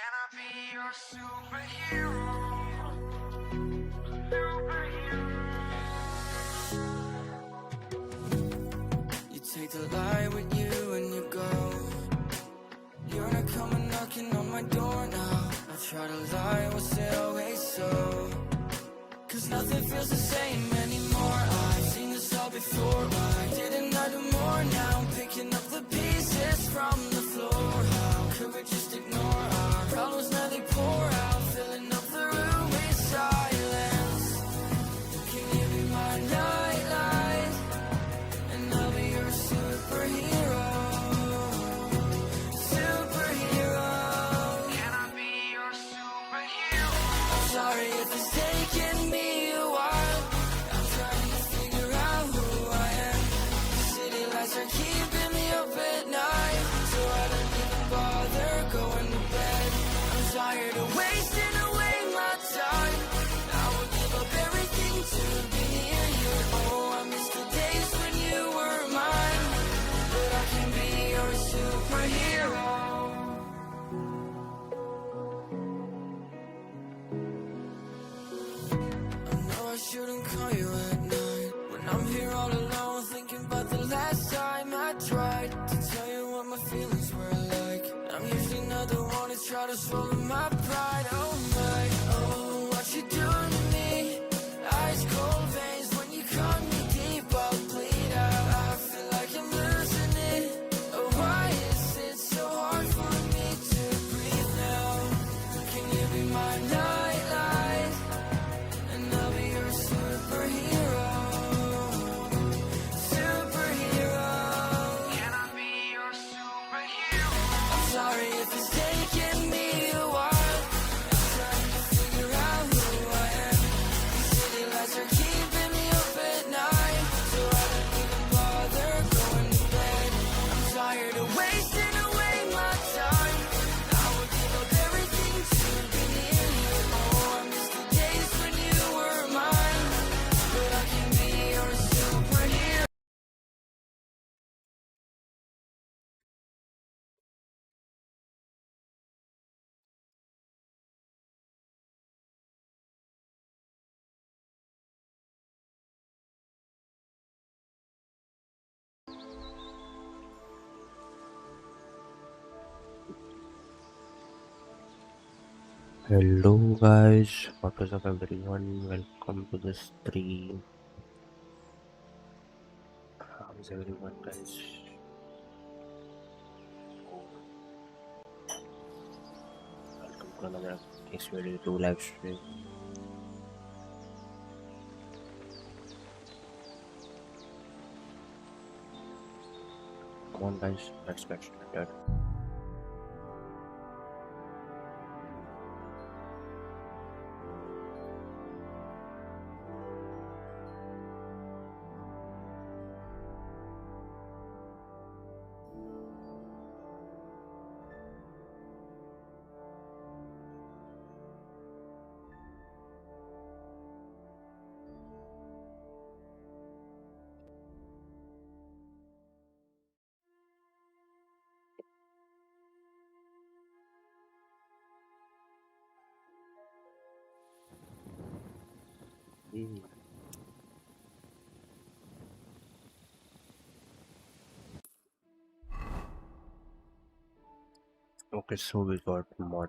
Can I be your superhero? You take the light with you and you go. You're not coming knocking on my door now. I try to lie, was it always so? Cause nothing feels the same anymore. I've seen this all before. Why didn't I do more? Now I'm picking up the pieces from the floor. How could we just ignore our problems? Now they pour out, filling up the room with silence. Can you be my nightlight? And I'll be your superhero. Superhero. Can I be your superhero? I'm sorry if it's taking me a while. I'm trying to figure out who I am. The city lights are keeping me up at night, so I don't even bother going to bed. I'm tired of wasting away my time. I would give up everything to be near you. Oh, I miss the days when you were mine, but I can be your superhero. I know I shouldn't call you at night when I'm here all alone, thinking about the last time I tried to tell you what my feelings were like. I'm usually not the one to try to swallow my pride. Oh my, oh, what you doing to me? Ice cold veins when you cut me deep, I'll bleed out. I feel like I'm losing it. Oh, why is it so hard for me to breathe now? Can you be my nightlight? And I'll be your superhero. Superhero. Can I be your superhero? I'm sorry if it's taking me a while. I'm trying to figure out who I am. These city lights are keeping me up at night, so I don't even bother going to bed. I'm tired of wasting away my time. I would give up everything to be near you. Oh, I miss the days when you were mine, but I can be your superhero. Hello guys, what is up everyone? Welcome to the stream. How is everyone guys? Welcome to another X22 live stream. Come on guys, let's get started. Okay, so we got mod.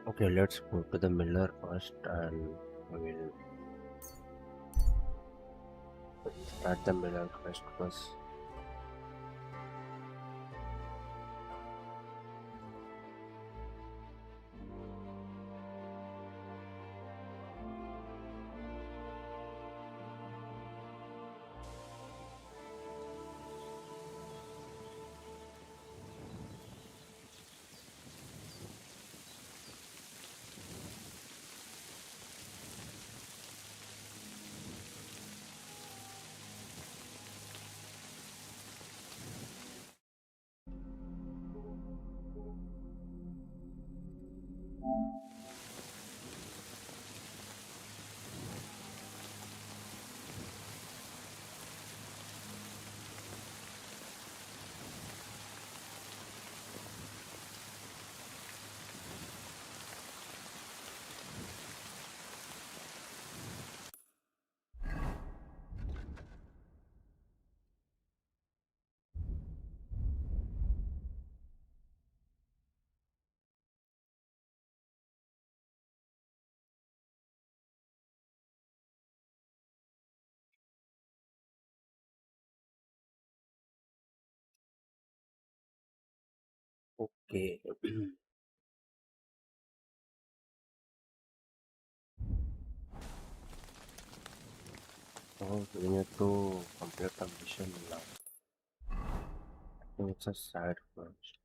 Okay, let's go to the miller first and we will start the miller quest first. Okay. So we need to complete the mission now. I think it's a side quest.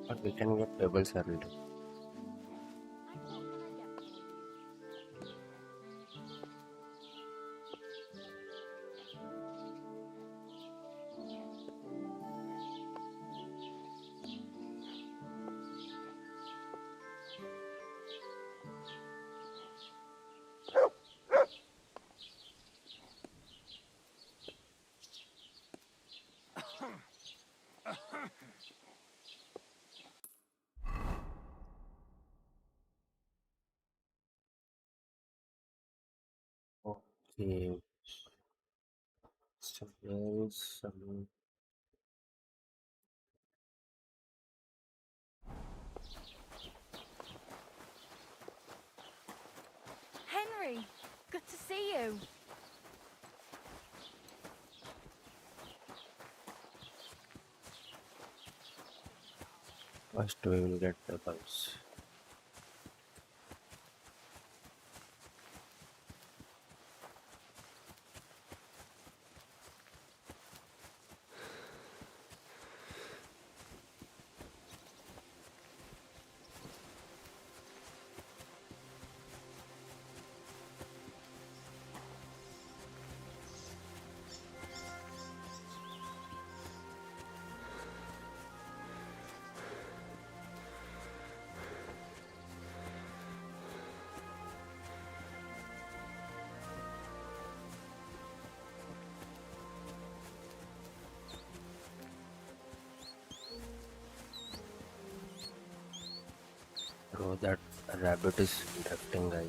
But we can get pebbles early. Okay. So there is some. Henry, good to see you. First we will get pebbles. Bro, that rabbit is drifting, guys.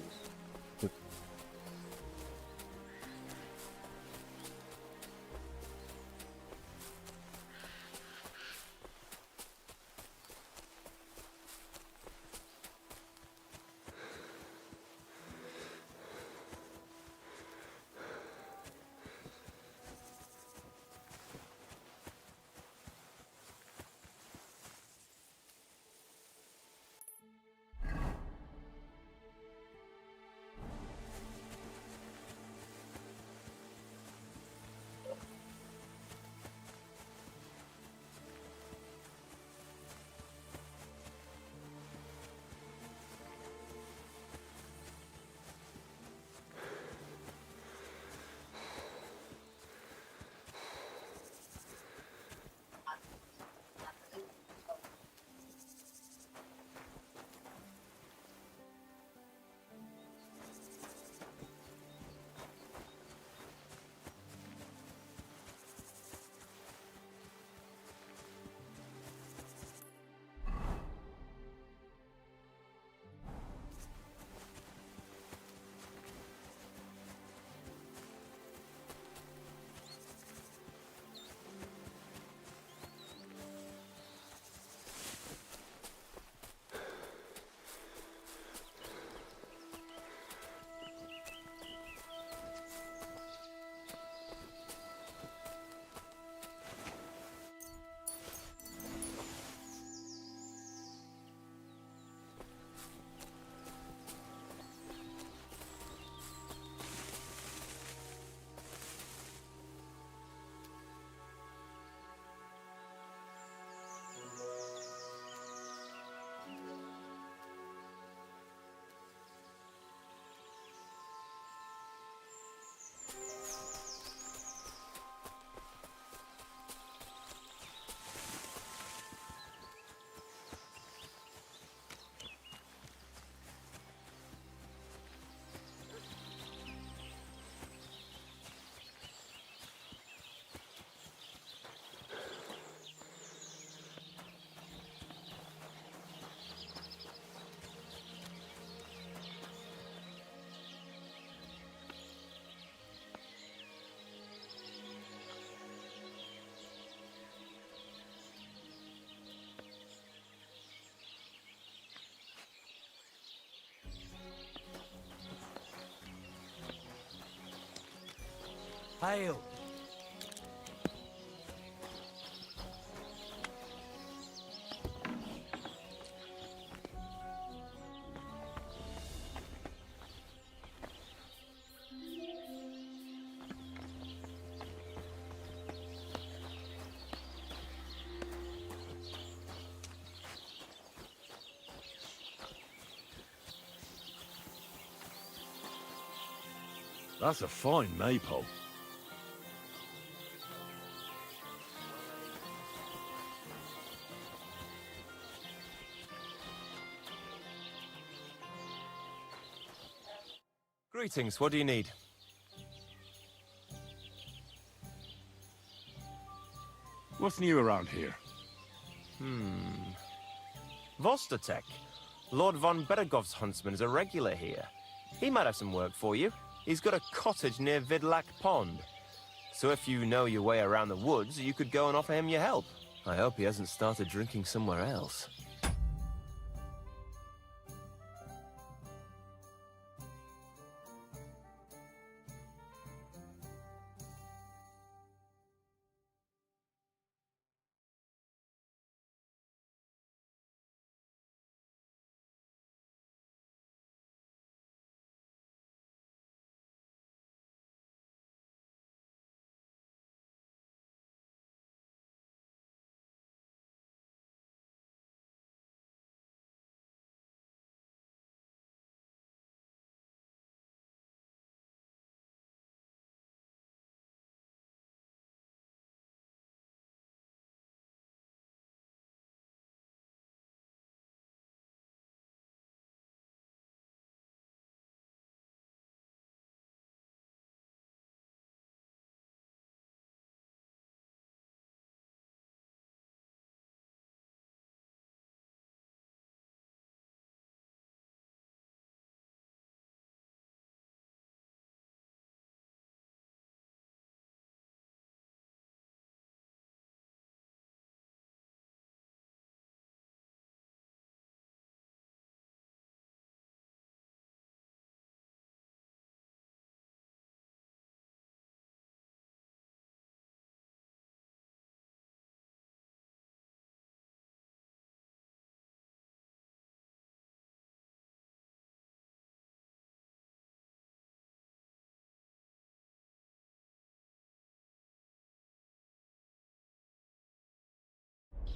Hail! That's a fine maypole. Greetings, what do you need? What's new around here? Vostatek. Lord von Beregov's huntsman is a regular here. He might have some work for you. He's got a cottage near Vidlak Pond. So if you know your way around the woods, you could go and offer him your help. I hope he hasn't started drinking somewhere else.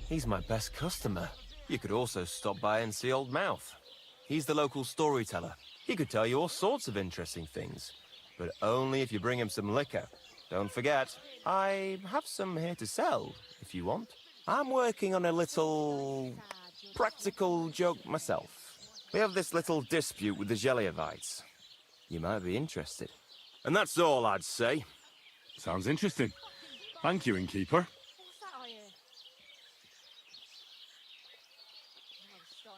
He's my best customer. You could also stop by and see Old Mouth. He's the local storyteller. He could tell you all sorts of interesting things. But only if you bring him some liquor. Don't forget, I have some here to sell, if you want. I'm working on a little practical joke myself. We have this little dispute with the Geliovites. You might be interested. And that's all I'd say. Sounds interesting. Thank you, innkeeper.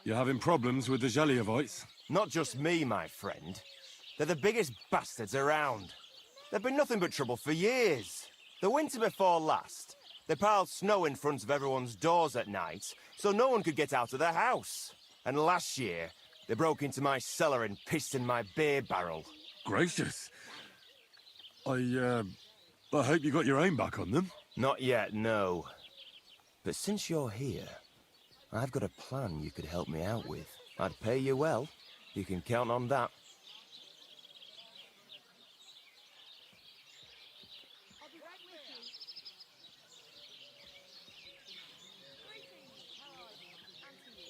You having problems with the Geliovites? Not just me, my friend. They're the biggest bastards around. They've been nothing but trouble for years. The winter before last, they piled snow in front of everyone's doors at night, so no one could get out of their house. And last year, they broke into my cellar and pissed in my beer barrel. Gracious. I hope you got your aim back on them. Not yet, no. But since you're here, I've got a plan you could help me out with. I'd pay you well. You can count on that. I'll be right with you. Greetings. How are you? And to you.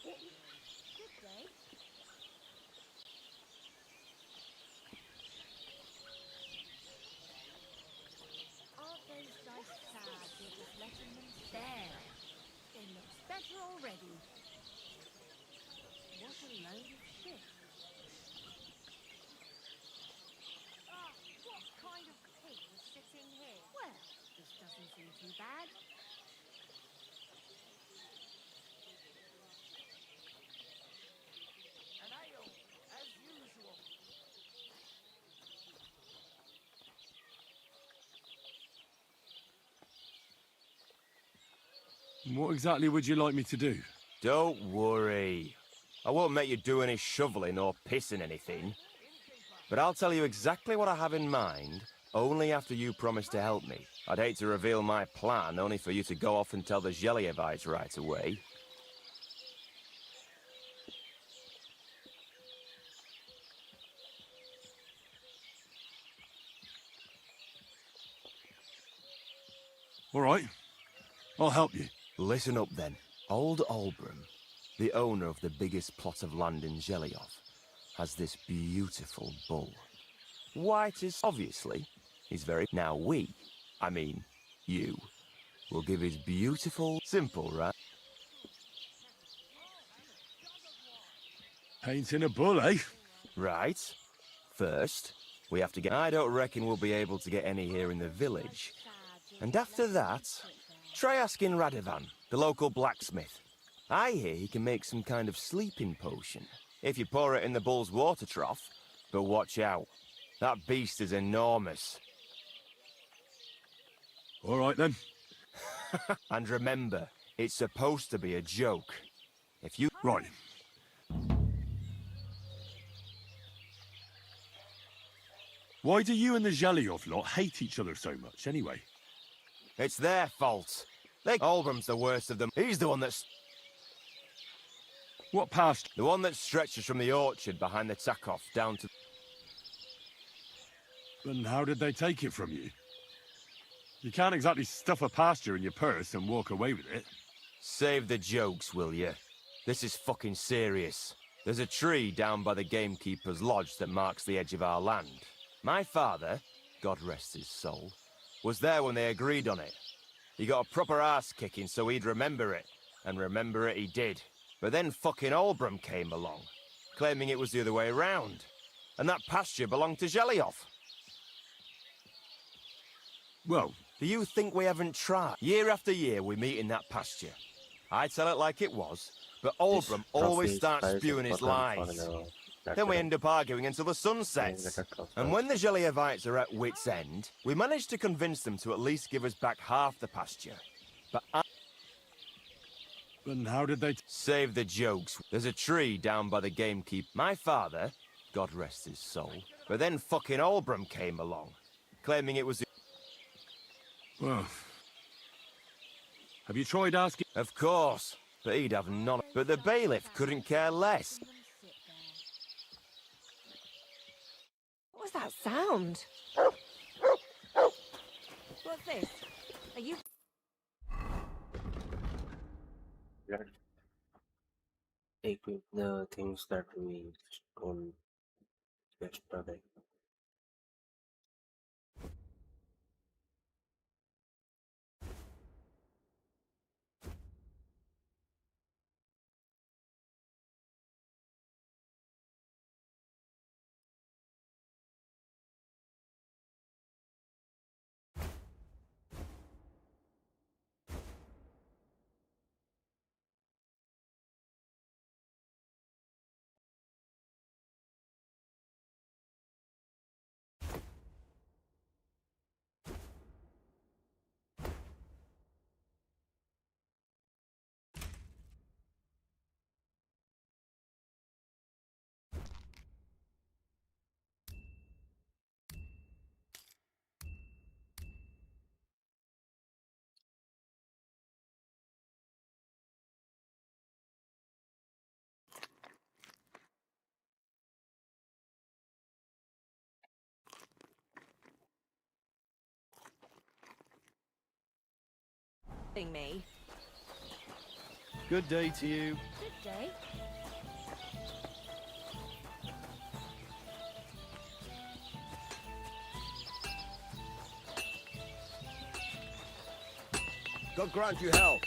Good day. Aren't those dice sad you're just letting them stare? It looks better already. What a load of shit. What kind of pig was sitting here? Well, this doesn't seem too bad. What exactly would you like me to do? Don't worry. I won't make you do any shoveling or pissing anything. But I'll tell you exactly what I have in mind, only after you promise to help me. I'd hate to reveal my plan, only for you to go off and tell the Gelievites right away. All right. I'll help you. Listen up then. Old Olbram, the owner of the biggest plot of land in Geliov, has this beautiful bull. White is obviously. He's very... Now I mean, you, will give his beautiful... Simple, right? Painting a bull, eh? Right. First, we have to get... I don't reckon we'll be able to get any here in the village. And after that, try asking Radovan, the local blacksmith. I hear he can make some kind of sleeping potion, if you pour it in the bull's water trough. But watch out. That beast is enormous. All right, then. And remember, it's supposed to be a joke. If you... Right. Why do you and the Geliov lot hate each other so much, anyway? It's their fault. Olbram's the worst of them. He's the one that's... What past? The one that stretches from the orchard behind the Tachov down to... And how did they take it from you? You can't exactly stuff a pasture in your purse and walk away with it. Save the jokes, will you? This is fucking serious. There's a tree down by the gamekeeper's lodge that marks the edge of our land. My father, God rest his soul, was there when they agreed on it. He got a proper ass-kicking so he'd remember it. And remember it he did. But then fucking Olbram came along, claiming it was the other way around. And that pasture belonged to Geliov. Well, Do you think we haven't tried? Year after year we meet in that pasture. I tell it like it was, but Olbram always starts spewing his lies. Then we end up arguing until the sun sets. And when the Gelievites are at wit's end, we manage to convince them to at least give us back half the pasture. But and how did they... Save the jokes. There's a tree down by the gamekeeper. My father, God rest his soul, but then fucking Olbram came along, claiming it was... Well... Have you tried asking... Of course, but he'd have none. But the bailiff couldn't care less. What was that sound? What's this? Are you... Let's equip the things that we stole yesterday. me? Good day to you. Good day. God grant you health.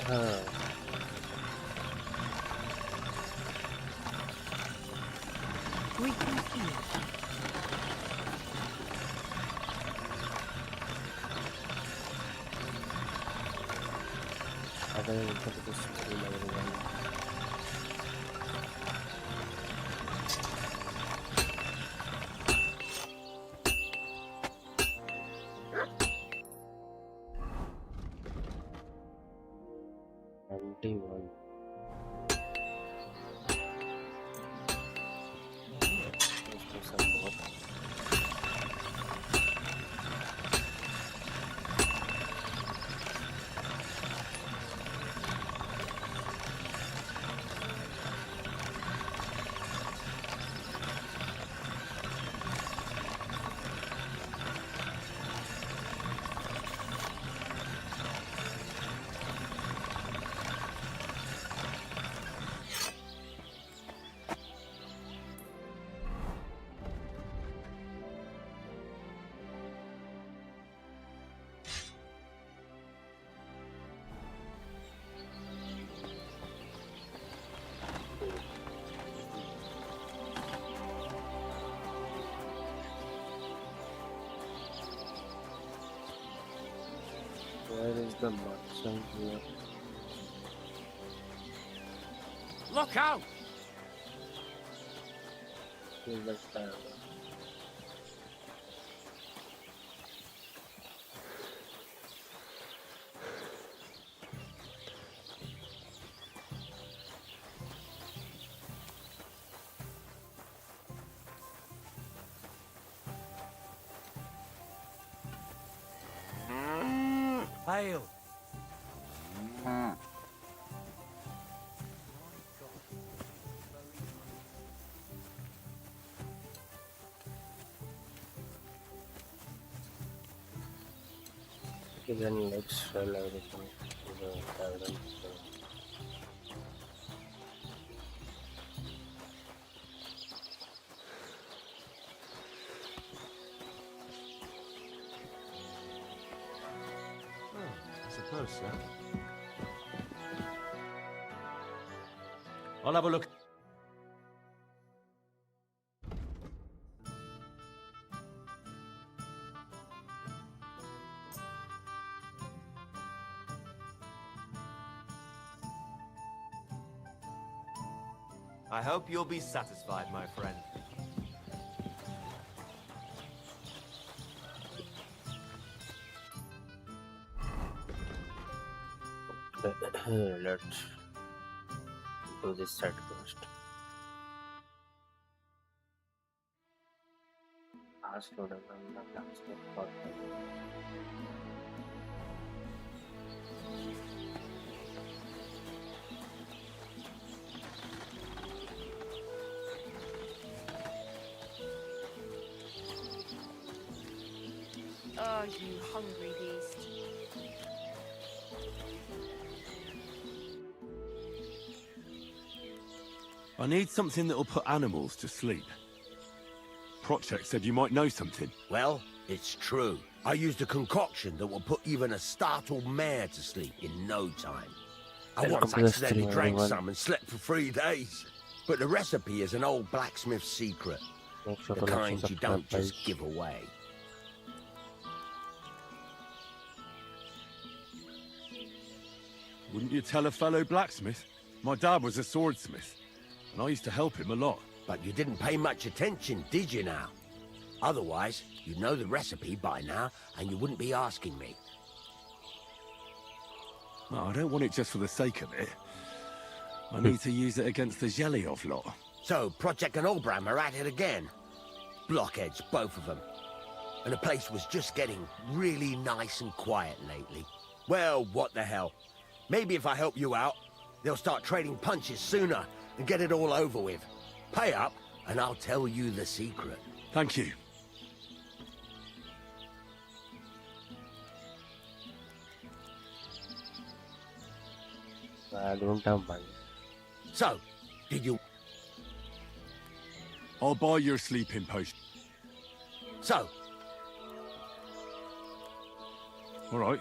हाँ Weekly feud. ada yang terus dilakukan. One. Let's do some more. Where is the merchant here? Look out! Here's the tower. Hail! Okay, then let's sell everything to the tavern. I suppose so. I'll have a look. I hope you'll be satisfied, my friend. Let's do this side first. Ask for the blacksmith for Oh, you hungry beast. I need something that'll put animals to sleep. Project said you might know something. Well, it's true. I used a concoction that will put even a startled mare to sleep in no time. I once to the accidentally stream, drank everyone. some and slept for 3 days. But the recipe is an old blacksmith's secret. make sure The to like kind and you don't subscribe, just guys. give away. Wouldn't you tell a fellow blacksmith? My dad was a swordsmith, and I used to help him a lot. But you didn't pay much attention, did you now? Otherwise, you'd know the recipe by now, and you wouldn't be asking me. No, I don't want it just for the sake of it. I need to use it against the Zhelyov lot. So, Project and Olbram are at it again. Blockheads, both of them. And the place was just getting really nice and quiet lately. Well, what the hell. Maybe if I help you out, they'll start trading punches sooner and get it all over with. Pay up, and I'll tell you the secret. Thank you. I don't have money. So, did you... I'll buy your sleeping potion. So, All right.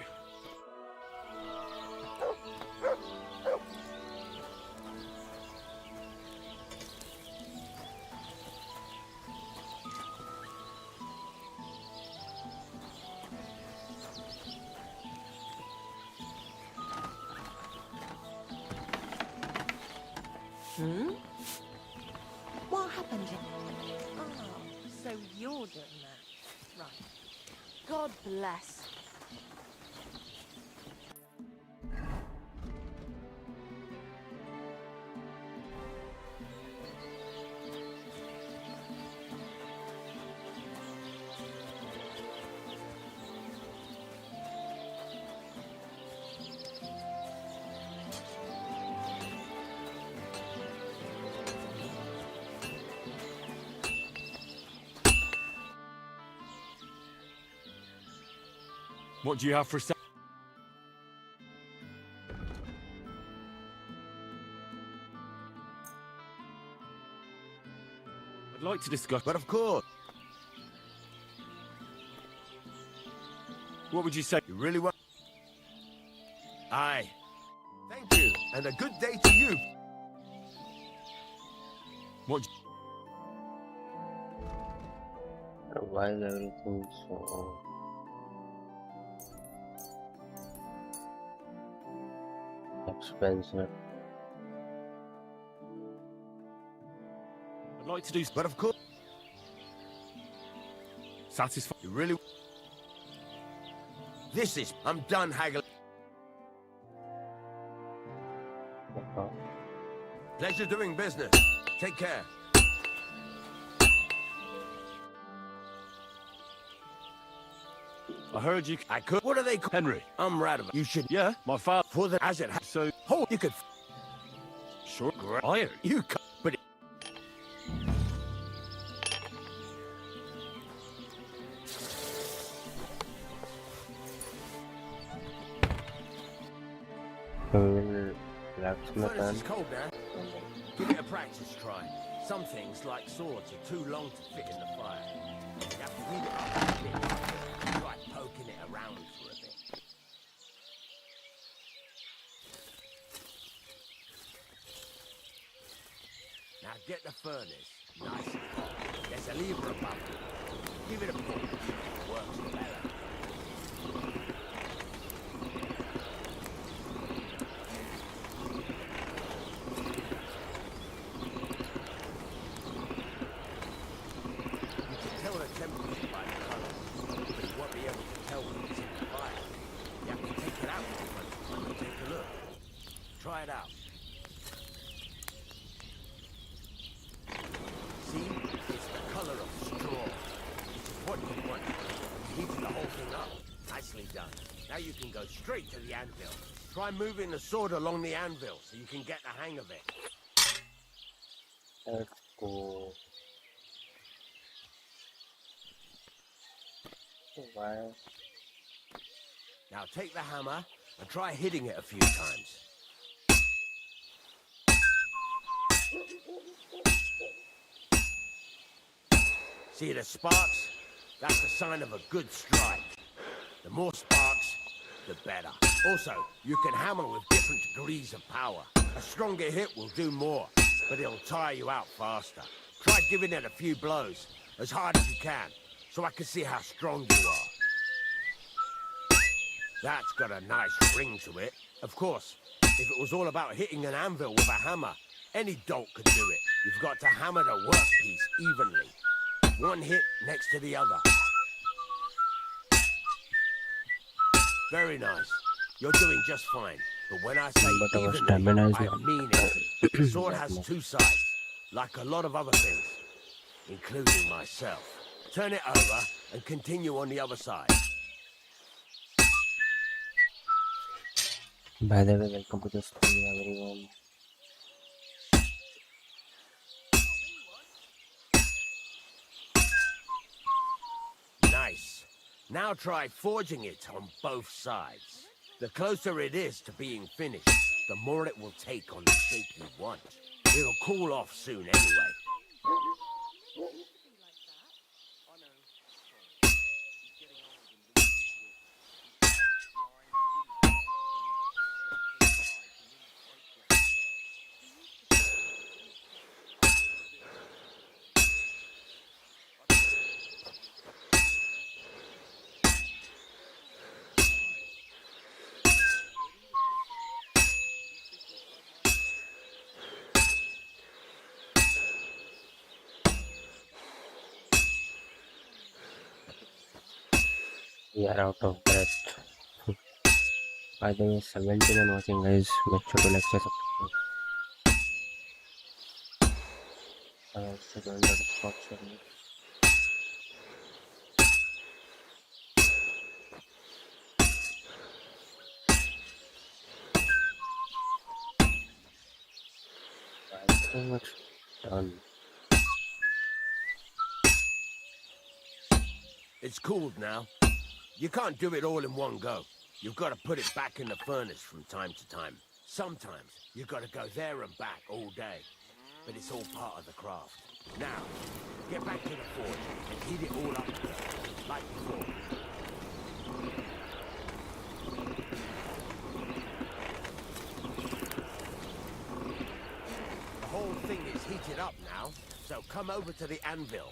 Hmm? What happened? Oh, so you're doing that. Right. God bless. What do you have for I'd like to discuss. But of course, What would you say? you really want... Aye. Thank you, and a good day to you. What? Why is everything so expensive? I'd like to do. But of course, Satisfy. you really... This is... I'm done haggling. Uh-huh. Pleasure doing business. Take care. I heard you. I could... What are they called? Henry. I'm right about... You should... Yeah, my father. For the... As it... So Hold... You could... sure. Iron. You could... But... Blacksmith Furnace is and cold now. Give it a practice try. Some things, like swords, are too long to fit in the fire. You have to heat it up a bit. Try poking it around for a bit. Now get the furnace nice and hot. There's a lever above it. Give it a pull. Works better. You can tell the temperature by the colour, but you won't be able to tell when it's in the fire. You have to take it out and take a look. Try it out. See? It's the colour of straw. This is what you want. You heated the whole thing up. Nicely done. Now you can go straight to the anvil. Try moving the sword along the anvil so you can get the hang of it. let's go. Why? Now take the hammer and try hitting it a few times. See the sparks? That's a sign of a good strike. The more sparks, the better. Also, you can hammer with different degrees of power. A stronger hit will do more, but it'll tire you out faster. Try giving it a few blows, as hard as you can, so I can see how strong you are. That's got a nice ring to it. Of course, if it was all about hitting an anvil with a hammer, any dolt could do it. You've got to hammer the workpiece evenly. One hit next to the other. Very nice. You're doing just fine. But when I say But our evenly, stamina is I not- mean it. The sword has two sides, like a lot of other things, including myself. Turn it over and continue on the other side. By the way, welcome to the stream, everyone. Nice. Now try forging it on both sides. The closer it is to being finished, the more it will take on the shape you want. It'll cool off soon anyway. We are out of breath. By the way, 17 and watching guys, make sure to like, share, subscribe. I also joined the Discord server. I think it's done. It's cooled now. You can't do it all in one go. You've got to put it back in the furnace from time to time. Sometimes you've got to go there and back all day. But it's all part of the craft. Now, get back to the forge and heat it all up like before. The whole thing is heated up now, so come over to the anvil.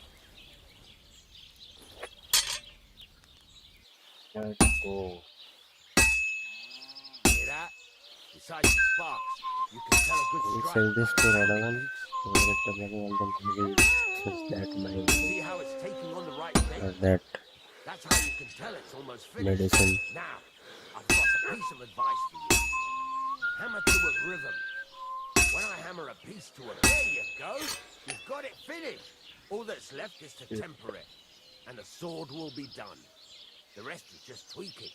Let's go. Hear that? Besides the sparks, you can tell a We good sell strike. this to Radavan. So let the bloody one says that my See how it's taking on the right shape? that That's how you can tell it's almost finished. medicine. Now, I've got a piece of advice for you. Hammer to a rhythm. When I hammer a piece to a... There you go! You've got it finished! All that's left is to temper it. And the sword will be done. The rest is just tweaking.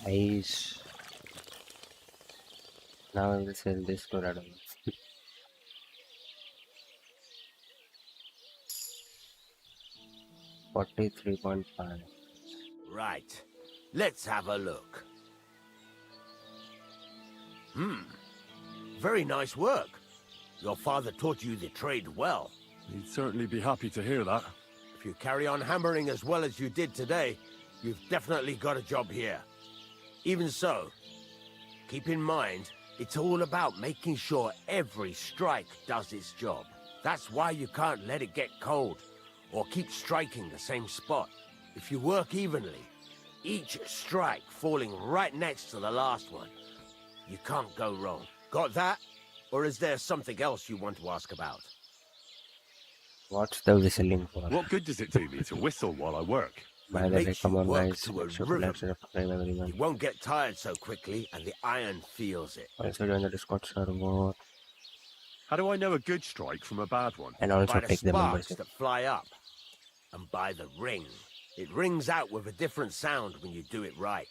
Nice. Now I will sell this to Radavan. 43.5. Right. Let's have a look. Very nice work. Your father taught you the trade well. He'd certainly be happy to hear that. If you carry on hammering as well as you did today, you've definitely got a job here. Even so, keep in mind, it's all about making sure every strike does its job. That's why you can't let it get cold, or keep striking the same spot. If you work evenly, each strike falling right next to the last one, you can't go wrong. Got that? Or is there something else you want to ask about? What's the whistling for? What good does it do me to whistle while I work? By the way, makes come you on work guys, to a make sure to rhythm. like, share, subscribe everyone. You won't get tired so quickly, and the iron feels it. Also join the Discord server How do I know a good strike from a bad one? and also By the take the sparks membership. that fly up, and by the ring. It rings out with a different sound when you do it right.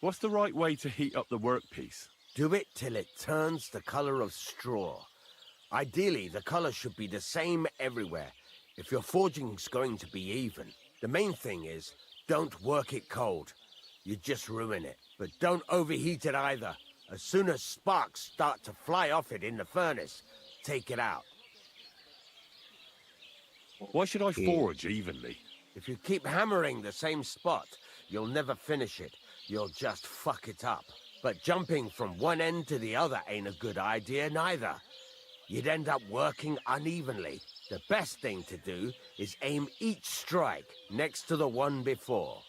What's the right way to heat up the workpiece? Do it till it turns the color of straw. Ideally, the color should be the same everywhere, if your forging's going to be even. The main thing is, don't work it cold. You just ruin it. But don't overheat it either. As soon as sparks start to fly off it in the furnace, take it out. Why should I forge evenly? If you keep hammering the same spot, you'll never finish it. You'll just fuck it up. But jumping from one end to the other ain't a good idea neither. You'd end up working unevenly. The best thing to do is aim each strike next to the one before.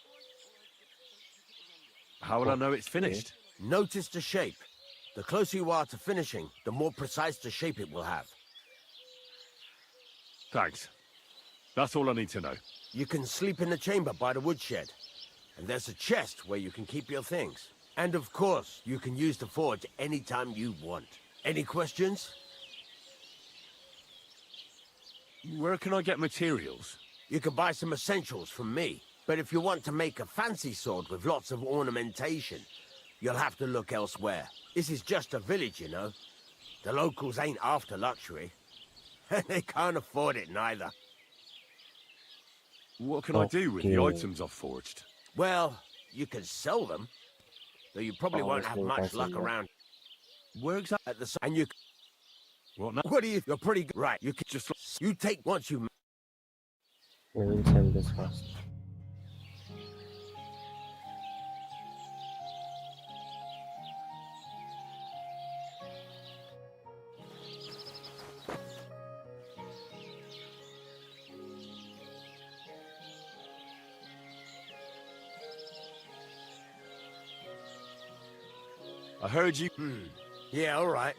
How will I know it's finished? Notice the shape. The closer you are to finishing, the more precise the shape it will have. Thanks. That's all I need to know. You can sleep in the chamber by the woodshed. And there's a chest where you can keep your things. And of course, you can use the forge anytime you want. Any questions? Where can I get materials? You can buy some essentials from me. But if you want to make a fancy sword with lots of ornamentation, you'll have to look elsewhere. This is just a village, you know. The locals ain't after luxury. And they can't afford it neither. What can I do with the Okay. items I've forged? Well, you can sell them. Though you probably won't have Obviously, much that's luck enough. around Where exactly? at the and you. What now? What do you? You're pretty good, right? You can Just you take once you. We will sell this first. I heard you... Yeah, all right.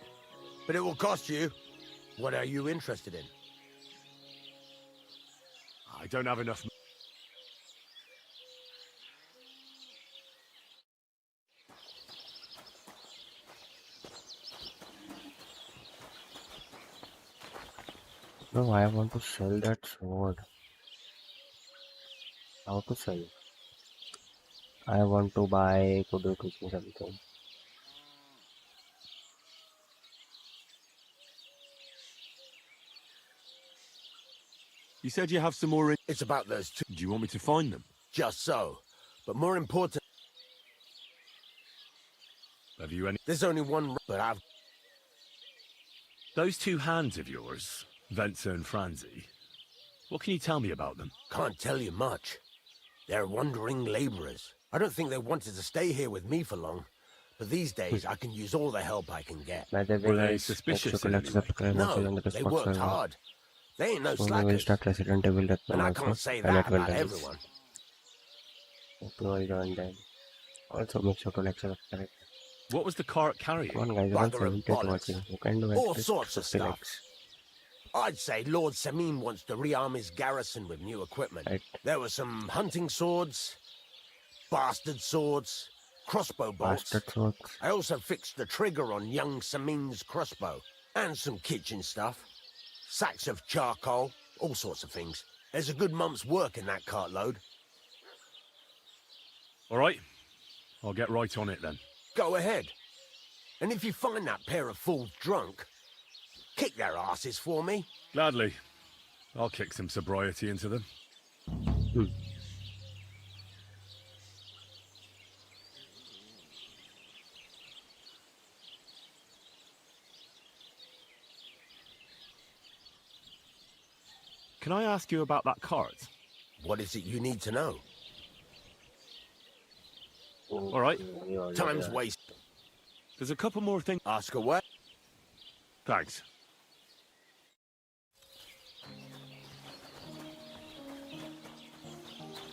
But it will cost you. What are you interested in? I don't have enough... No, I want to sell that sword. How to sell? I want to buy. Could you teach me something? You said you have some more... It's about those two. Do you want me to find them? Just so. But more important, Have you any... there's only one, but I've... Those two hands of yours, Venter and Franzi, what can you tell me about them? Can't tell you much. They're wandering laborers. I don't think they wanted to stay here with me for long. But these days, I can use all the help I can get. By the way, Were they guys, suspicious make sure in to any like, subscribe, and No, on the they Discord worked server. hard. They ain't no Soon we will slackers. start Resident Evil Death And I also, can't say and that it will about rise. everyone. Hope you all join them. Also, make sure to like, subscribe. What was the cart carrying? Come on, guys, Bugger around of 78 bollocks. watching. You can do All it. sorts of 50 stuff. likes. I'd say Lord Samine wants to rearm his garrison with new equipment. Right. There were some hunting swords, bastard swords, crossbow bolts. Bastard swords. I also fixed the trigger on young Samine's crossbow. And some kitchen stuff. Sacks of charcoal, all sorts of things. There's a good month's work in that cartload. All right. I'll get right on it then. Go ahead. And if you find that pair of fools drunk, kick their asses for me. Gladly. I'll kick some sobriety into them. Can I ask you about that cart? What is it you need to know? All right. Time's wasted. There's a couple more things. Ask away. Thanks.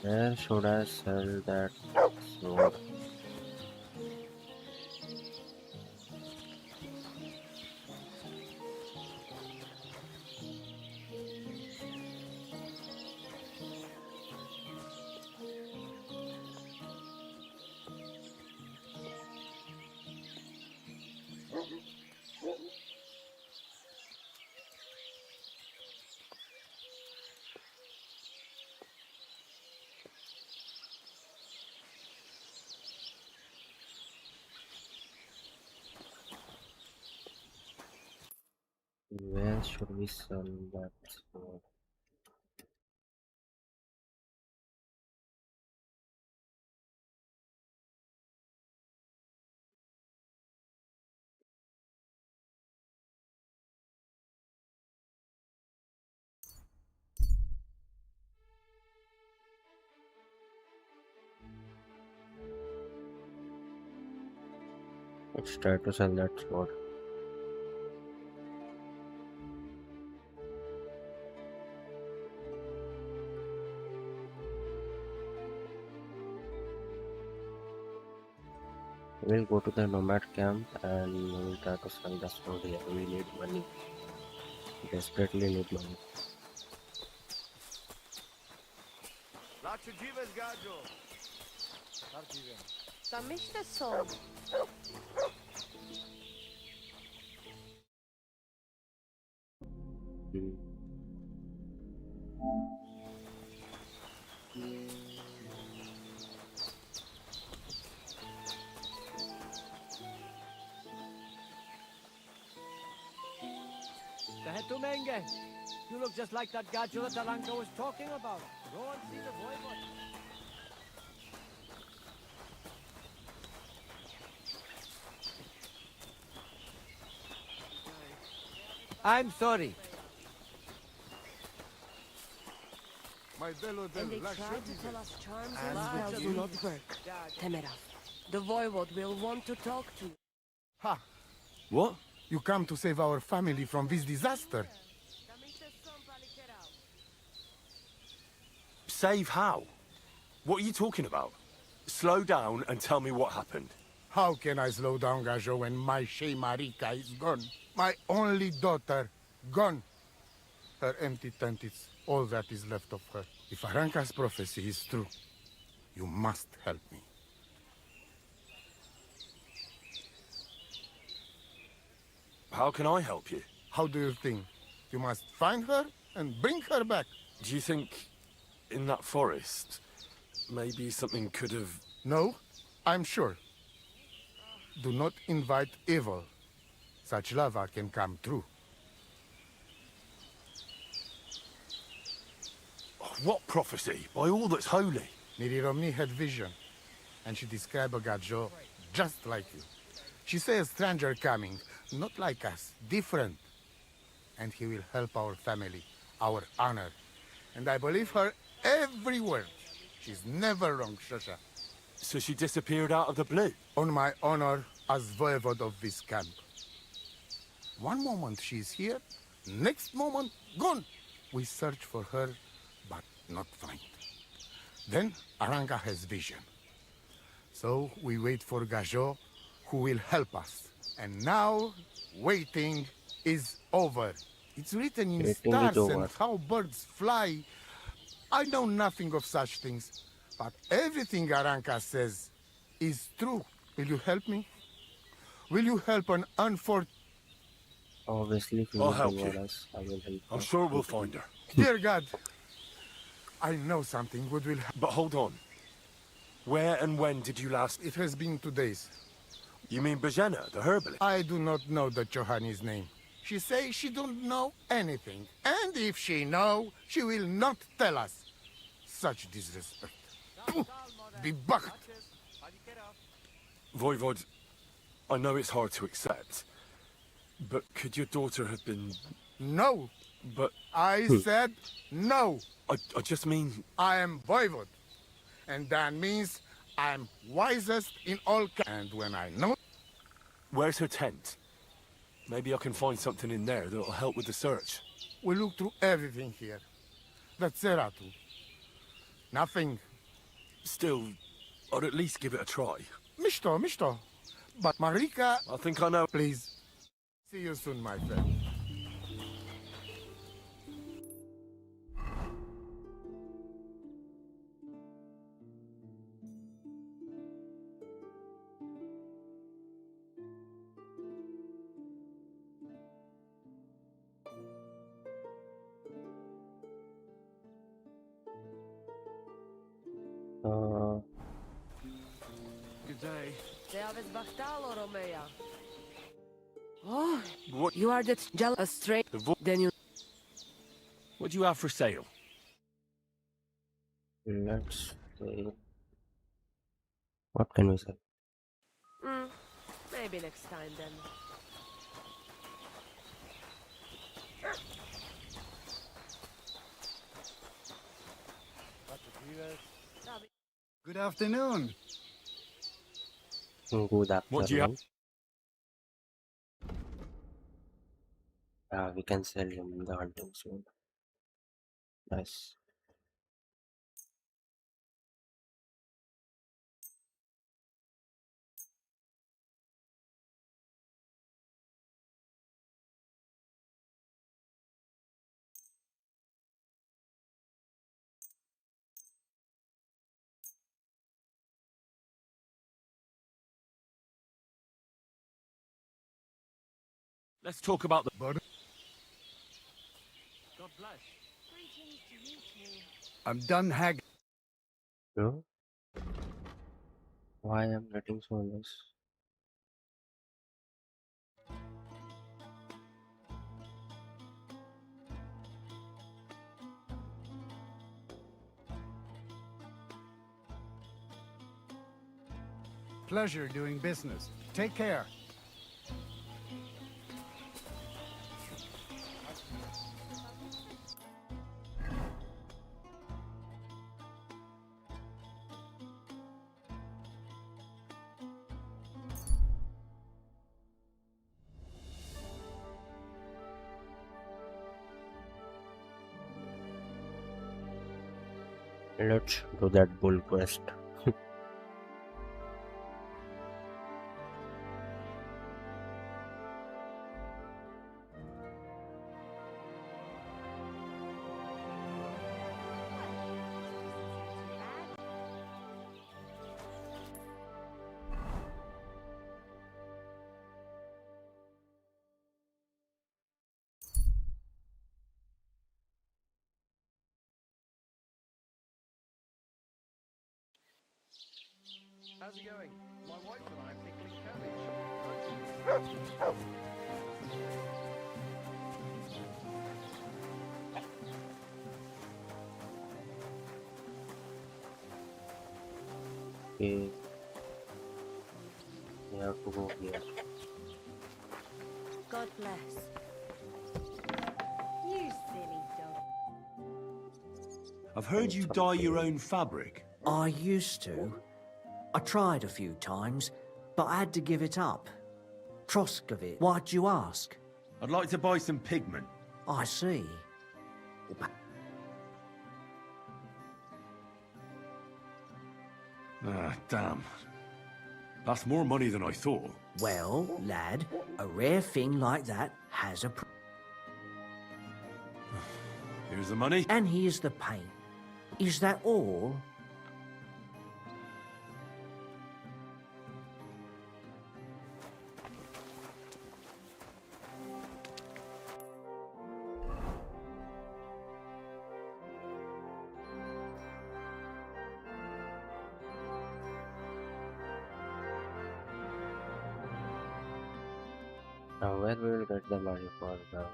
Where should I sell that sword? Where should we sell that sword? Let's try to sell that sword. We'll go to the nomad camp and we'll try to sell the sword here. We need money. Desperately need money. Tam işte son. You look just like that gadget that Talanka was talking about. Go and see the voivod. I'm sorry. And they tried to tell us charms and spells do not work. Temerov, the voivod will want to talk to you. Ha! What? You come to save our family from this disaster? Save how? What are you talking about? Slow down and tell me what happened. How can I slow down Gajo when my Shea Marika is gone? My only daughter, gone. Her empty tent is all that is left of her. If Aranka's prophecy is true, you must help me. How can I help you? How do you think? You must find her and bring her back. Do you think in that forest, maybe something could have... No, I'm sure. Do not invite evil. Such lava can come true. What prophecy? By all that's holy. Miri Romni had vision, and she described a Gajo just like you. She says a stranger coming, not like us, different. And he will help our family, our honor. And I believe her every word. She's never wrong, Shosha. So she disappeared out of the blue? On my honor as voivode of this camp. One moment she's here, next moment gone. We search for her, but not find. Then Aranka has vision. So we wait for Gajo, who will help us. And now, waiting is over. It's written in Waiting is stars over. and how birds fly. I know nothing of such things, but everything Aranka says is true. Will you help me? Will you help an unfortunate... Obviously, if you I'll need help anyone you. else, I will help. I'm sure we'll find her. Dear God, I know something good will happen. But hold on. Where and when did you last... It has been 2 days. You mean Bajena, the herbalist? I do not know the Chohani's name. She says she don't know anything. And if she know, she will not tell us. Such disrespect. Be bucked. Voivod, I know it's hard to accept, but could your daughter have been... No. But I said no. I just mean... I am voivod. And that means I'm wisest in all... And when I know... Where's her tent? Maybe I can find something in there that'll help with the search. We look through everything here. That's Seratu. Nothing. Still, I'd at least give it a try. Mishto. But Marika... I think I know... Please. See you soon, my friend. Good day. Oh, What... you are that jealous straight. Then you... What do you have for sale? Let's see. What can we say? Maybe next time then. Good afternoon. Good afternoon. What do you have? We can sell him the hunting sword. Nice. Let's talk about the... God bless. Greetings to you too. I'm done hag. No? Why I'm getting so less? Pleasure doing business. Take care. Let's do that bull quest. How's it going? My wife and I are pickling cabbage. Okay, we have to go here. God bless. You silly dog. I've heard you dye your own fabric. I used to. I tried a few times, but I had to give it up. Troskovitz, why'd you ask? I'd like to buy some pigment. I see. Ah, damn. That's more money than I thought. Well, lad, a rare thing like that has a Here's the money. And here's the paint. Is that all? Now where we will get the money for a double?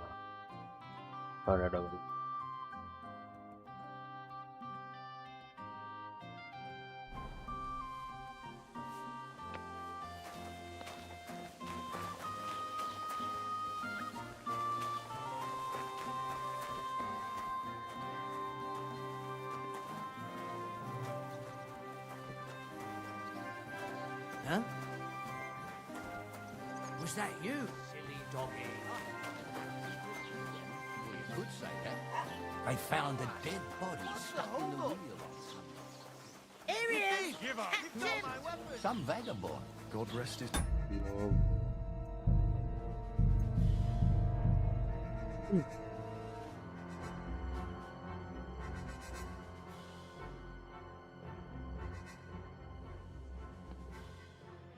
Huh? Was that you, silly doggy? Well, you could say that. They found a dead body stuck in the wheel. Here he is! Give up. Some vagabond. God rest his... No.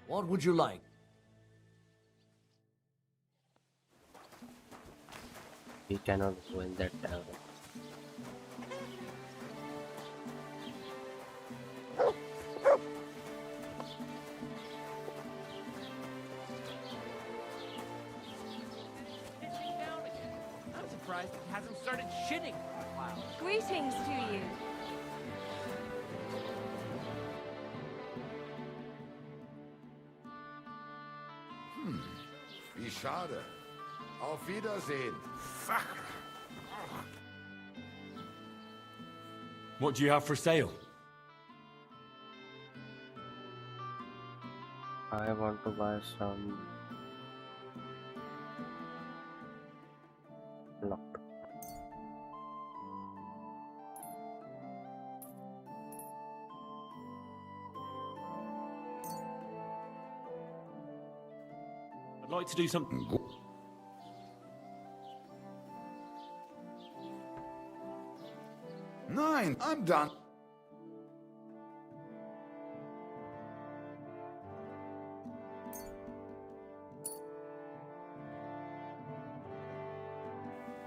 What would you like? We cannot go in that tavern. I'm surprised it hasn't started shitting for a while. Greetings to you. Wie schade. Auf Wiedersehen. Fuck. What do you have for sale? I want to buy some lock. I'd like to do something. Nein, I'm done.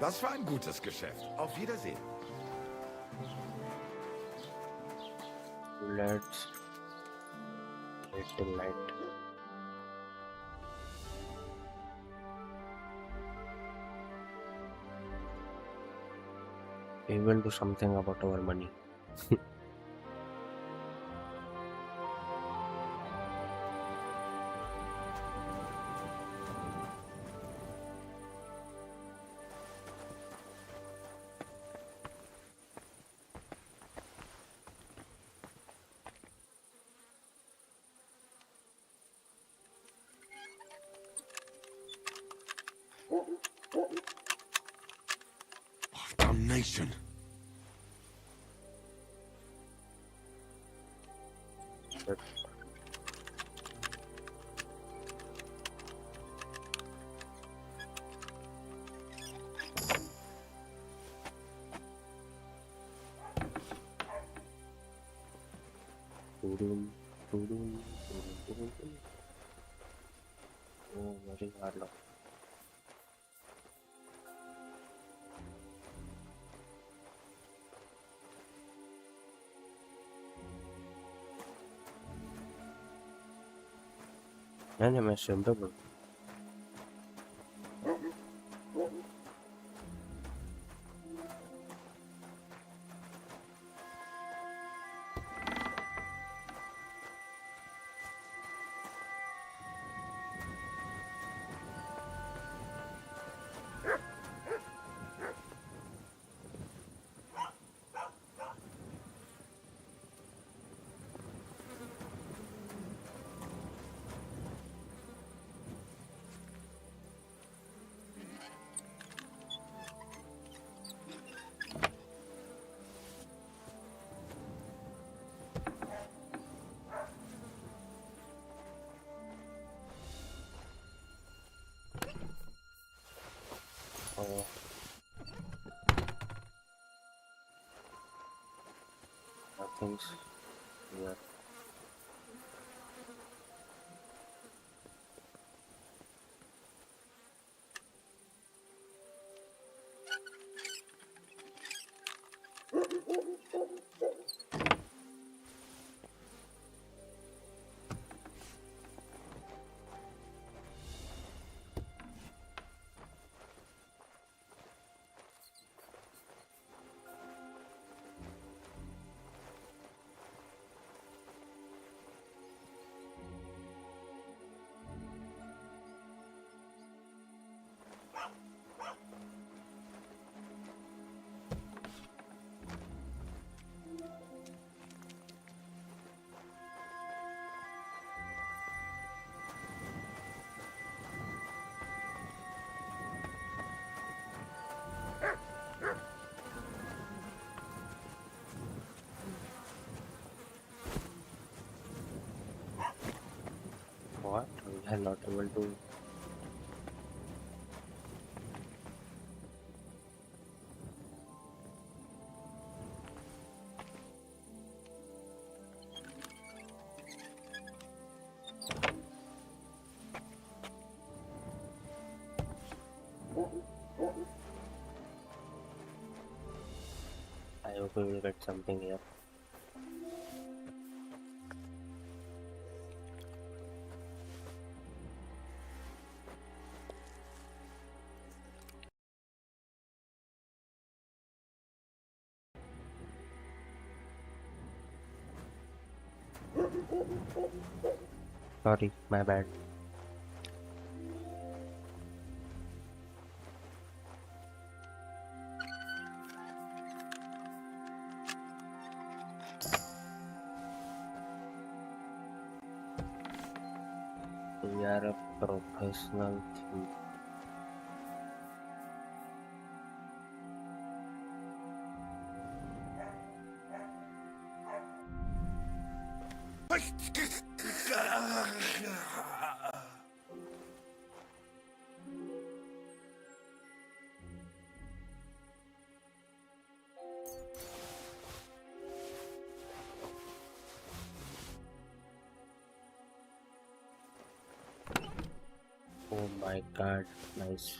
Das war ein gutes Geschäft. Auf Wiedersehen. Let's get the light. We will do something about our money. Damnation. But Choooom, Choooom, Choooom. Oh, very hard luck. Animation double. Oh. Nothing's here. What? We are not able to. I hope we will get something here. Sorry, my bad. We are a professional thief. Oh my god, nice.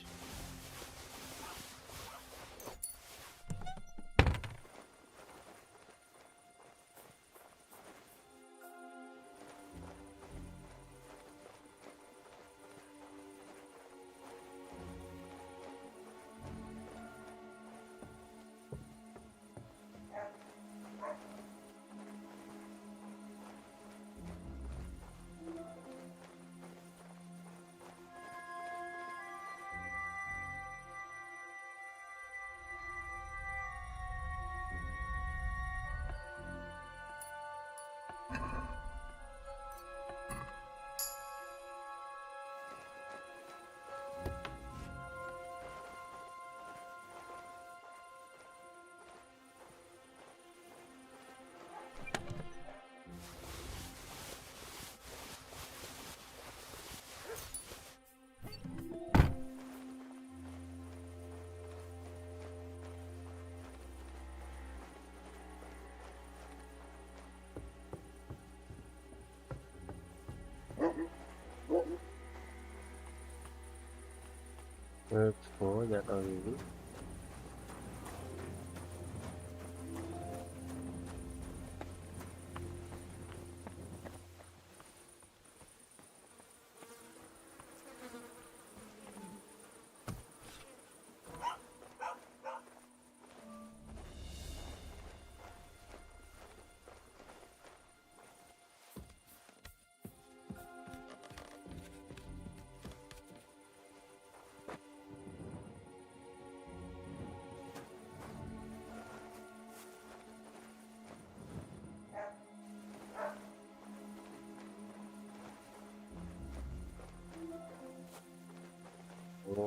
Let's go that already.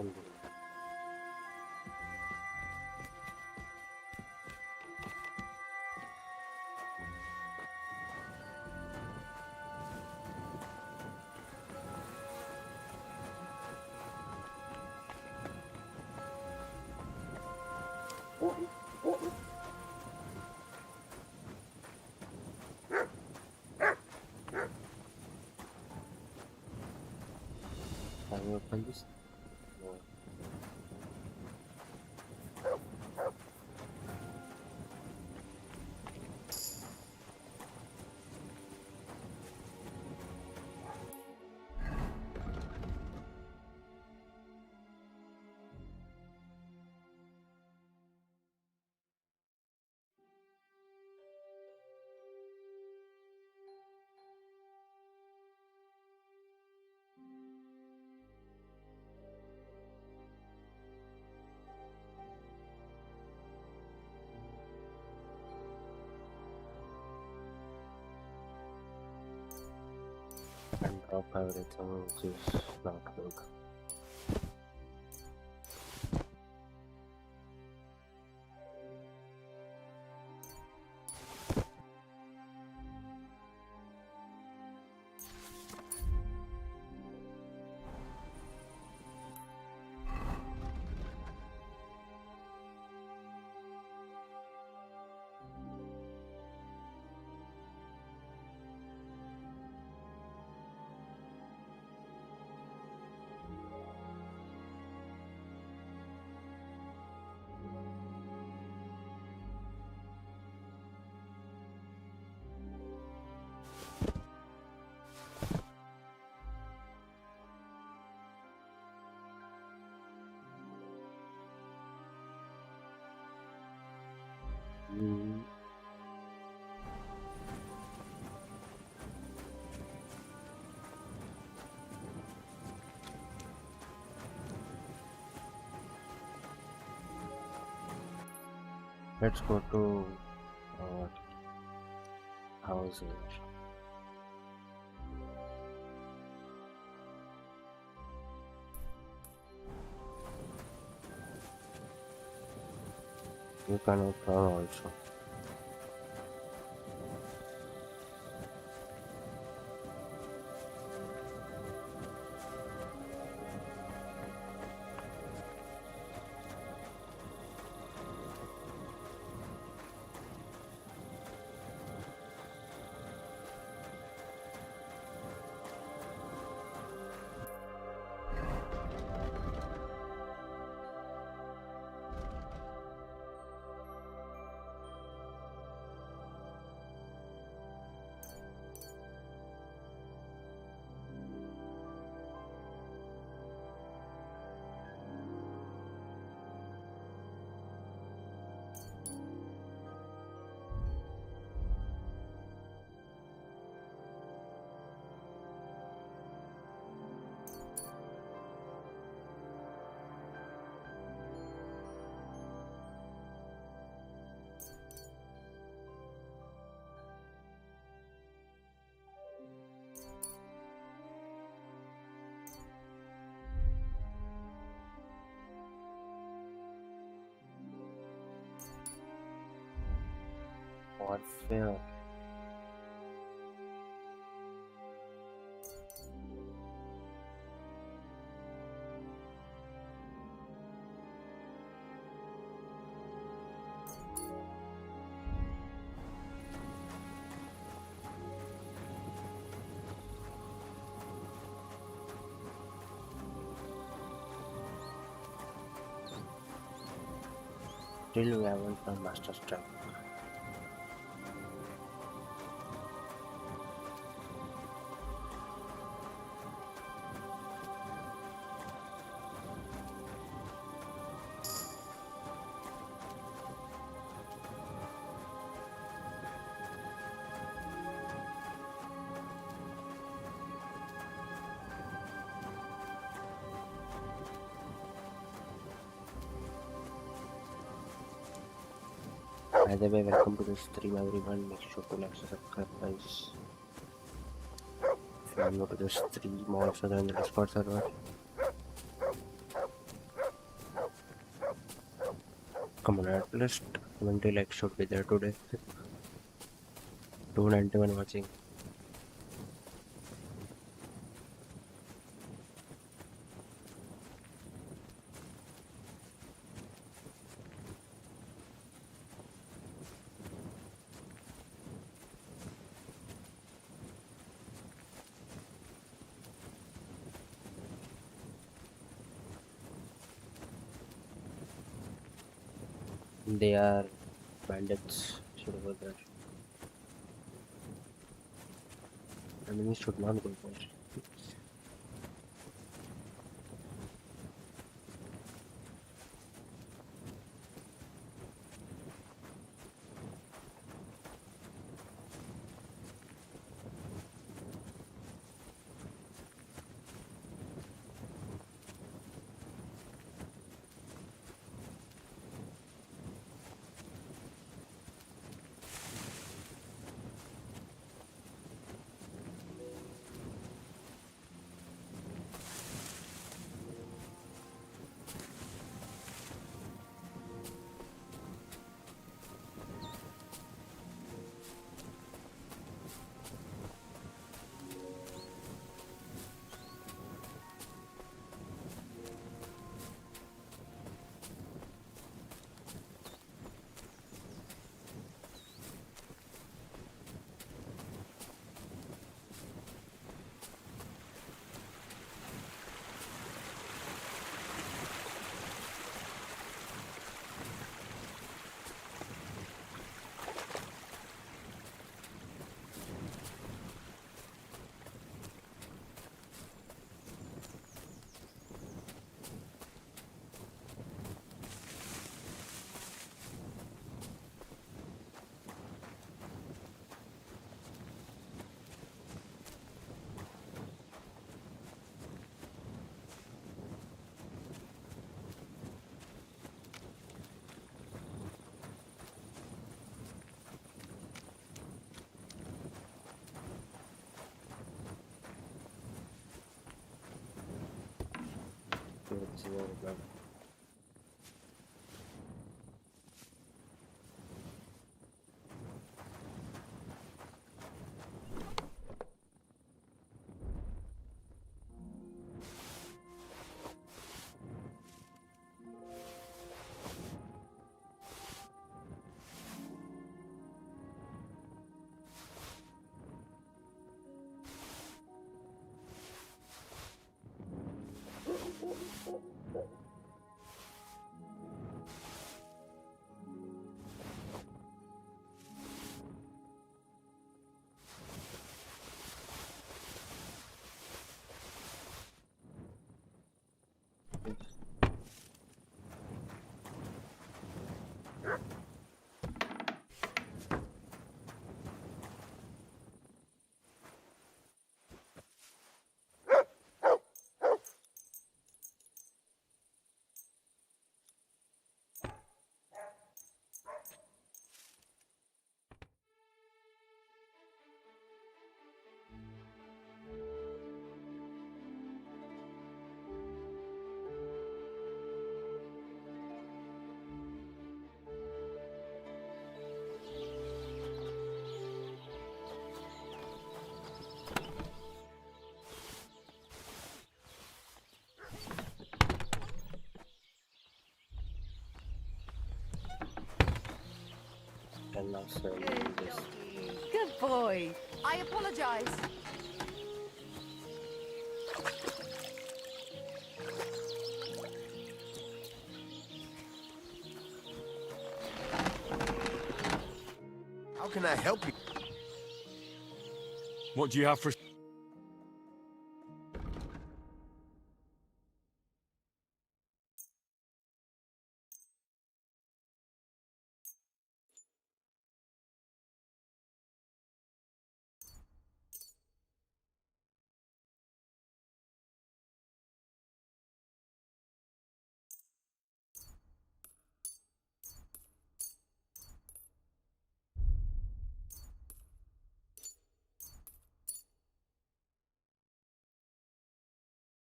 won't do. Can we open this? No. And drop everything which is not good. Let's go to housing. You can open also. Warfare. Still we haven't done master strike. By the way, welcome to the stream everyone. Make sure to like, subscribe, guys. If you are new to the stream, also join the Discord server. Come on, at least 20 likes should be there today. 291 watching. They are bandits. Should go there. I mean, we should not go there. This is all about. And now serving this. Good boy. I apologize. How can I help you? What do you have for...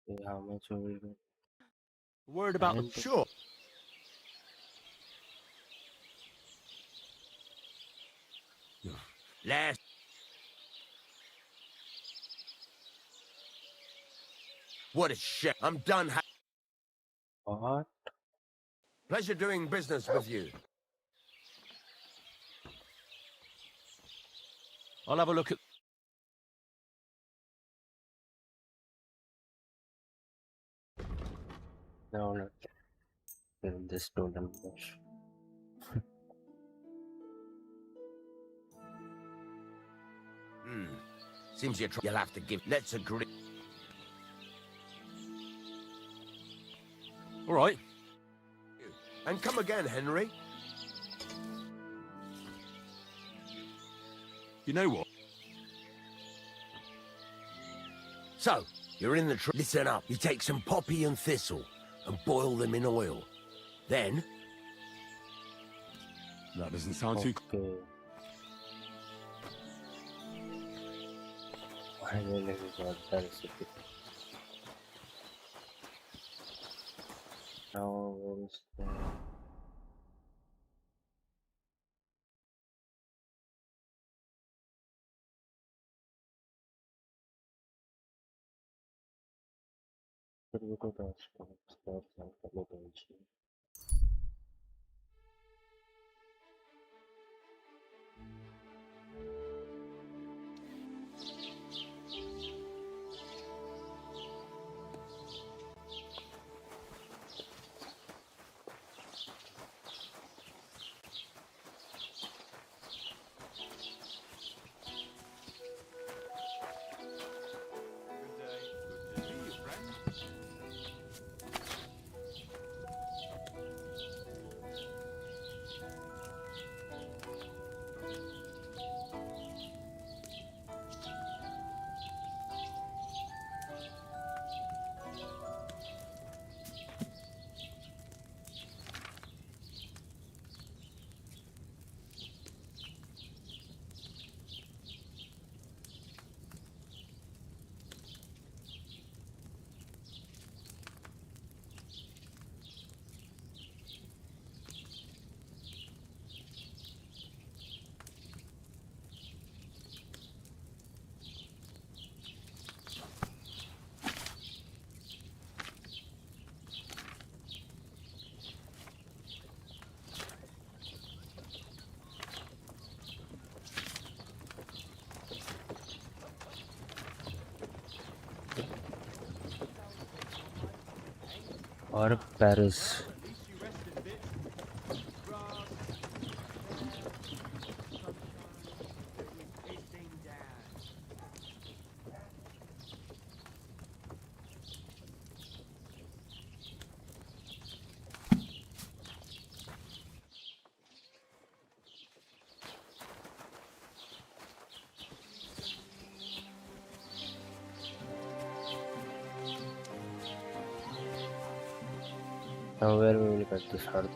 Okay, how much are we going? Worried about the... And Sure. Last. What a shit. I'm done. What? Pleasure doing business with you. I'll have a look at... No, not this totem bush. Seems you'll have to give. Let's agree. All right. And come again, Henry. You know what? So, you're in the listen up. You take some poppy and thistle and boil them in oil. Then... That doesn't sound too... Okay. Finally we got the recipe. Now where is the... But we go to start confrontation. Or Paris. Now where we will get this hard?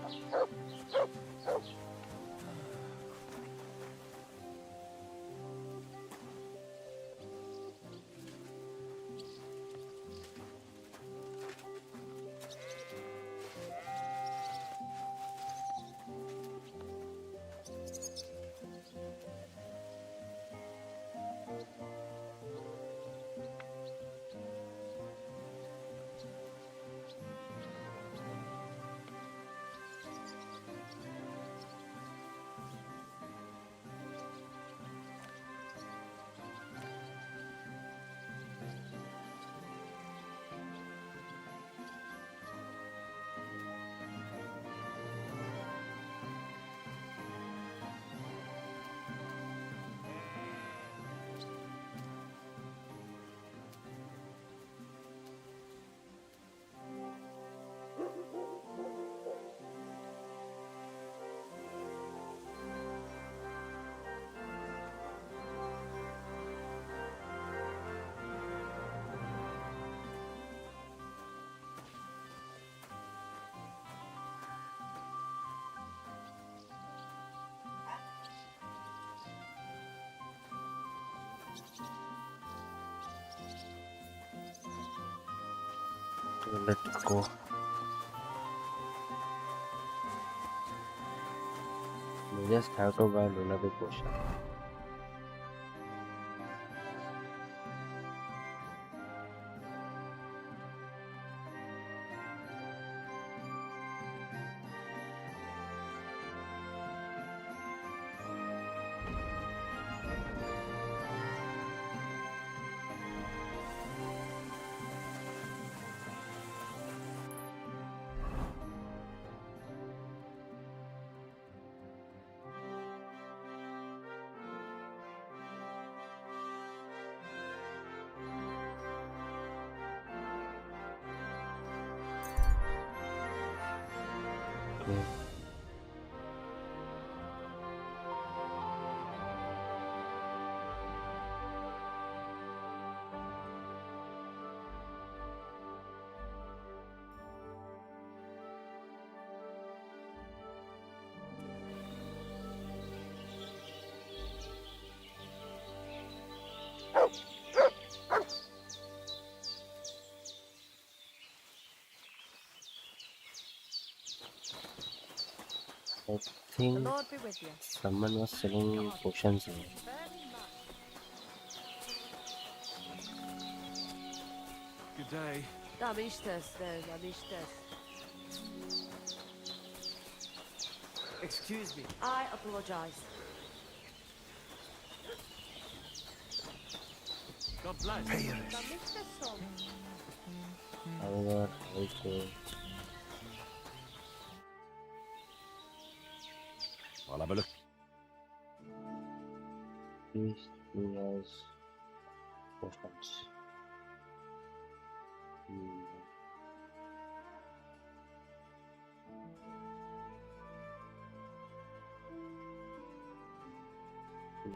Let's go. We just have to buy another potion. Okay. I The think Lord be with you. someone was selling potions here. Very much. Good day. Excuse me. I apologize. God bless. However, also I'll have a look. these years potions.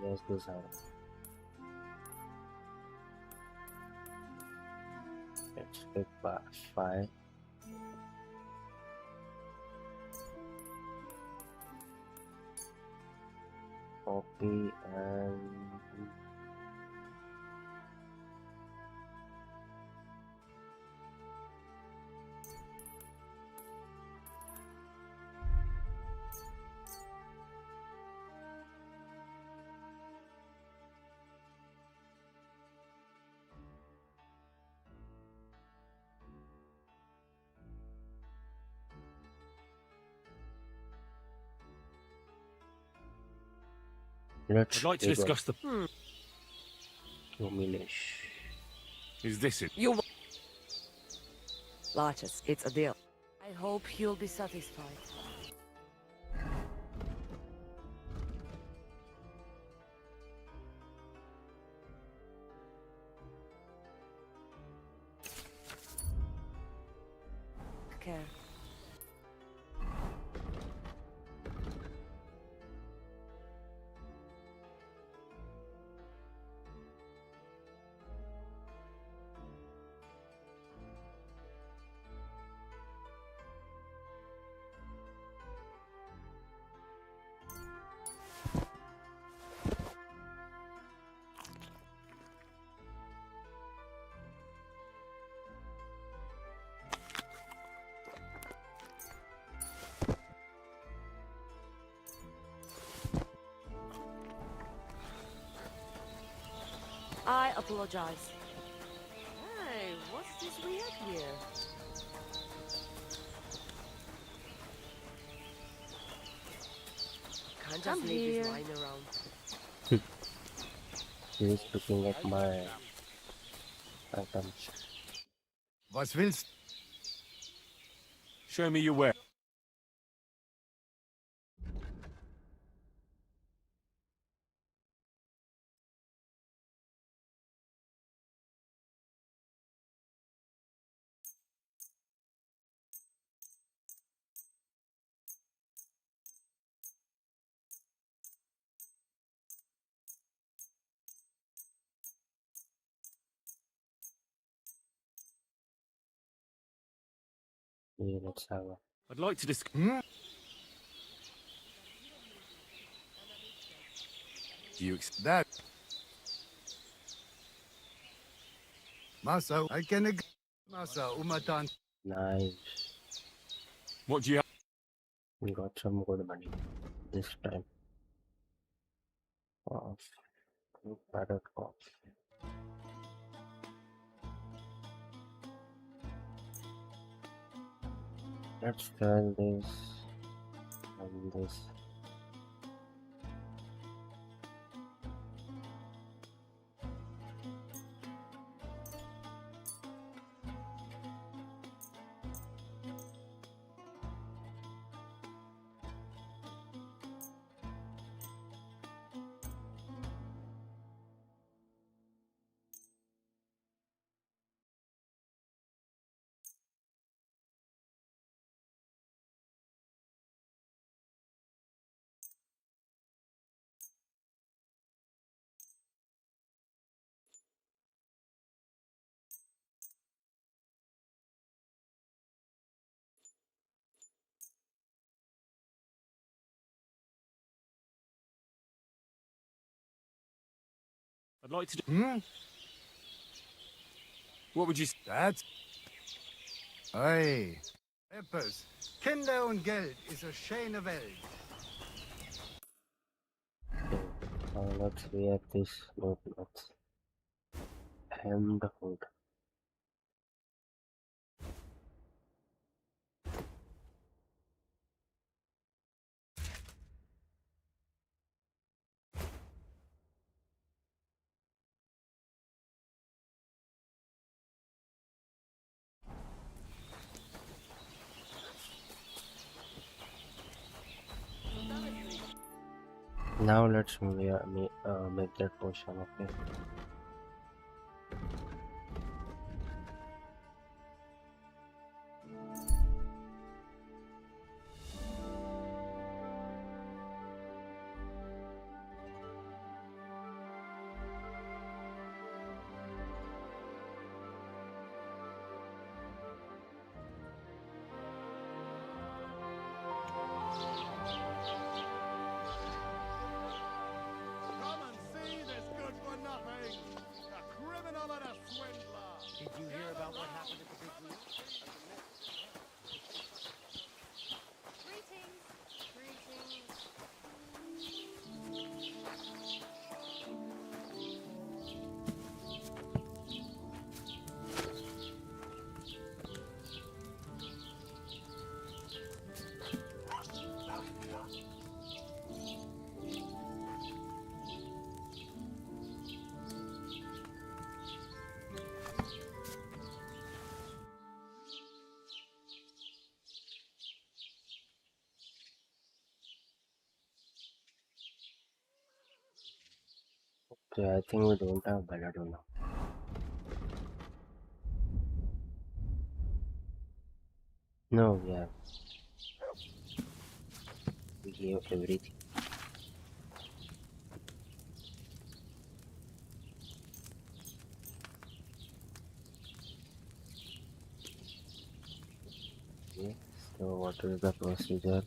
Yes, these are. Let's pick 5. Copy and let's I'd like to take discuss the. Humilish. Is this it? You Larches, it's a deal. I hope you'll be satisfied. Care. I apologize. Hey, what's this we have here? Can't just leave this wine around. He is looking at my items. Was willst? Show me your ware. Yeah, let's have a. I'd like to discuss. Do you That. Masa, I can agree. Masa, umatan. Nice. What do you have? We got some good money this time. Off. Paddock off. Let's try this and this. I'd like to do... Hmm? What would you... That's... Aye. Peppers. Kinder und Geld is a shane of Welt. Let's react this notepads. Hemmed hood. Now let's make that potion, okay? Come and see this good for nothing. A criminal and a swindler. Did you hear about what happened at the big wheel? Greetings. Greetings. Okay, I think we don't have Belladonna. No, we have. We gave everything. Okay, so what is the procedure?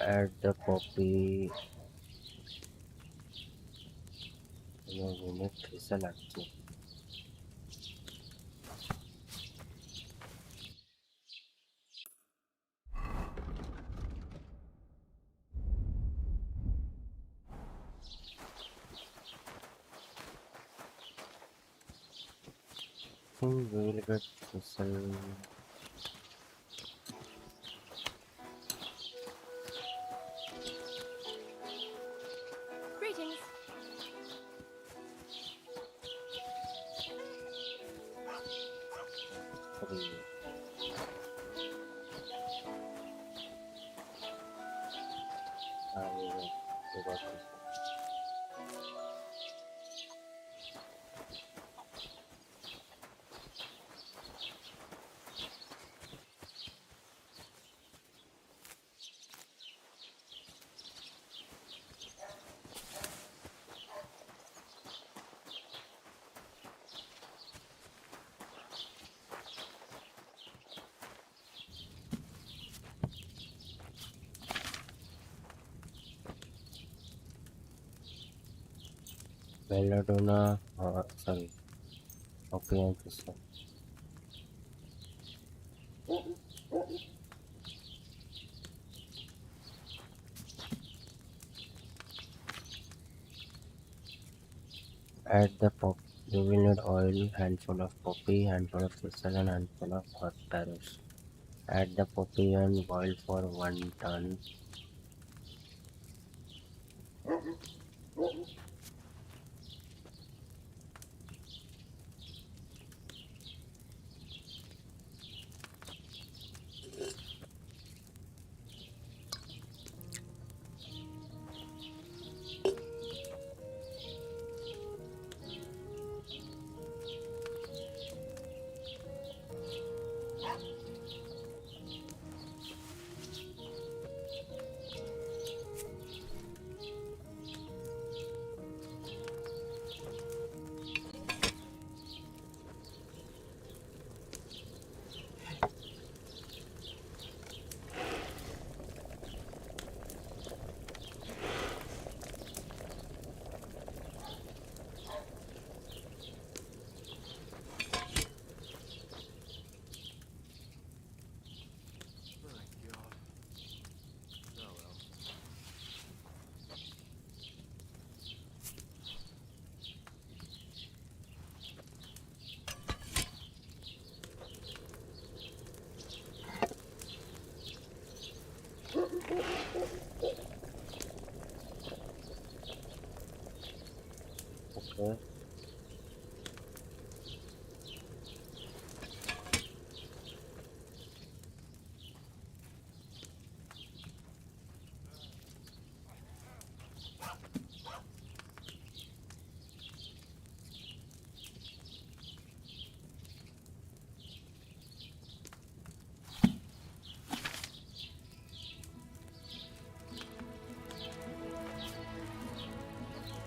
Add the poppy. No, we make thistle actually. We will get thistle. Greetings. Three. We got this. Belladonna, sorry, poppy and thistle. Add the pop. You will need oil, handful of poppy, handful of thistle, and handful of hot berries. Add the poppy and boil for 1 turn. Okay.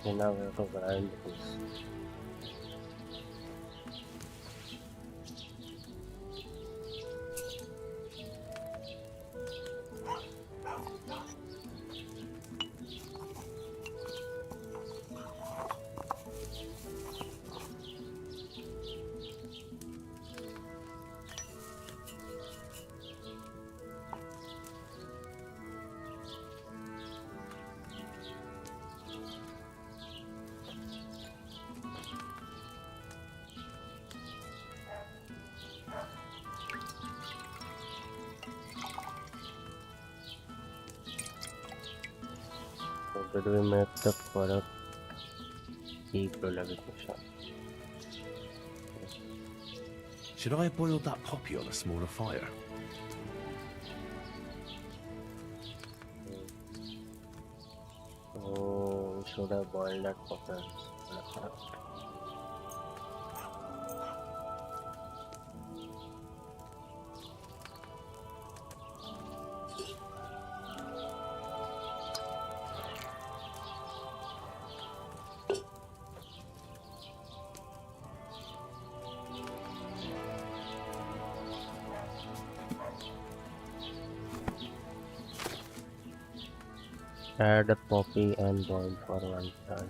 Okay, now we have to grind this. So did we make the correct key proliferation? Should I have boiled that poppy on a smaller fire? So we should have boiled that puppet. Add a poppy and boil for 1 turn.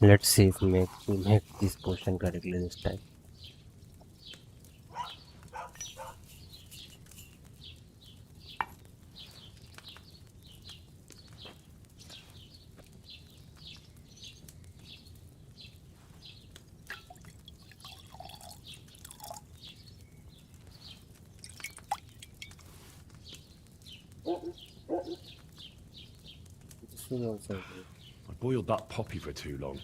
Let's see if we make this potion correctly this time. This is also good. I boiled that poppy for too long.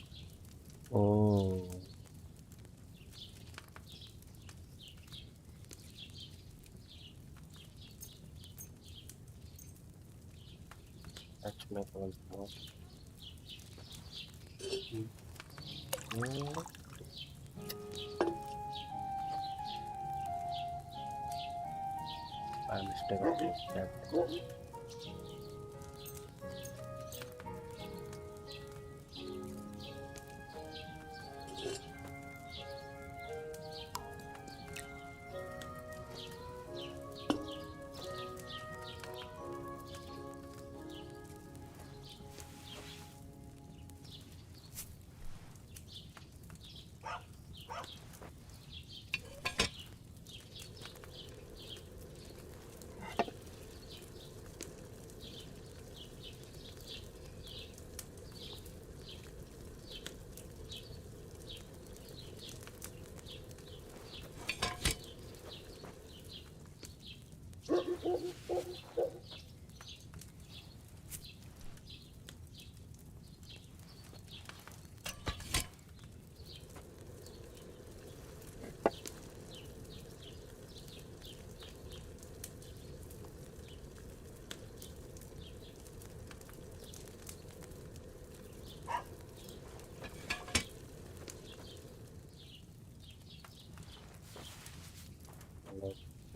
Oh. Let's make one more. By mistake I placed that.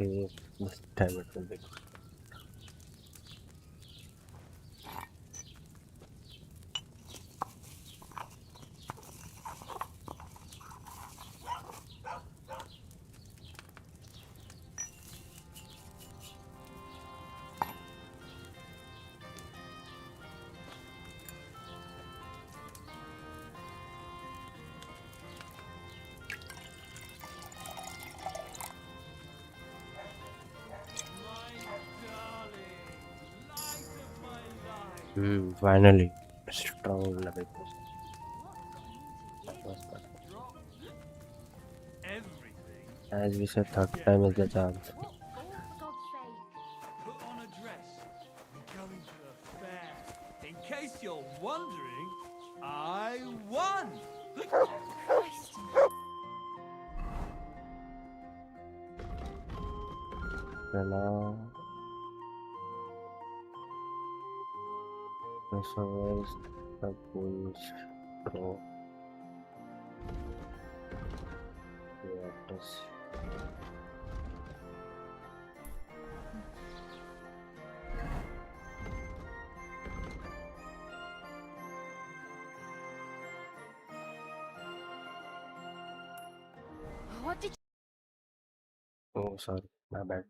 Okay, this time it will be good. Finally, strong level. As we said, third time is the charm. What for God's sake? Put on a dress. We're going to a fair. In case you're wondering, I won! Christ. So now, so where's the bulls? Pro. Yeah, it is. What did Oh, sorry, my bad.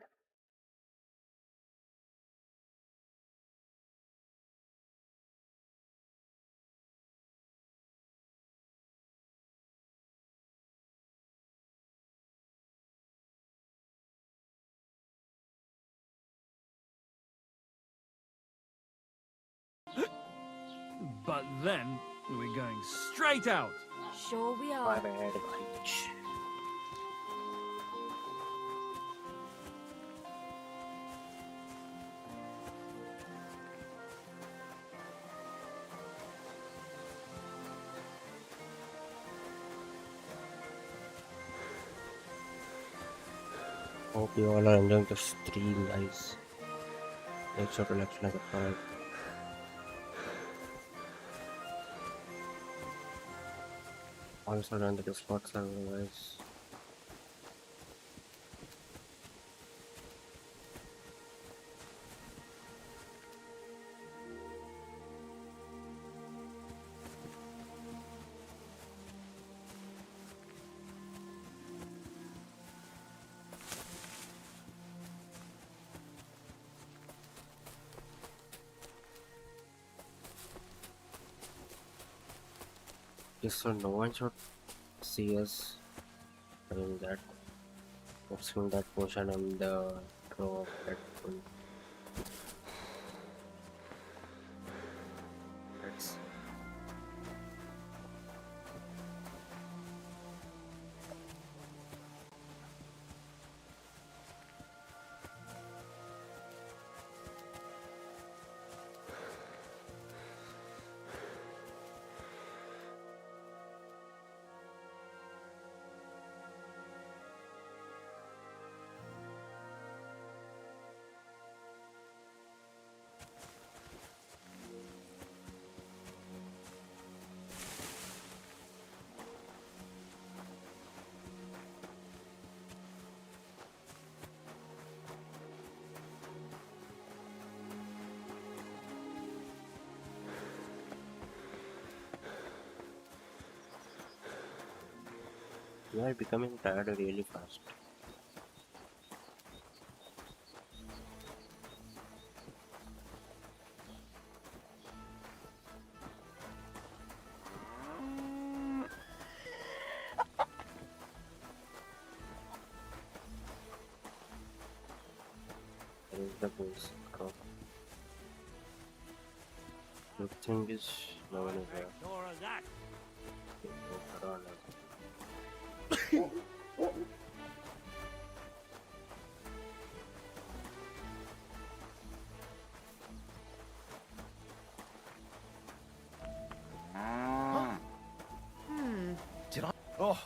But then, we're going straight out. Sure we My are. bad, Glitch. Hope you all are enjoying the stream, guys. Make sure to like and subscribe. Also join the Discord server, guys. Just so no one should see us doing that, mixing that potion on the draw of that full. That's you are becoming tired really fast. There is the bulls. Good thing is no one is there. More of that. Okay, go around us. Did I? Oh,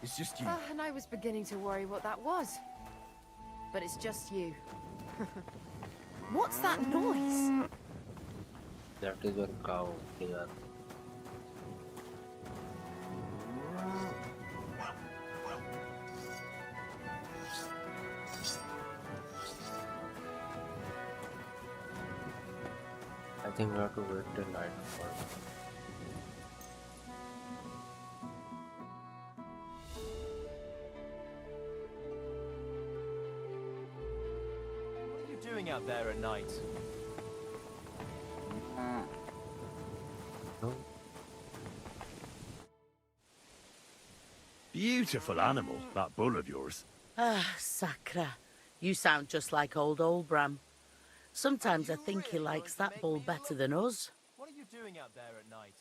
it's just you. And I was beginning to worry what that was. But it's just you. What's that noise? That is your cow here. think we have to wait till nightfall. What are you doing out there at night? No? Beautiful animal, that bull of yours. Ah, Sacra. You sound just like old Bram. Sometimes I think he likes that bull better than us. What are you doing out there at night?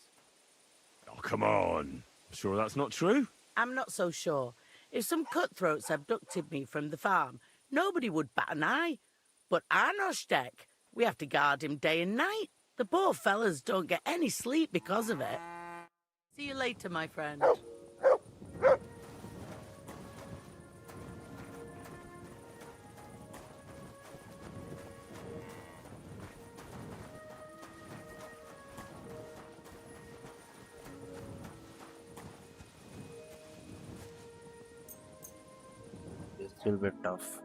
Oh, come on. Sure that's not true? I'm not so sure. If some cutthroats abducted me from the farm, nobody would bat an eye. But Arnostek, we have to guard him day and night. The poor fellas don't get any sleep because of it. See you later, my friend. This will be tough.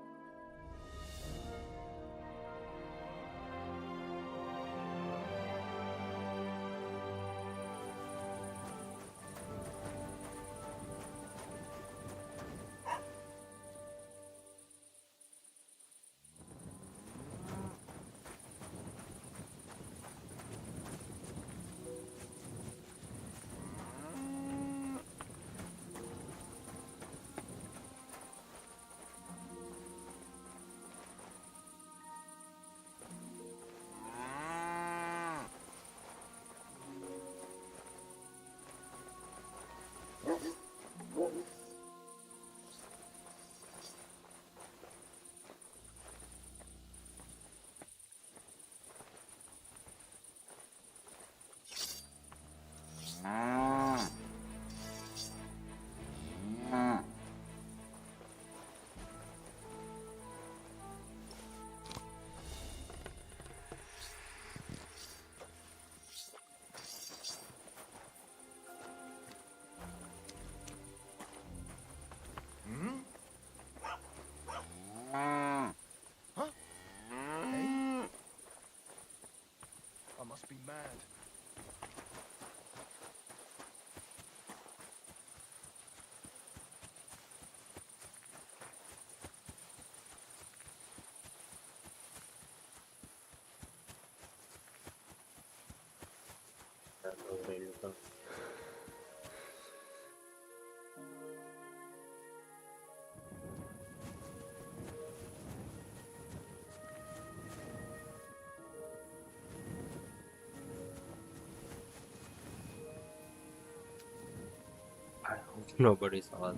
I must be mad. I hope nobody saw.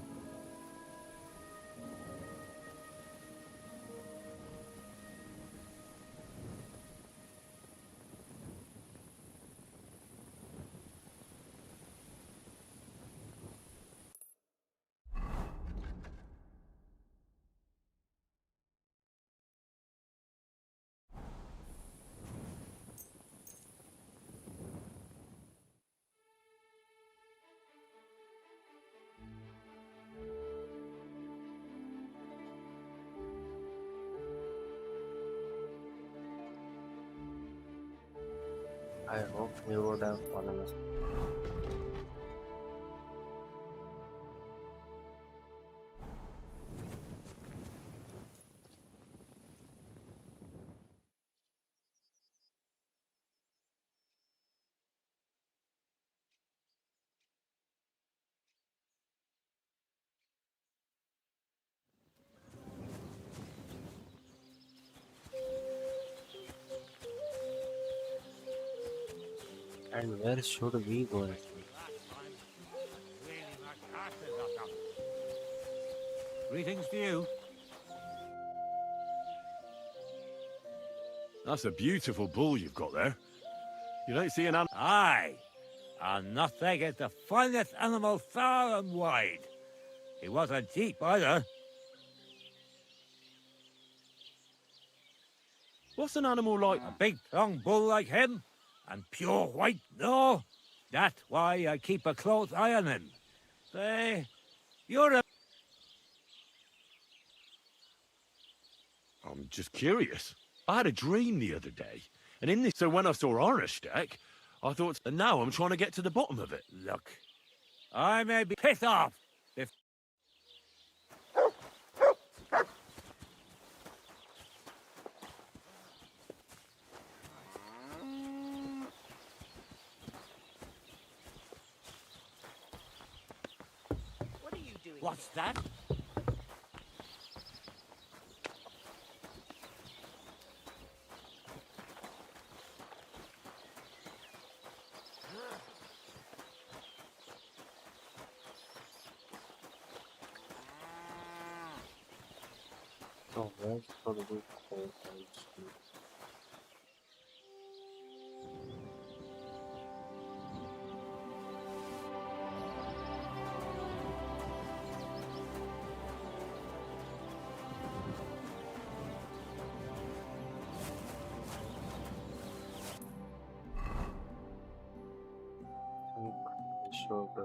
I hope he would have fallen asleep. And where should we go? Greetings to you. That's a beautiful bull you've got there. You don't see an animal. Aye, and nothing is the finest animal far and wide. He wasn't cheap either. What's an animal like? A big, strong bull like him, and pure white, no. That's why I keep a close eye on him. Say, you're a... I'm just curious. I had a dream the other day, And in this, so when I saw Arnesteck, I thought, and now I'm trying to get to the bottom of it. Look, I may be pissed off if... What are you doing? What's that? Oh, where's probably 4 times 2? Show the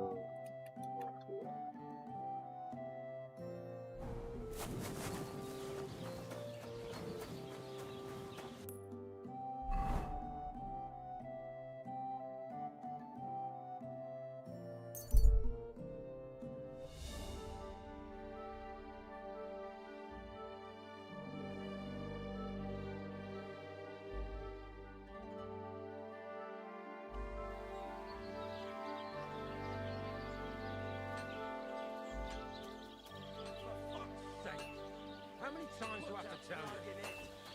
How many times do I have to tell you?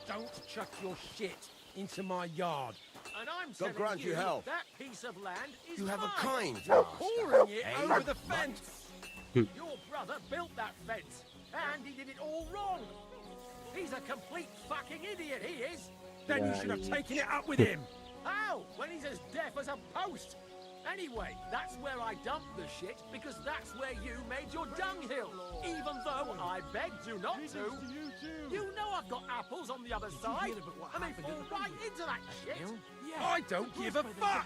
Don't chuck your shit into my yard. And I'm God telling grant you help. that piece of land is You have a mine. kind You're master. pouring it Eh? over the fence. Your brother built that fence, and he did it all wrong. He's a complete fucking idiot, he is. Then you should have taken it up with him. How? When he's as deaf as a post. Anyway, that's where I dumped the shit, because that's where you made your dunghill. Even though I begged you not to. You know I've got apples on the other side, and they fall right into that shit. I don't give a fuck.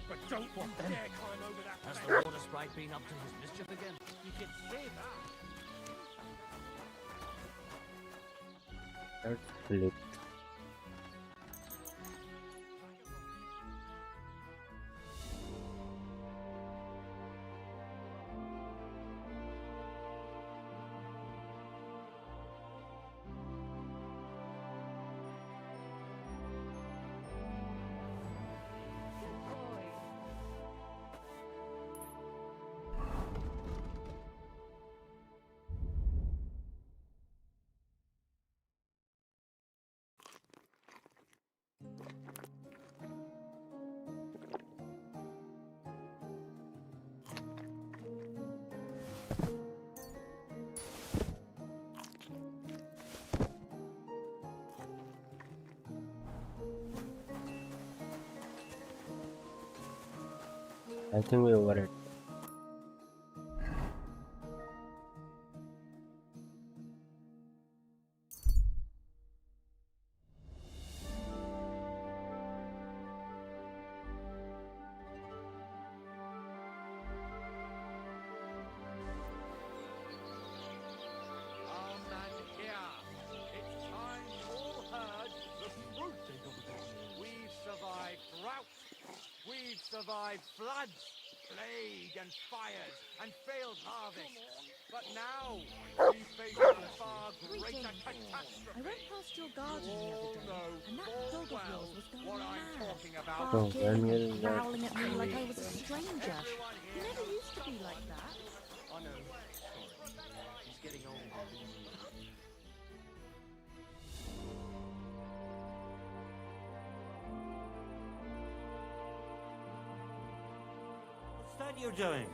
But don't you dare climb over that fence. Has the water sprite been up to his mischief again? You can say that. let's flip. I think we over it. Survived floods, plague and fires, and failed harvests. But now, we face a far greater catastrophe. I went past your garden the other day, and that dog of yours was going what mad. I'm talking about. So when will that Growling at me like I was a stranger. He never used to be like that. I know. He's getting old. What's that you're doing?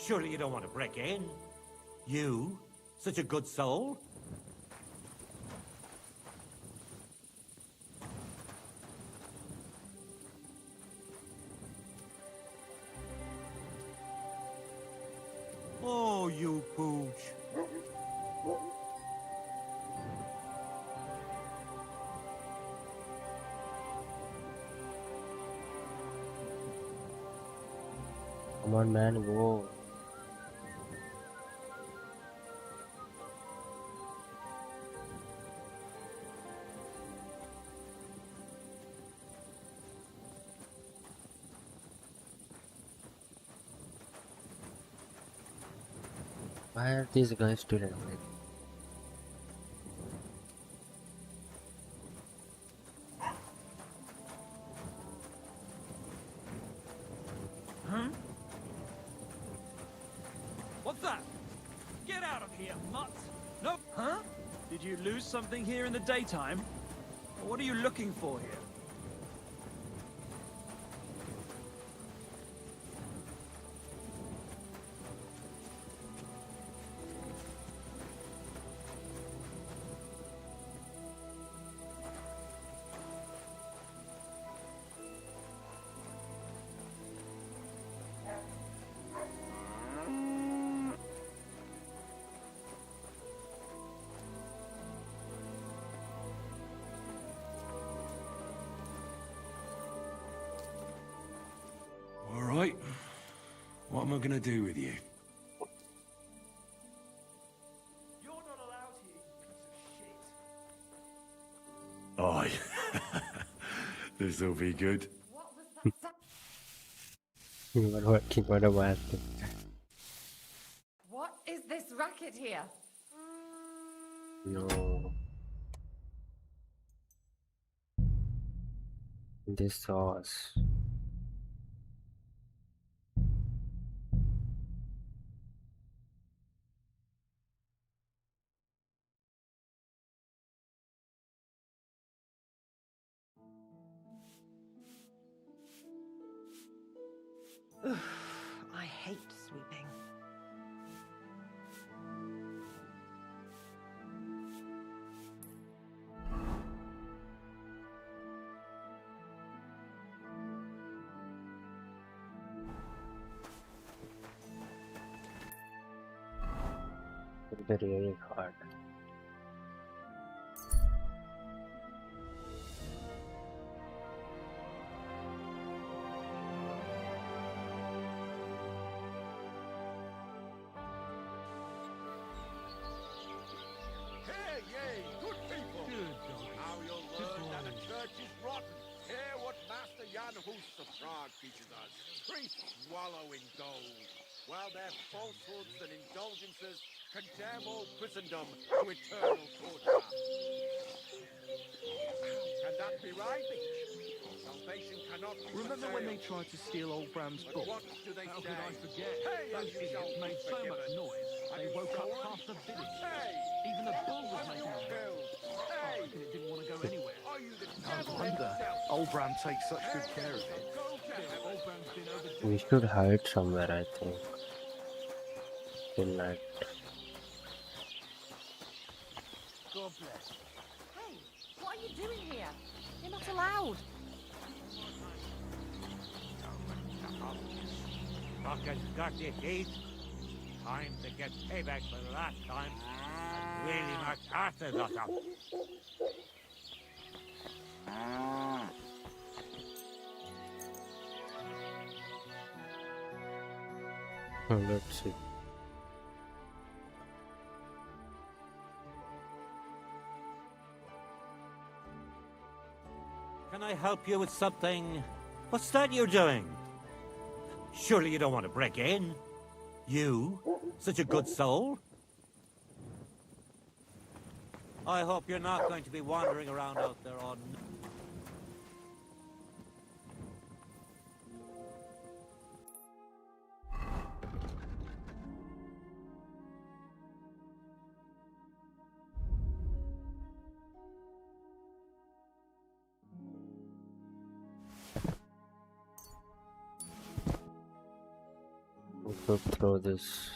Surely you don't want to break in? You? Such a good soul? Oh, you pooch. Come on, man, go. Why are these guys still alive? Huh? What's that? Get out of here, mutt! No. Huh? Did you lose something here in the daytime? What are you looking for here? Alright. What am I gonna do with you? You're not allowed here, you piece of shit. Aye. This'll be good. You were working on a wild thing. What is this racket here? No. This sauce. I hate sweeping. It's really hard. Hey, yay, good people! Now you'll learn that the church is rotten. Hear what Master Jan Hus the Prague teaches us. Priests wallow in gold, while their falsehoods and indulgences condemn all Christendom to eternal torture. Can that be right? Salvation cannot be Remember when they tried to steal old Bram's But book? what do they How say? could I forget? Hey, Those and you shall idiots be made so much forgiven. noise, Have they you woke up stolen? half the village. Hey! Even the bull was Have making you a noise. killed? I Hey! reckon it didn't want to go anywhere. Are you the No devil wonder himself? old Bram takes such good care of it. Go to Still, old Bram's been overdue. We should hide somewhere, I think. Till night. God bless. Hey, what are you doing here? You're not allowed. Fucking dirty deed. Time to get payback for the last time. Really knocked asses or something. Let's see. Can I help you with something? What's that you're doing? Surely you don't want to break in? You? Such a good soul? I hope you're not going to be wandering around out there on... We could throw this.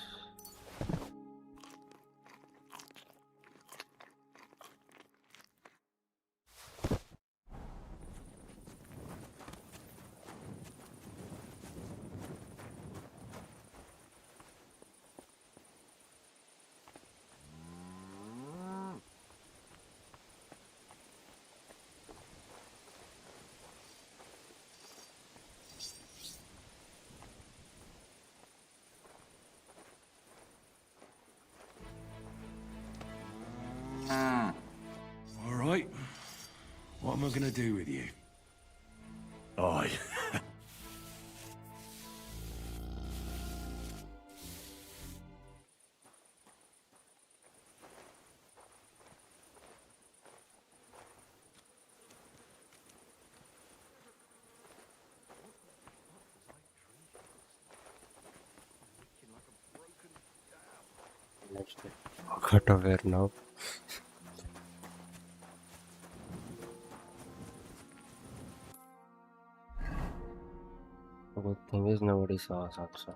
Alright. What am I gonna do with you? Aye. Got aware now. The good thing is nobody saw us also.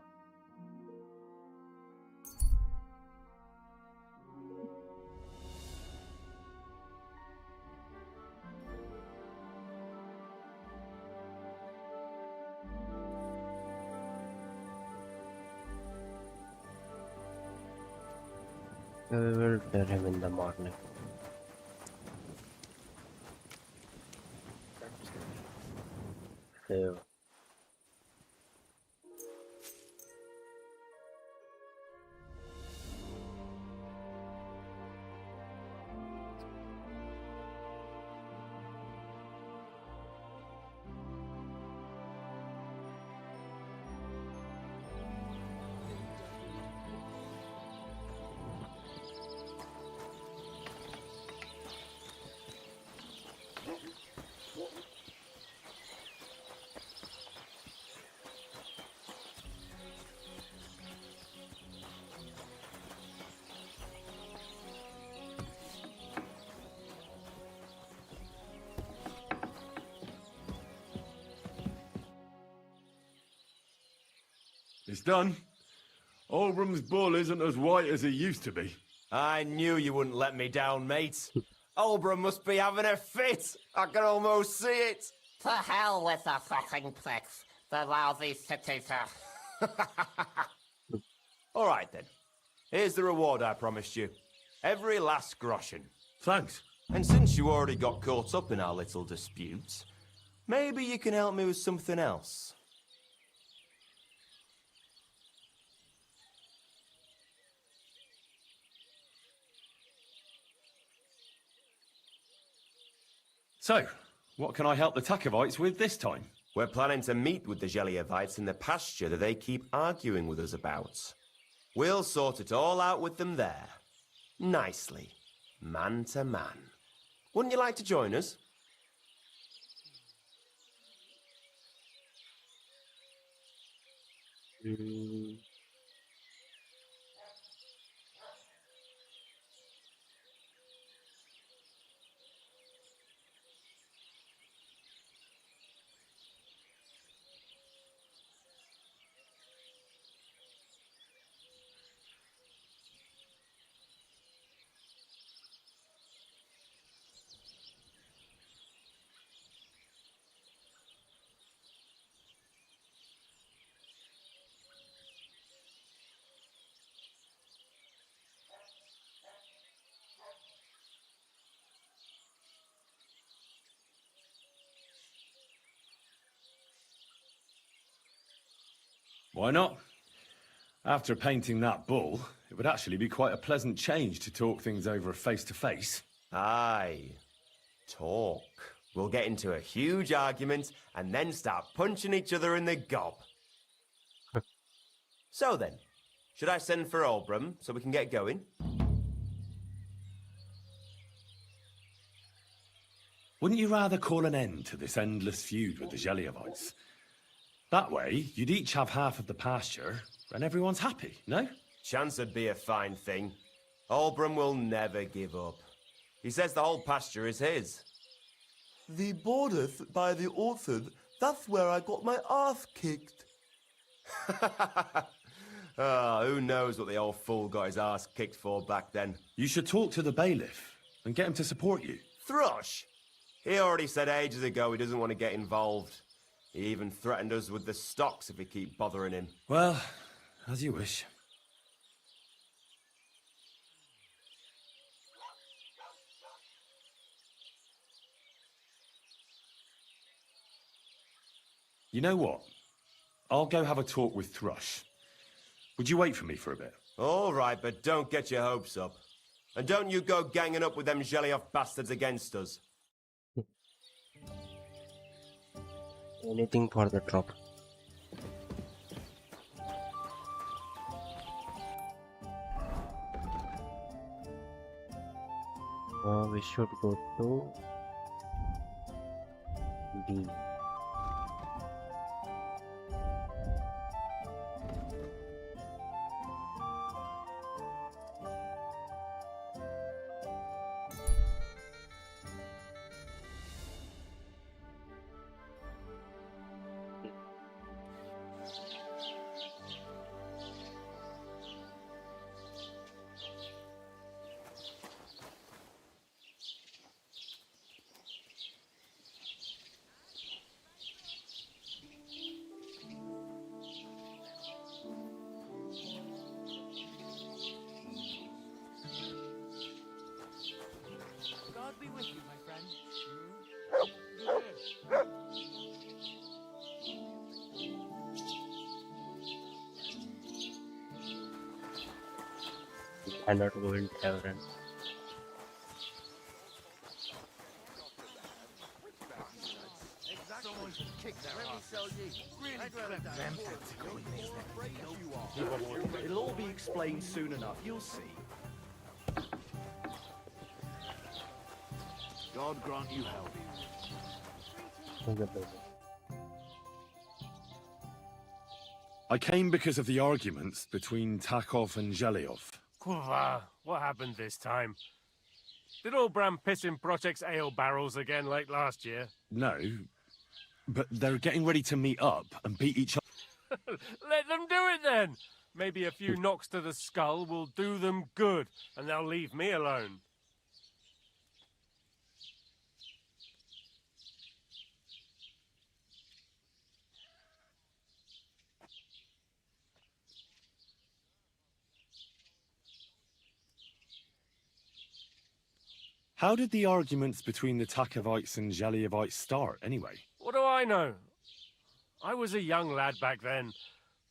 We will tell him in the morning. Save. It's done. Olbram's bull isn't as white as he used to be. I knew you wouldn't let me down, mate. Olbram must be having a fit. I can almost see it. To hell with the fucking pricks. The lousy cities are... All right, then. Here's the reward I promised you. Every last groschen. Thanks. And since you already got caught up in our little disputes, maybe you can help me with something else. So, what can I help the Tachovites with this time? We're planning to meet with the Geliovites in the pasture that they keep arguing with us about. We'll sort it all out with them there. Nicely. Man to man. Wouldn't you like to join us? Why not? After painting that bull, it would actually be quite a pleasant change to talk things over face to face. Aye. Talk. We'll get into a huge argument and then start punching each other in the gob. So then, should I send for Olbram so we can get going? Wouldn't you rather call an end to this endless feud with the Geliovites? That way, you'd each have half of the pasture, and everyone's happy, no? Chance would be a fine thing. Olbram will never give up. He says the whole pasture is his. The borders by the orchard, that's where I got my ass kicked. Who knows what the old fool got his ass kicked for back then. You should talk to the bailiff and get him to support you. Thrush? He already said ages ago he doesn't want to get involved. He even threatened us with the stocks if we keep bothering him. Well, as you wish. You know what? I'll go have a talk with Thrush. Would you wait for me for a bit? All right, but don't get your hopes up. And don't you go ganging up with them Gelioff bastards against us. Anything for the drop. We should go to D. cannot go in Tavern. It'll all be explained soon enough, you'll see. God grant you help. I came because of the arguments between Tachov and Zhelyov. Kurva, what happened this time? Did old Bram piss in Project's ale barrels again like last year? No, but they're getting ready to meet up and beat each other. Let them do it then! Maybe a few knocks to the skull will do them good, and they'll leave me alone. How did the arguments between the Tachovites and Zhelyevites start, anyway? What do I know? I was a young lad back then,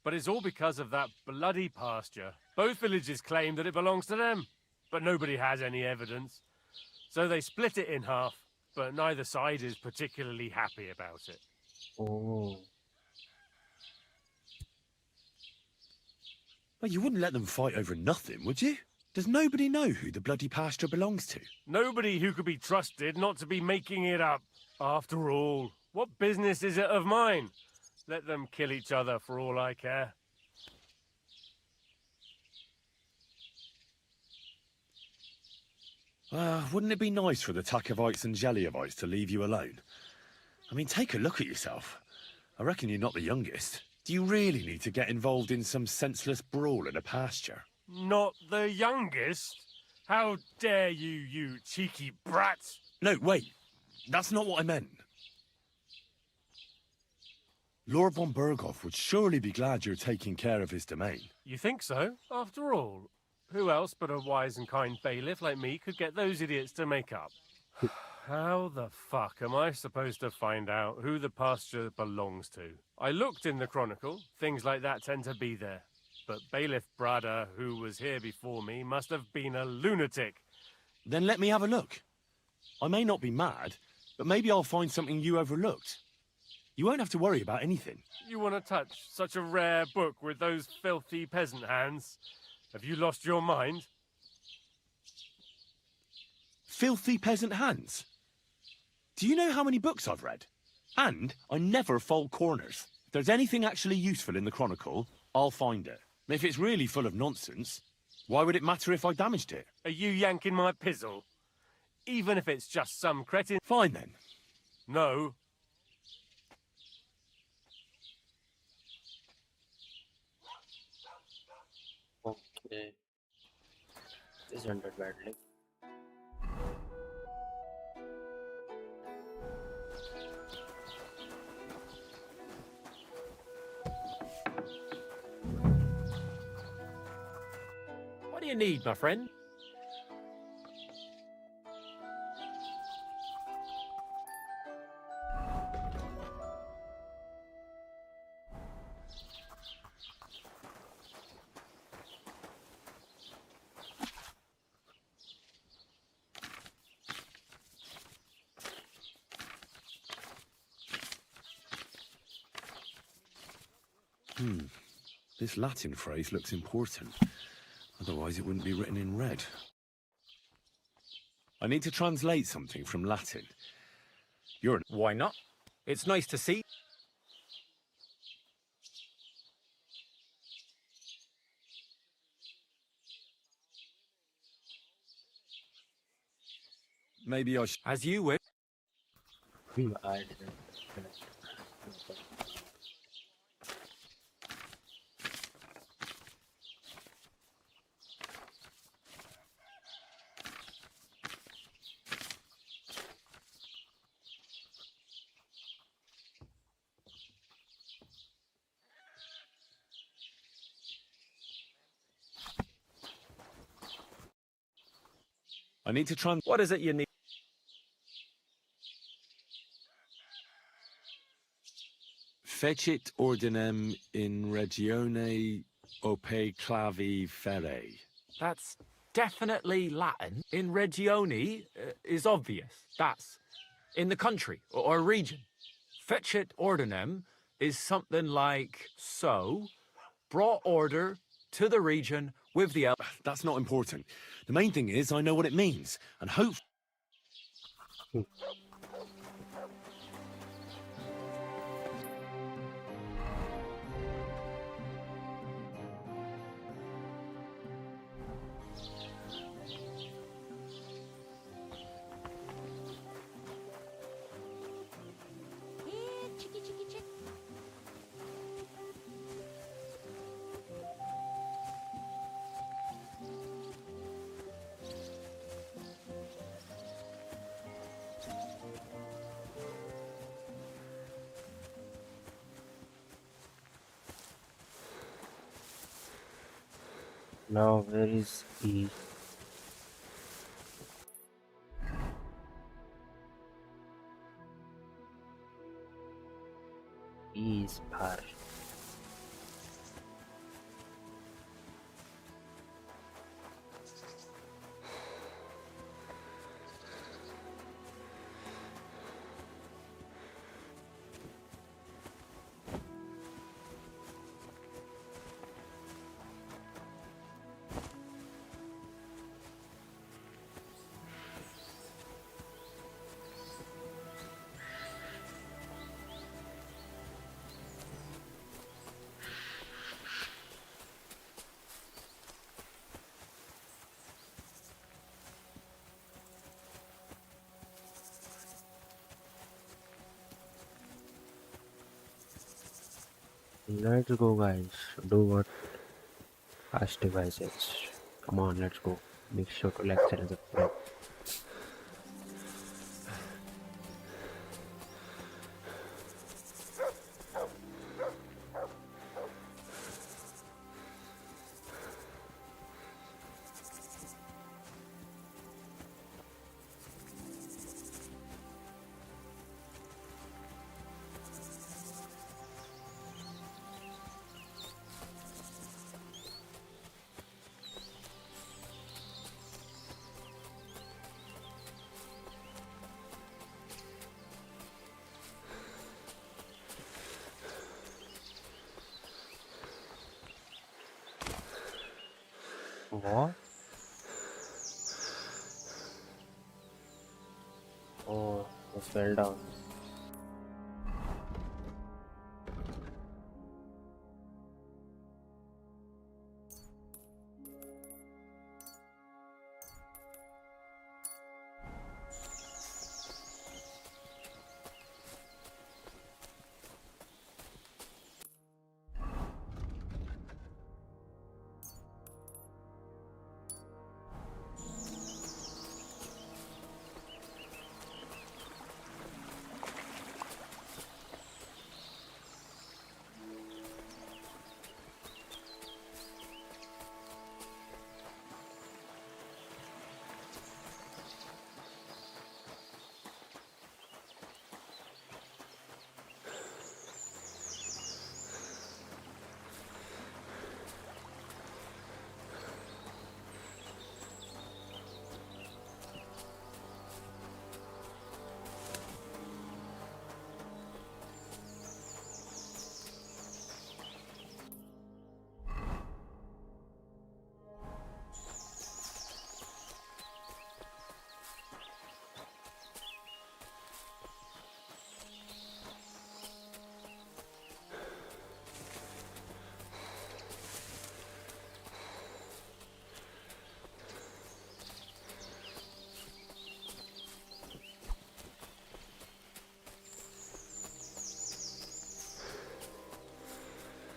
but it's all because of that bloody pasture. Both villages claim that it belongs to them, but nobody has any evidence. So they split it in half, but neither side is particularly happy about it. Oh. Well, you wouldn't let them fight over nothing, would you? Does nobody know who the bloody pasture belongs to? Nobody who could be trusted not to be making it up. After all, what business is it of mine? Let them kill each other for all I care. Wouldn't it be nice for the Tachovites and Zhelyevites to leave you alone? I mean, take a look at yourself. I reckon you're not the youngest. Do you really need to get involved in some senseless brawl in a pasture? Not the youngest? How dare you, you cheeky brat! No, wait. That's not what I meant. Lord von Berghoff would surely be glad you're taking care of his domain. You think so? After all, who else but a wise and kind bailiff like me could get those idiots to make up? How the fuck am I supposed to find out who the pasture belongs to? I looked in the Chronicle. Things like that tend to be there. But Bailiff Brada, who was here before me, must have been a lunatic. Then let me have a look. I may not be mad, but maybe I'll find something you overlooked. You won't have to worry about anything. You want to touch such a rare book with those filthy peasant hands? Have you lost your mind? Filthy peasant hands? Do you know how many books I've read? And I never fold corners. If there's anything actually useful in the Chronicle, I'll find it. If it's really full of nonsense, why would it matter if I damaged it? Are you yanking my pizzle? Even if it's just some cretin... Fine then. No. Okay. This ended badly. What do you need, my friend? This Latin phrase looks important. Otherwise, it wouldn't be written in red. I need to translate something from Latin. You're... Why not? It's nice to see. Maybe I should... As you wish. I didn't. I need to What is it you need? Fecit ordinem in regione ope clavi ferre. That's definitely Latin. In regione is obvious. That's in the country or region. Fecit ordinem is something like so, brought order to the region with the... That's not important. The main thing is I know what it means, and hope... Here, chicky, chicky, chick. Now where is E? E is par. Let's go, guys. Do what Ash devices. Come on, let's go. Make sure to lecture as a pro. What? Oh, it fell down.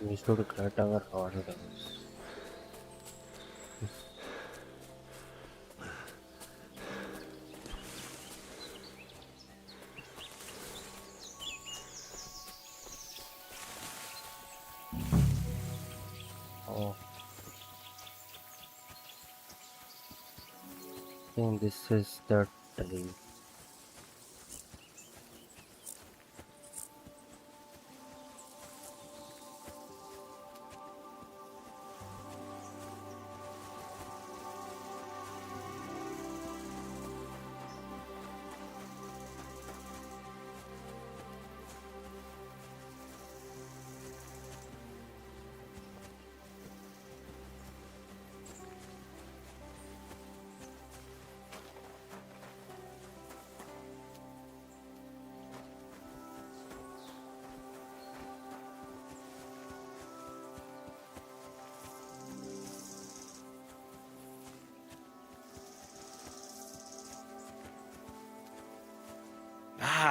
We should cut our holidays. Oh, I think this is the time.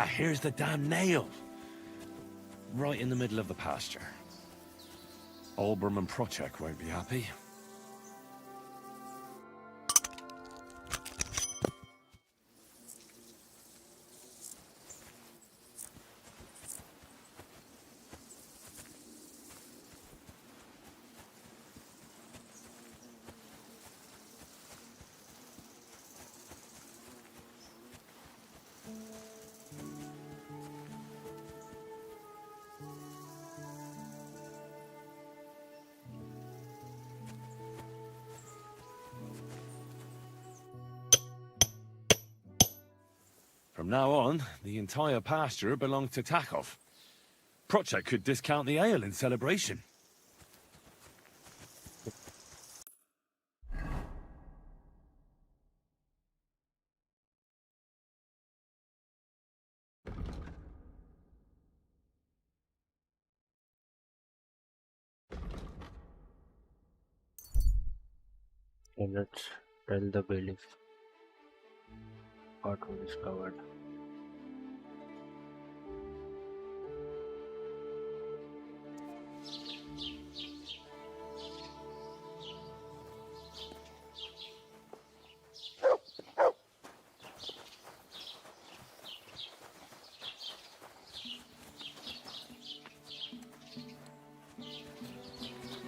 here's the damn nail. Right in the middle of the pasture. Olbram and Procek won't be happy. From now on, the entire pasture belonged to Tachov. Procek could discount the ale in celebration. Okay, let's tell the bailiff what we discovered.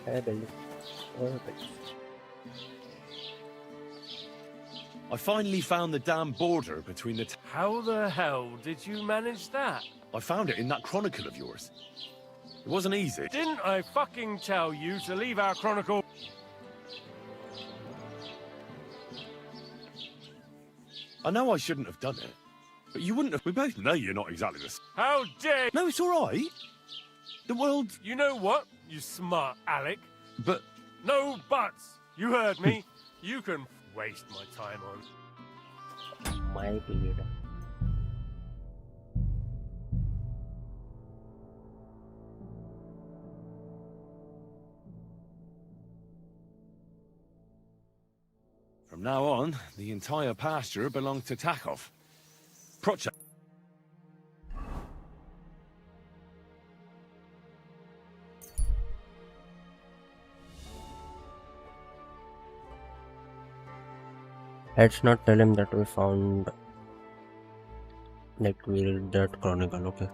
Hey, bailiff. Oh, bailiff. I finally found the damn border between the... How the hell did you manage that? I found it in that chronicle of yours. It wasn't easy. Didn't I fucking tell you to leave our chronicle? I know I shouldn't have done it, but you wouldn't have... We both know you're not exactly the... How dare... No, it's all right. The world... You know what, you smart Alec? But... No buts! You heard me. You can waste my time on... My period. From now on, the entire pasture belonged to Tachov. Procek. Let's not tell him that we found, like, we read that chronicle, okay?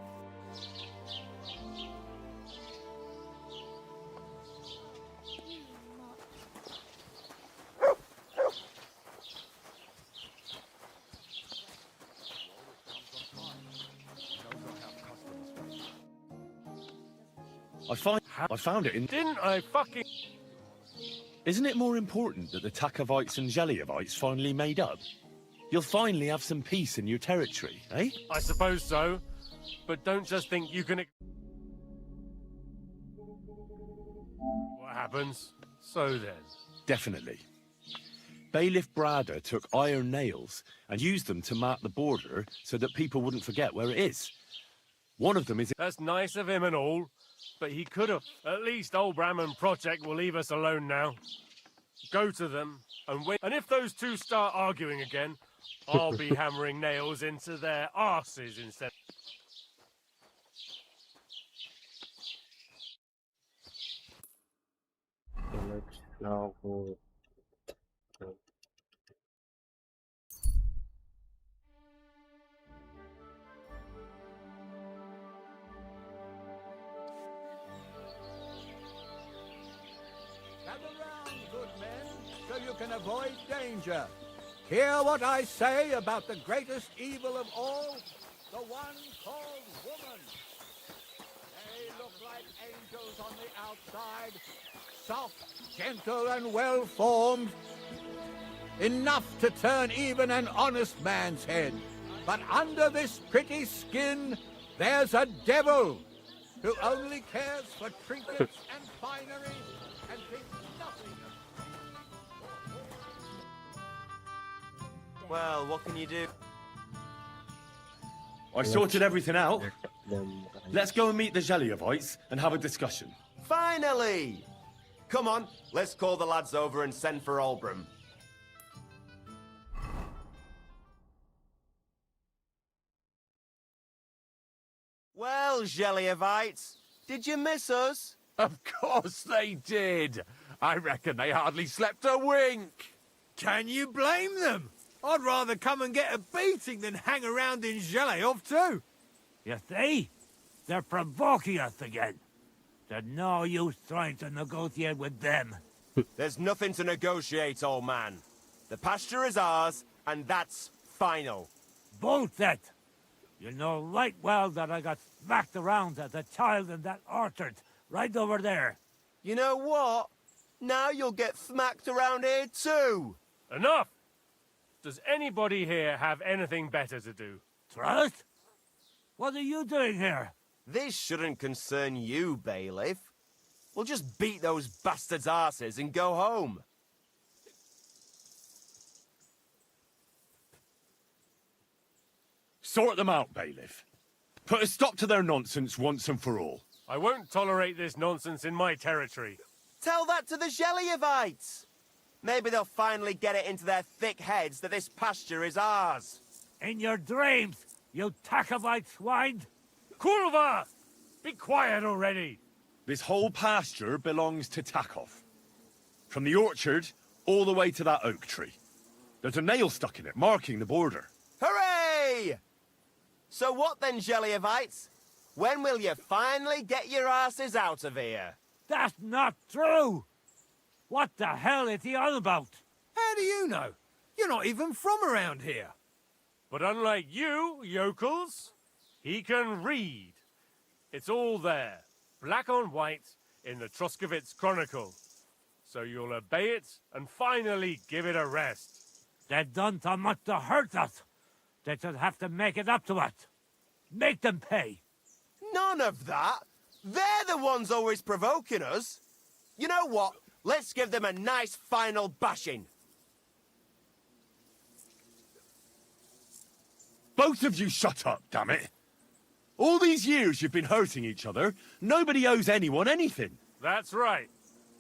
I found it in... Didn't I fucking... Isn't it more important that the Tachovites and Geliovites finally made up? You'll finally have some peace in your territory, eh? I suppose so, but don't just think you can... What happens? So then? Definitely. Bailiff Brada took iron nails and used them to mark the border so that people wouldn't forget where it is. One of them is... That's nice of him and all, but he could have. At least Olbram and Procek will leave us alone now. Go to them and wait. And if those two start arguing again, I'll be hammering nails into their arses instead. Okay, let's now go. So you can avoid danger. Hear what I say about the greatest evil of all, the one called woman. They look like angels on the outside, soft, gentle, and well-formed, enough to turn even an honest man's head. But under this pretty skin, there's a devil who only cares for trinkets and finery and thinks nothing of... Well, what can you do? I sorted everything out. Let's go and meet the Geliovites and have a discussion. Finally! Come on, let's call the lads over and send for Olbram. Well, Gelievites, did you miss us? Of course they did. I reckon they hardly slept a wink. Can you blame them? I'd rather come and get a beating than hang around in Geleov too. You see? They're provoking us again. There's no use trying to negotiate with them. There's nothing to negotiate, old man. The pasture is ours, and that's final. Bullshit! You know right well that I got smacked around as a child in that orchard, right over there. You know what? Now you'll get smacked around here too. Enough! Does anybody here have anything better to do? Trust? What are you doing here? This shouldn't concern you, Bailiff. We'll just beat those bastards' asses and go home. Sort them out, Bailiff. Put a stop to their nonsense once and for all. I won't tolerate this nonsense in my territory. Tell that to the Gelievites. Maybe they'll finally get it into their thick heads that this pasture is ours. In your dreams, you Tachovite swine! Kurva! Be quiet already! This whole pasture belongs to Tachov. From the orchard all the way to that oak tree. There's a nail stuck in it, marking the border. Hooray! So what then, Gelievites? When will you finally get your asses out of here? That's not true! What the hell is he on about? How do you know? You're not even from around here. But unlike you, yokels, he can read. It's all there, black on white, in the Troskovitz Chronicle. So you'll obey it and finally give it a rest. They've done so much to hurt us. They should have to make it up to us. Make them pay. None of that. They're the ones always provoking us. You know what? Let's give them a nice final bashing. Both of you shut up, damn it! All these years you've been hurting each other, nobody owes anyone anything. That's right.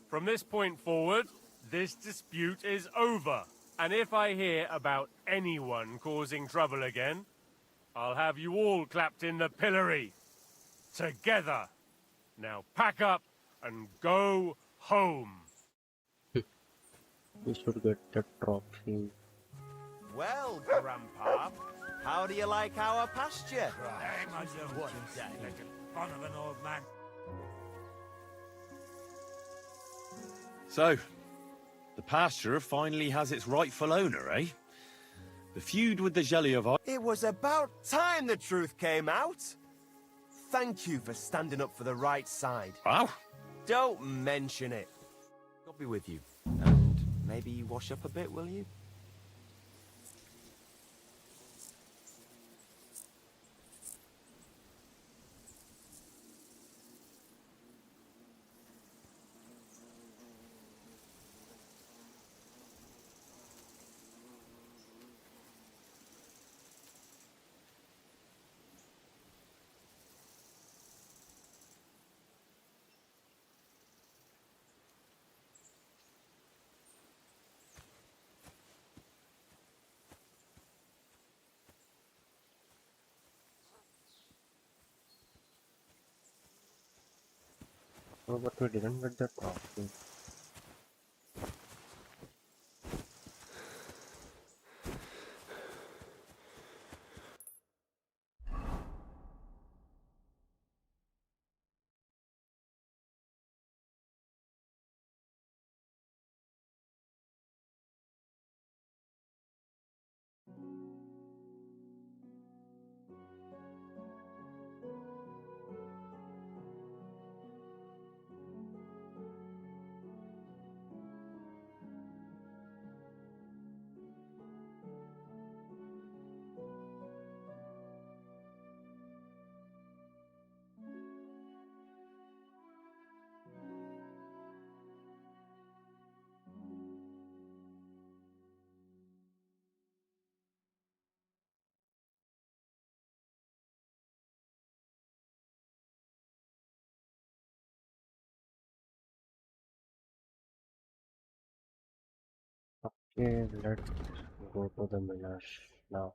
From this point forward, this dispute is over. And if I hear about anyone causing trouble again, I'll have you all clapped in the pillory. Together. Now pack up and go home. We should get the trophy. Well, Grandpa, how do you like our pasture? What a day. Making fun of an old man. So, the pasture finally has its rightful owner, eh? The feud with the Gelievites. It was about time the truth came out. Thank you for standing up for the right side. Wow. Don't mention it. I'll be with you. And maybe wash up a bit, will you? Oh, but we didn't get the trophy. Okay, let's go to the Minash now.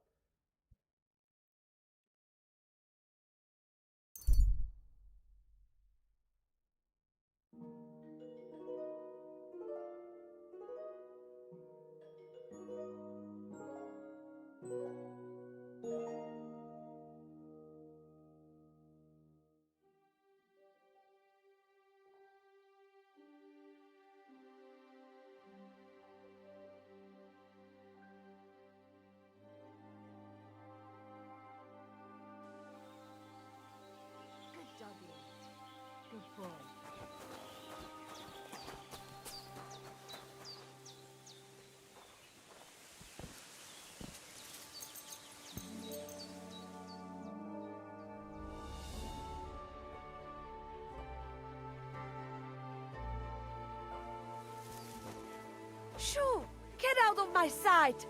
Shoo! Get out of my sight!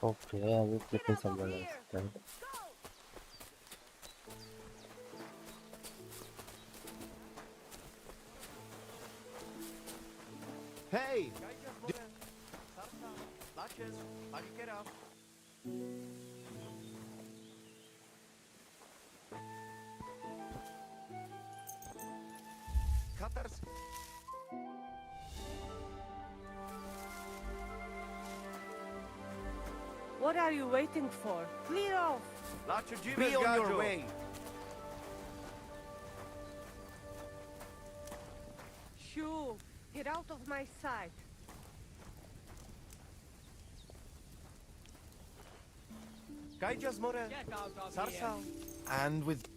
Okay, I will click in someone else. Right? Hey! What are you waiting for? Clear off! Be on your way! Shoo! Get out of my sight! And with...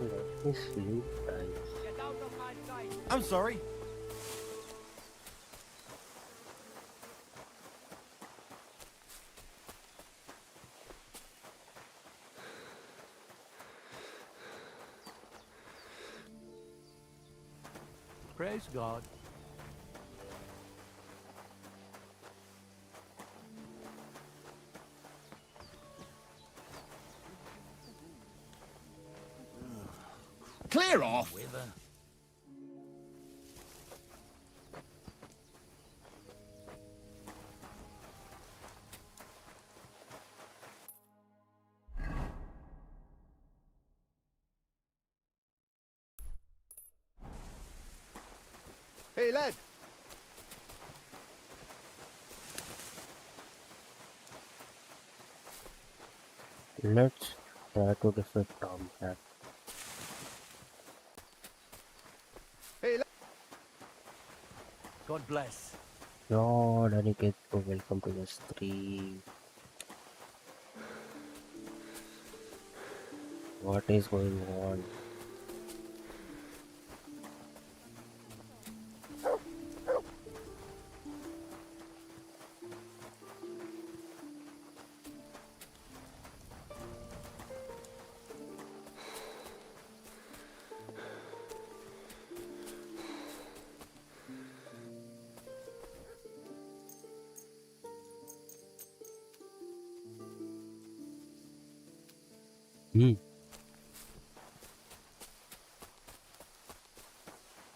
Let me sleep, guys. I'm sorry. Praise God. Clear off! Hey, lad! Let's try to defeat Tom Cat. Hey, lad! God bless. Lord, Aniket, welcome to the stream. What is going on?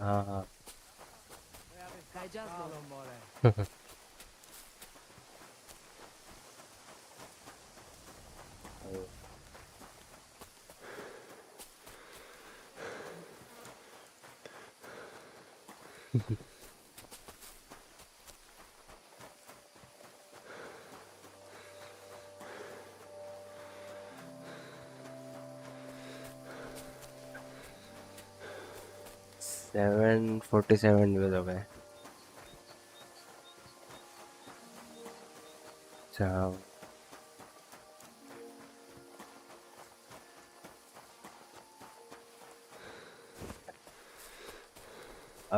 Ah. $747 हो गए. अच्छा.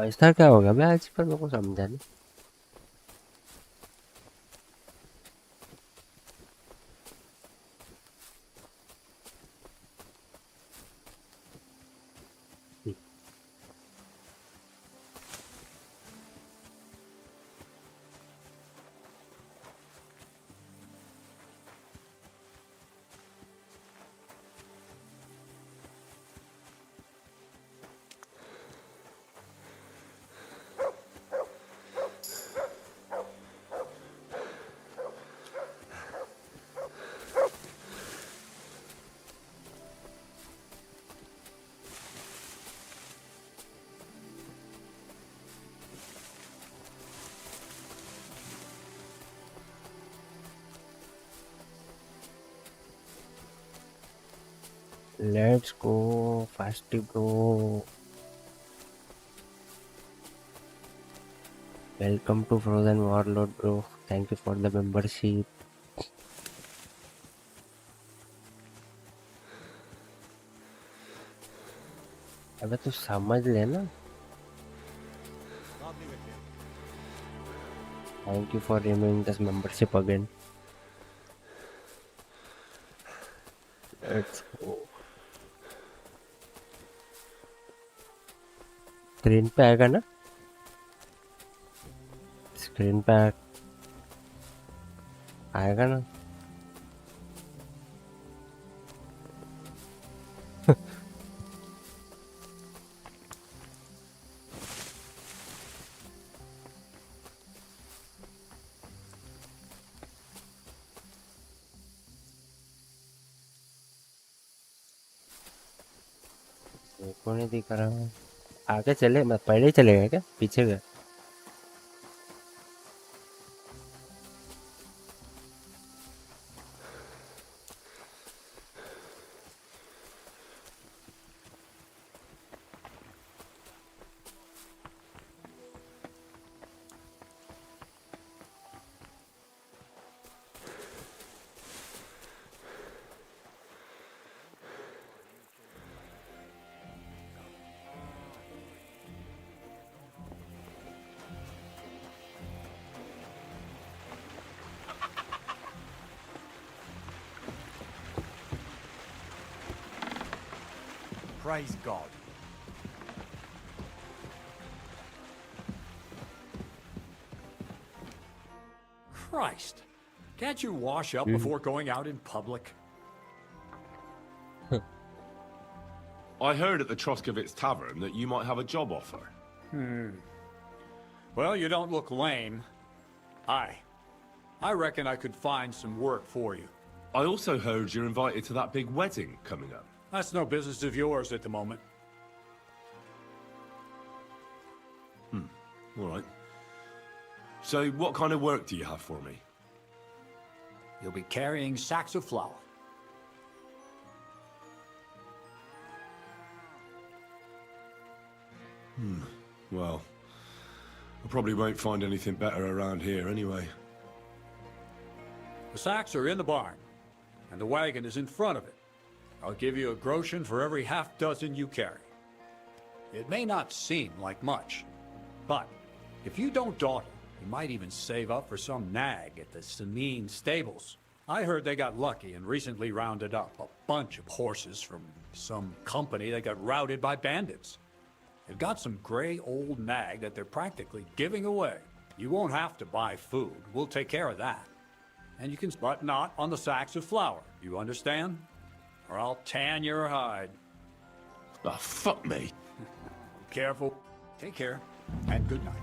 ऐसा क्या होगा मैं आज पर मेरे को समझा नहीं. Let's go fasty, bro. Welcome to Frozen Warlord, bro. Thank you for the membership. अबे तू समझ ले ना. Thank you for renewing this membership again. Let's go. Screen पे आएगा ना? स्क्रीन पे आएगा ना? मेरे को नहीं दिख रहा। आगे चले, मैं पहले ही चले गए क्या? पीछे गए? Praise God. Christ, can't you wash up before going out in public? I heard at the Troskovitz tavern that you might have a job offer. Well, you don't look lame. I reckon I could find some work for you. I also heard you're invited to that big wedding coming up. That's no business of yours at the moment. All right. So what kind of work do you have for me? You'll be carrying sacks of flour. Well, I probably won't find anything better around here anyway. The sacks are in the barn, and the wagon is in front of it. I'll give you a groschen for every half dozen you carry. It may not seem like much, but if you don't dawdle, you might even save up for some nag at the Samine stables. I heard they got lucky and recently rounded up a bunch of horses from some company that got routed by bandits. They've got some gray old nag that they're practically giving away. You won't have to buy food. We'll take care of that. And you can, but not on the sacks of flour. You understand? Or I'll tan your hide. Oh, fuck me. Careful. Take care. And good night.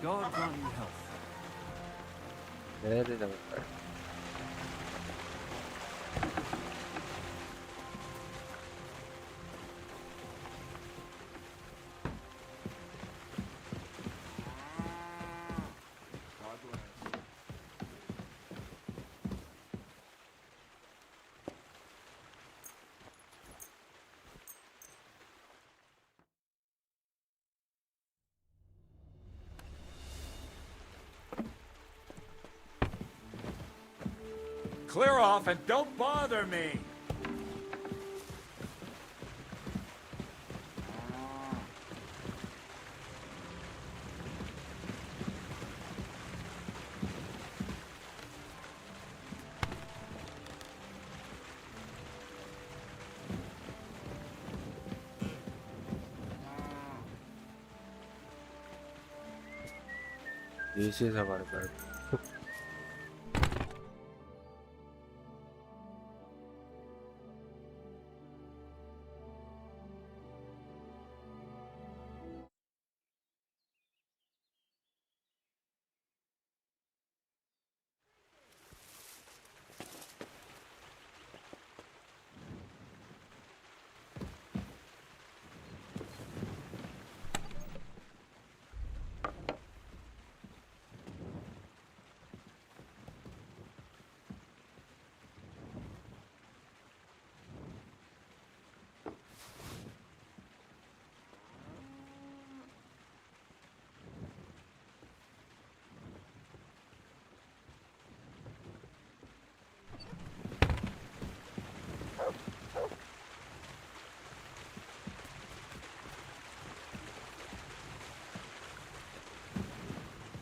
God grant you health. Where is our card? Clear off and don't bother me! This is our card.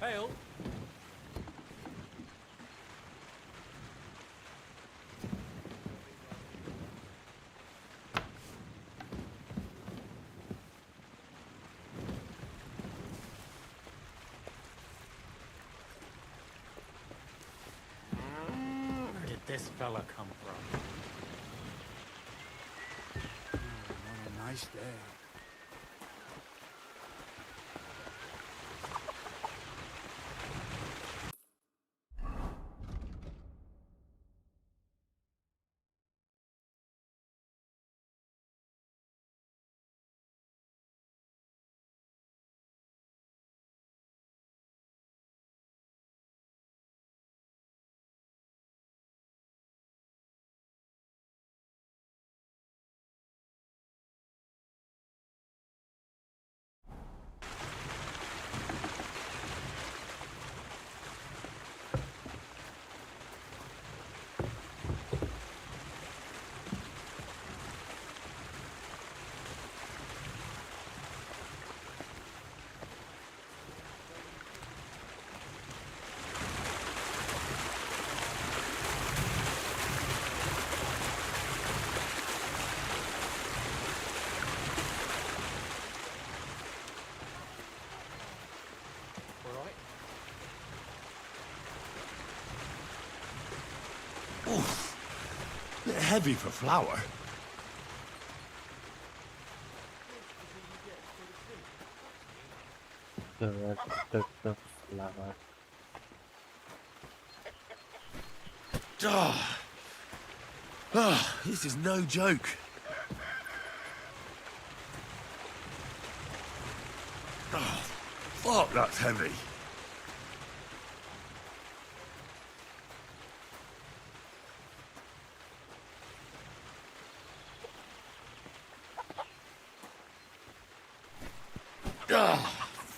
Hail. Where did this fella come from? What a nice day. Oof. Bit heavy for flour. The flour. This is no joke. Oh, fuck, that's heavy.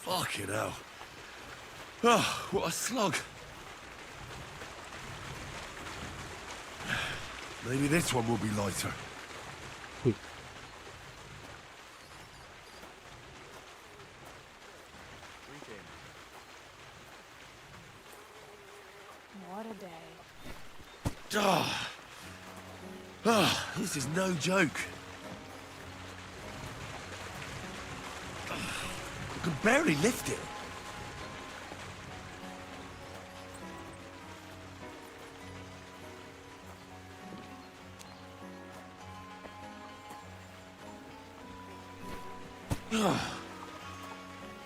Fucking hell. Oh, what a slog. Maybe this one will be lighter. What a day. This is no joke. I can barely lift it.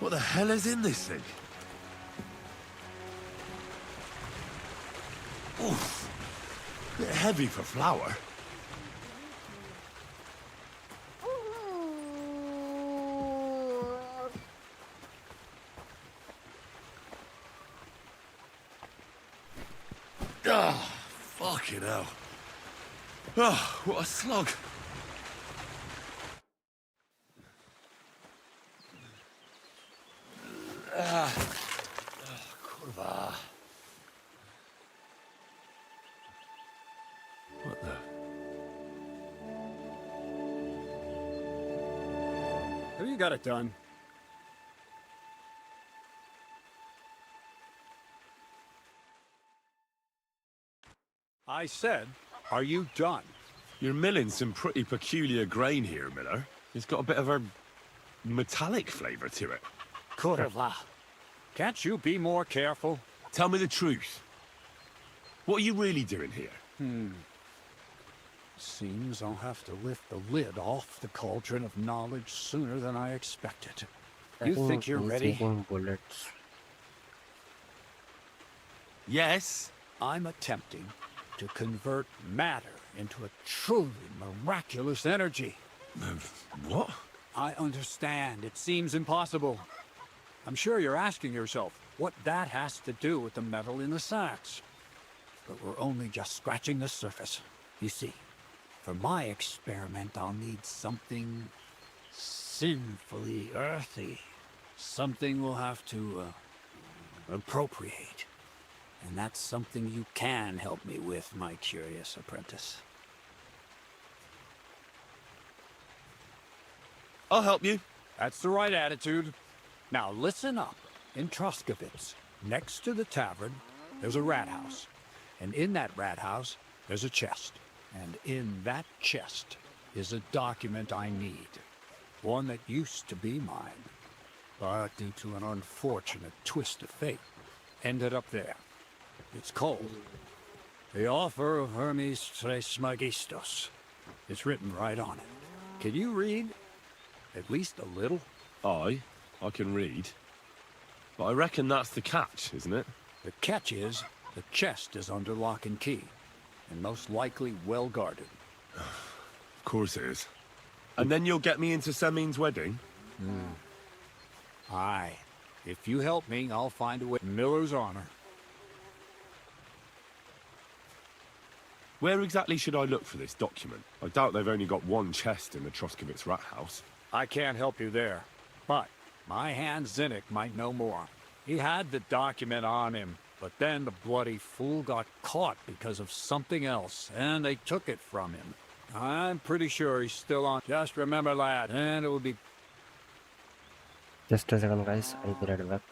What the hell is in this thing? Oof. Bit heavy for flour. Fucking hell. Oh, what a slog. Kurwa. What the? Have you got it done? I said, are you done? You're milling some pretty peculiar grain here, Miller. It's got a bit of a metallic flavour to it. Kurwa. Can't you be more careful? Tell me the truth. What are you really doing here? Seems I'll have to lift the lid off the cauldron of knowledge sooner than I expected. You think you're ready? Bullets. Yes. I'm attempting to convert matter into a truly miraculous energy. What? I understand. It seems impossible. I'm sure you're asking yourself what that has to do with the metal in the sacks. But we're only just scratching the surface. You see, for my experiment, I'll need something sinfully earthy. Something we'll have to appropriate. And that's something you can help me with, my curious apprentice. I'll help you. That's the right attitude. Now listen up. In Troskovitz, Next to the tavern, there's a rat house. And in that rat house, there's a chest. And in that chest is a document I need. One that used to be mine. But due to an unfortunate twist of fate, ended up there. It's called The Offer of Hermes Trismegistos. It's written right on it. Can you read? At least a little? I can read. But I reckon that's the catch, isn't it? The catch is, the chest is under lock and key. And most likely well guarded. Of course it is. And then you'll get me into Samine's wedding? Aye. If you help me, I'll find a way. Miller's honor. Where exactly should I look for this document? I doubt they've only got one chest in the Troskovitz rat house. I can't help you there. But my hand Zinnik might know more. He had the document on him, but then the bloody fool got caught because of something else, and they took it from him. I'm pretty sure he's still on. Just remember, lad, and it will be... Just a second, guys. I'll be right back.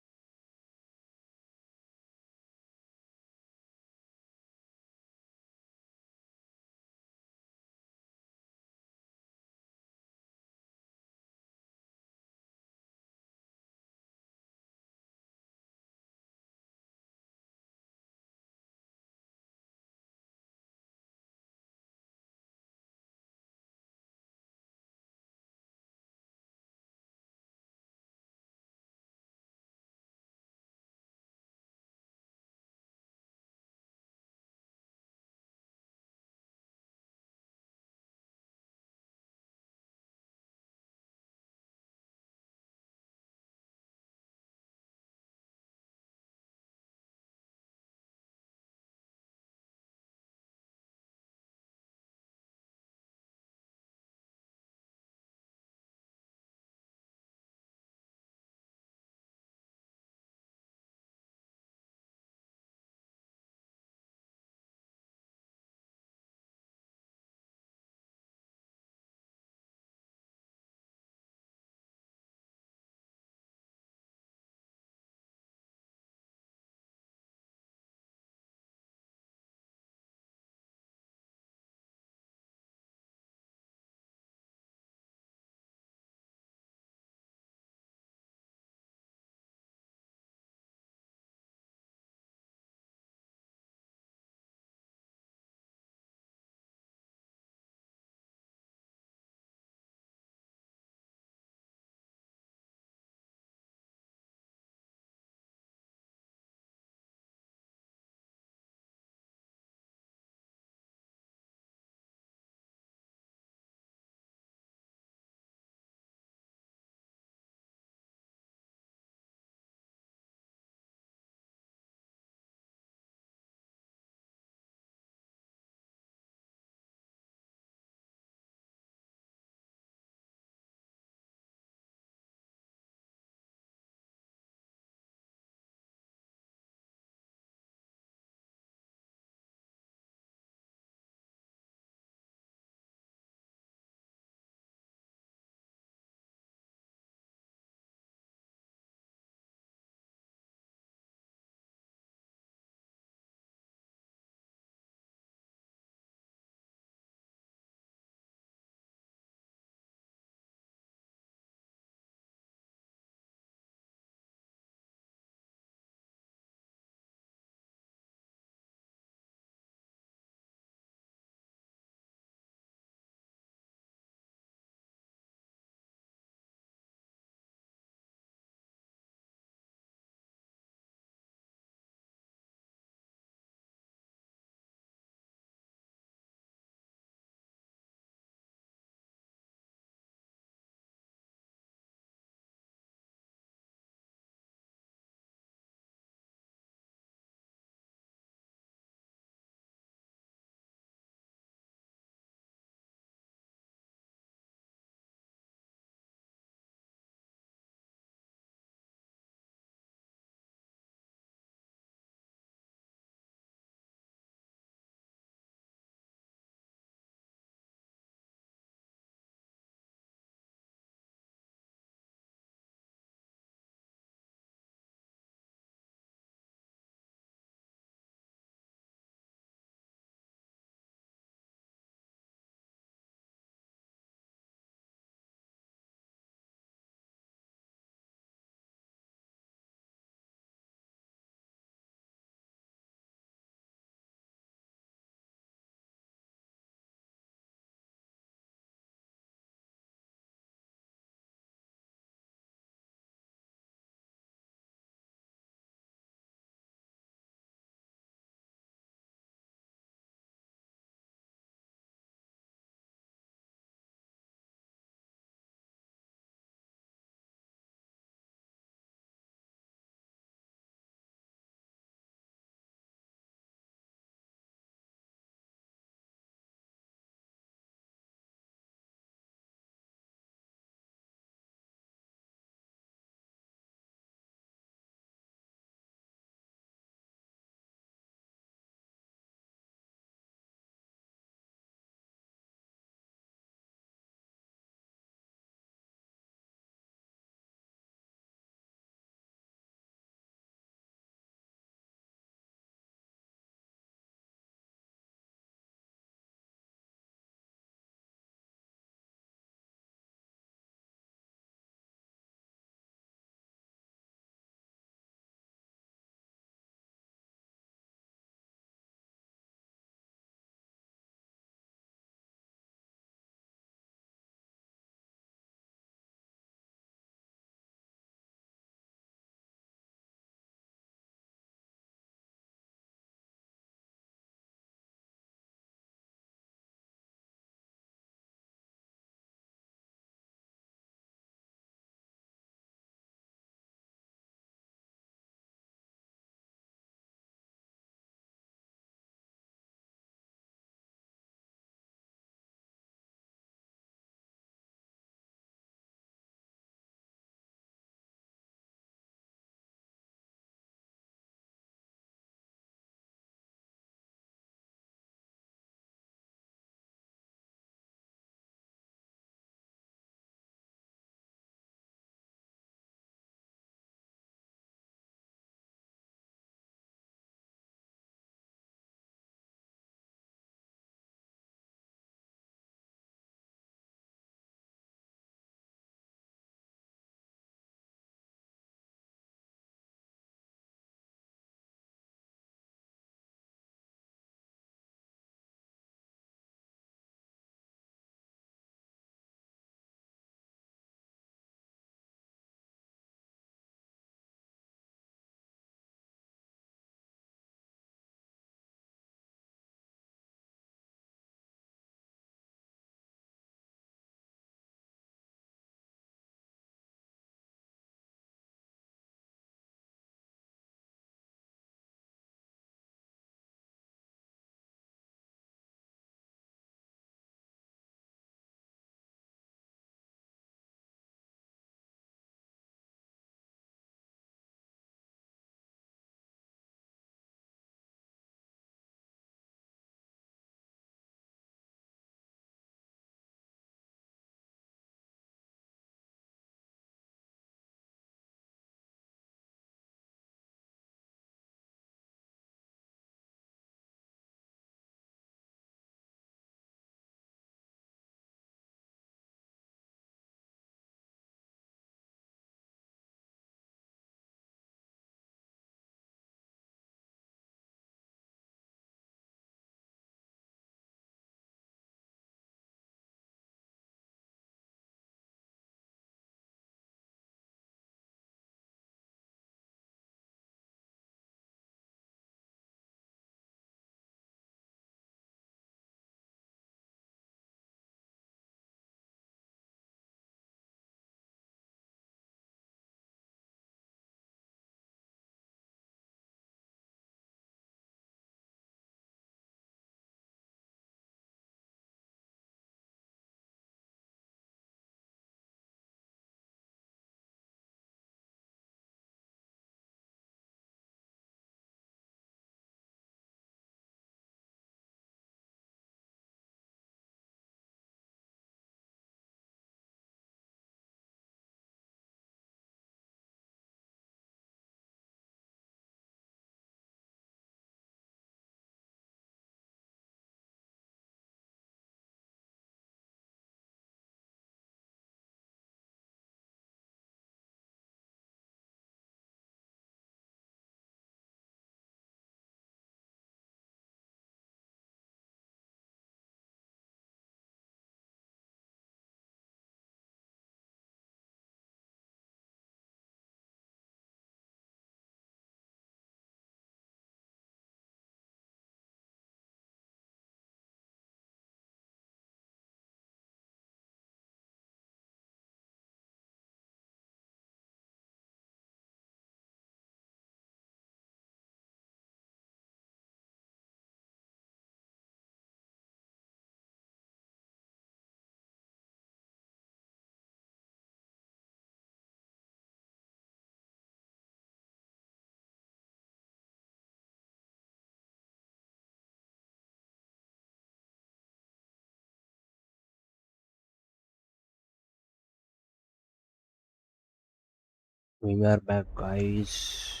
We are back, guys.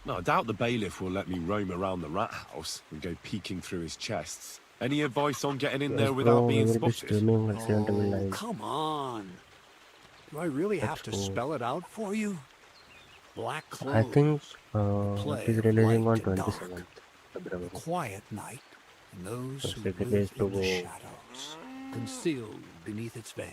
No, I doubt the bailiff will let me roam around the rat house and go peeking through his chests. Any advice on getting in there without we being will be spotted? streaming Resident Evil Oh, 9. come on. Do I really have to spell it out for you? Black clothes. I think play it is of releasing on light and dark, 27th February. Quiet night, and those So who 6 live days to in the go. shadows, concealed beneath its veil.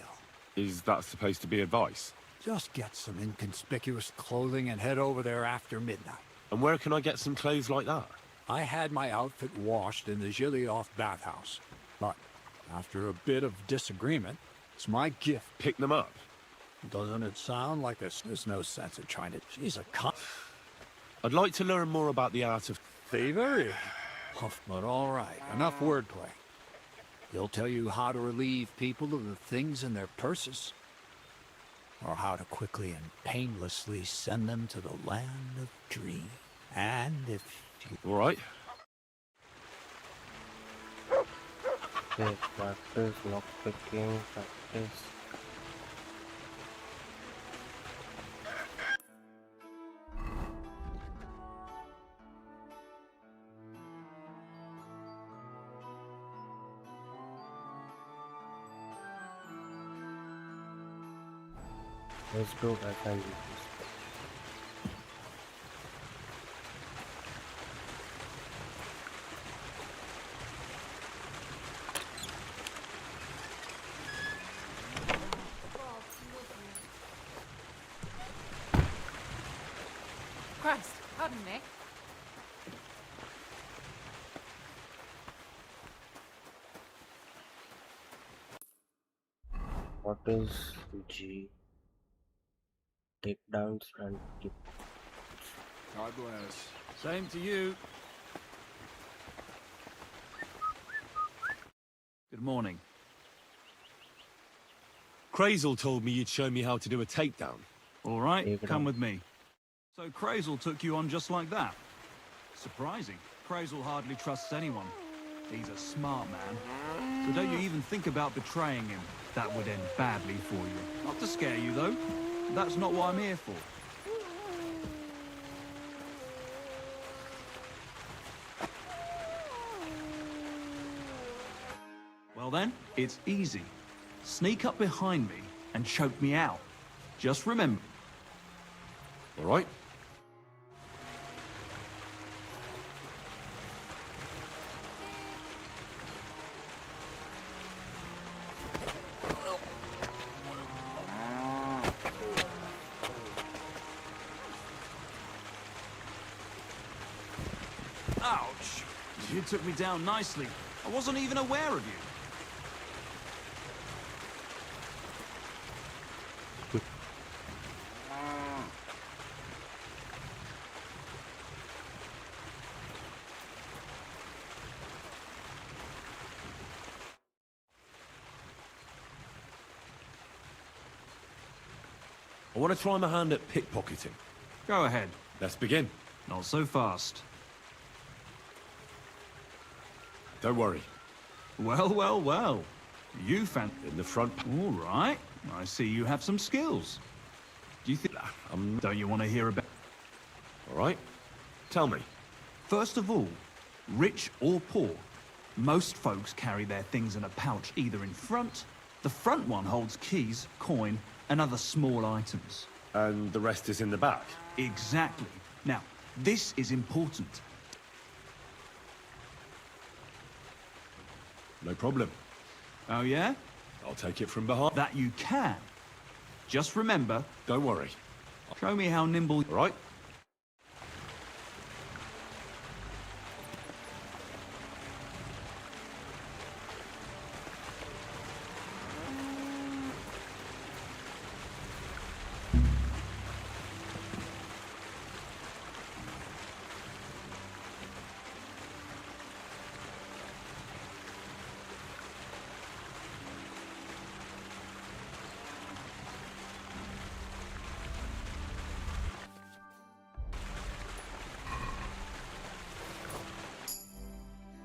Is that supposed to be advice? Just get some inconspicuous clothing and head over there after midnight. And where can I get some clothes like that? I had my outfit washed in the Gilioff bathhouse, but after a bit of disagreement, it's my gift. Pick them up. Doesn't it sound like there's no sense in trying to... She's a cop. I'd like to learn more about the art of thievery. But all right, enough wordplay. He'll tell you how to relieve people of the things in their purses, or how to quickly and painlessly send them to the land of dream. And if you... All right. Okay, practice, lockpicking, practice. Let's go back and use this. Christ, pardon me. What is G? Takedowns and keep. God bless. Same to you. Good morning. Crazel told me you'd show me how to do a takedown. All right, come with me. So Crazel took you on just like that? Surprising. Crazel hardly trusts anyone. He's a smart man. So don't you even think about betraying him. That would end badly for you. Not to scare you, though. That's not what I'm here for. Well then, it's easy. Sneak up behind me and choke me out. Just remember. All right. Ouch! You took me down nicely. I wasn't even aware of you. I want to try my hand at pickpocketing. Go ahead. Let's begin. Not so fast. Don't worry. Well, well, well. You in the front. All right. I see you have some skills. Do you think... Don't you want to hear about... All right. Tell me. First of all, rich or poor, most folks carry their things in a pouch either in front. The front one holds keys, coin, and other small items. And the rest is in the back? Exactly. Now, this is important. No problem. Oh, yeah? I'll take it from behind. That you can. Just remember... Don't worry. Show me how nimble... All right.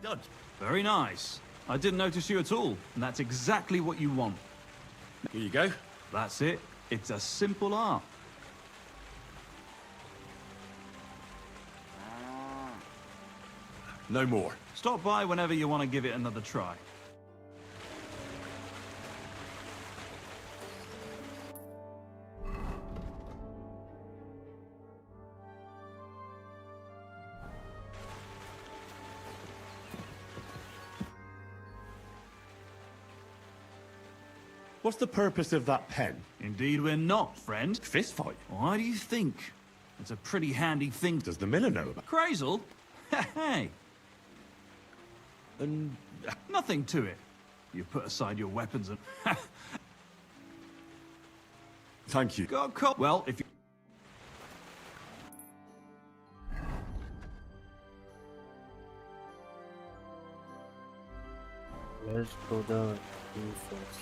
Done. Very nice. I didn't notice you at all, and that's exactly what you want. Here you go. That's it. It's a simple art. No more. Stop by whenever you want to give it another try. What's the purpose of that pen? Indeed we're not, friend. Fist fight? Why do you think? It's a pretty handy thing. Does the miller know about? Crazel? Hey. And nothing to it. You put aside your weapons and... Thank you. Well, if you... Let's go the two first.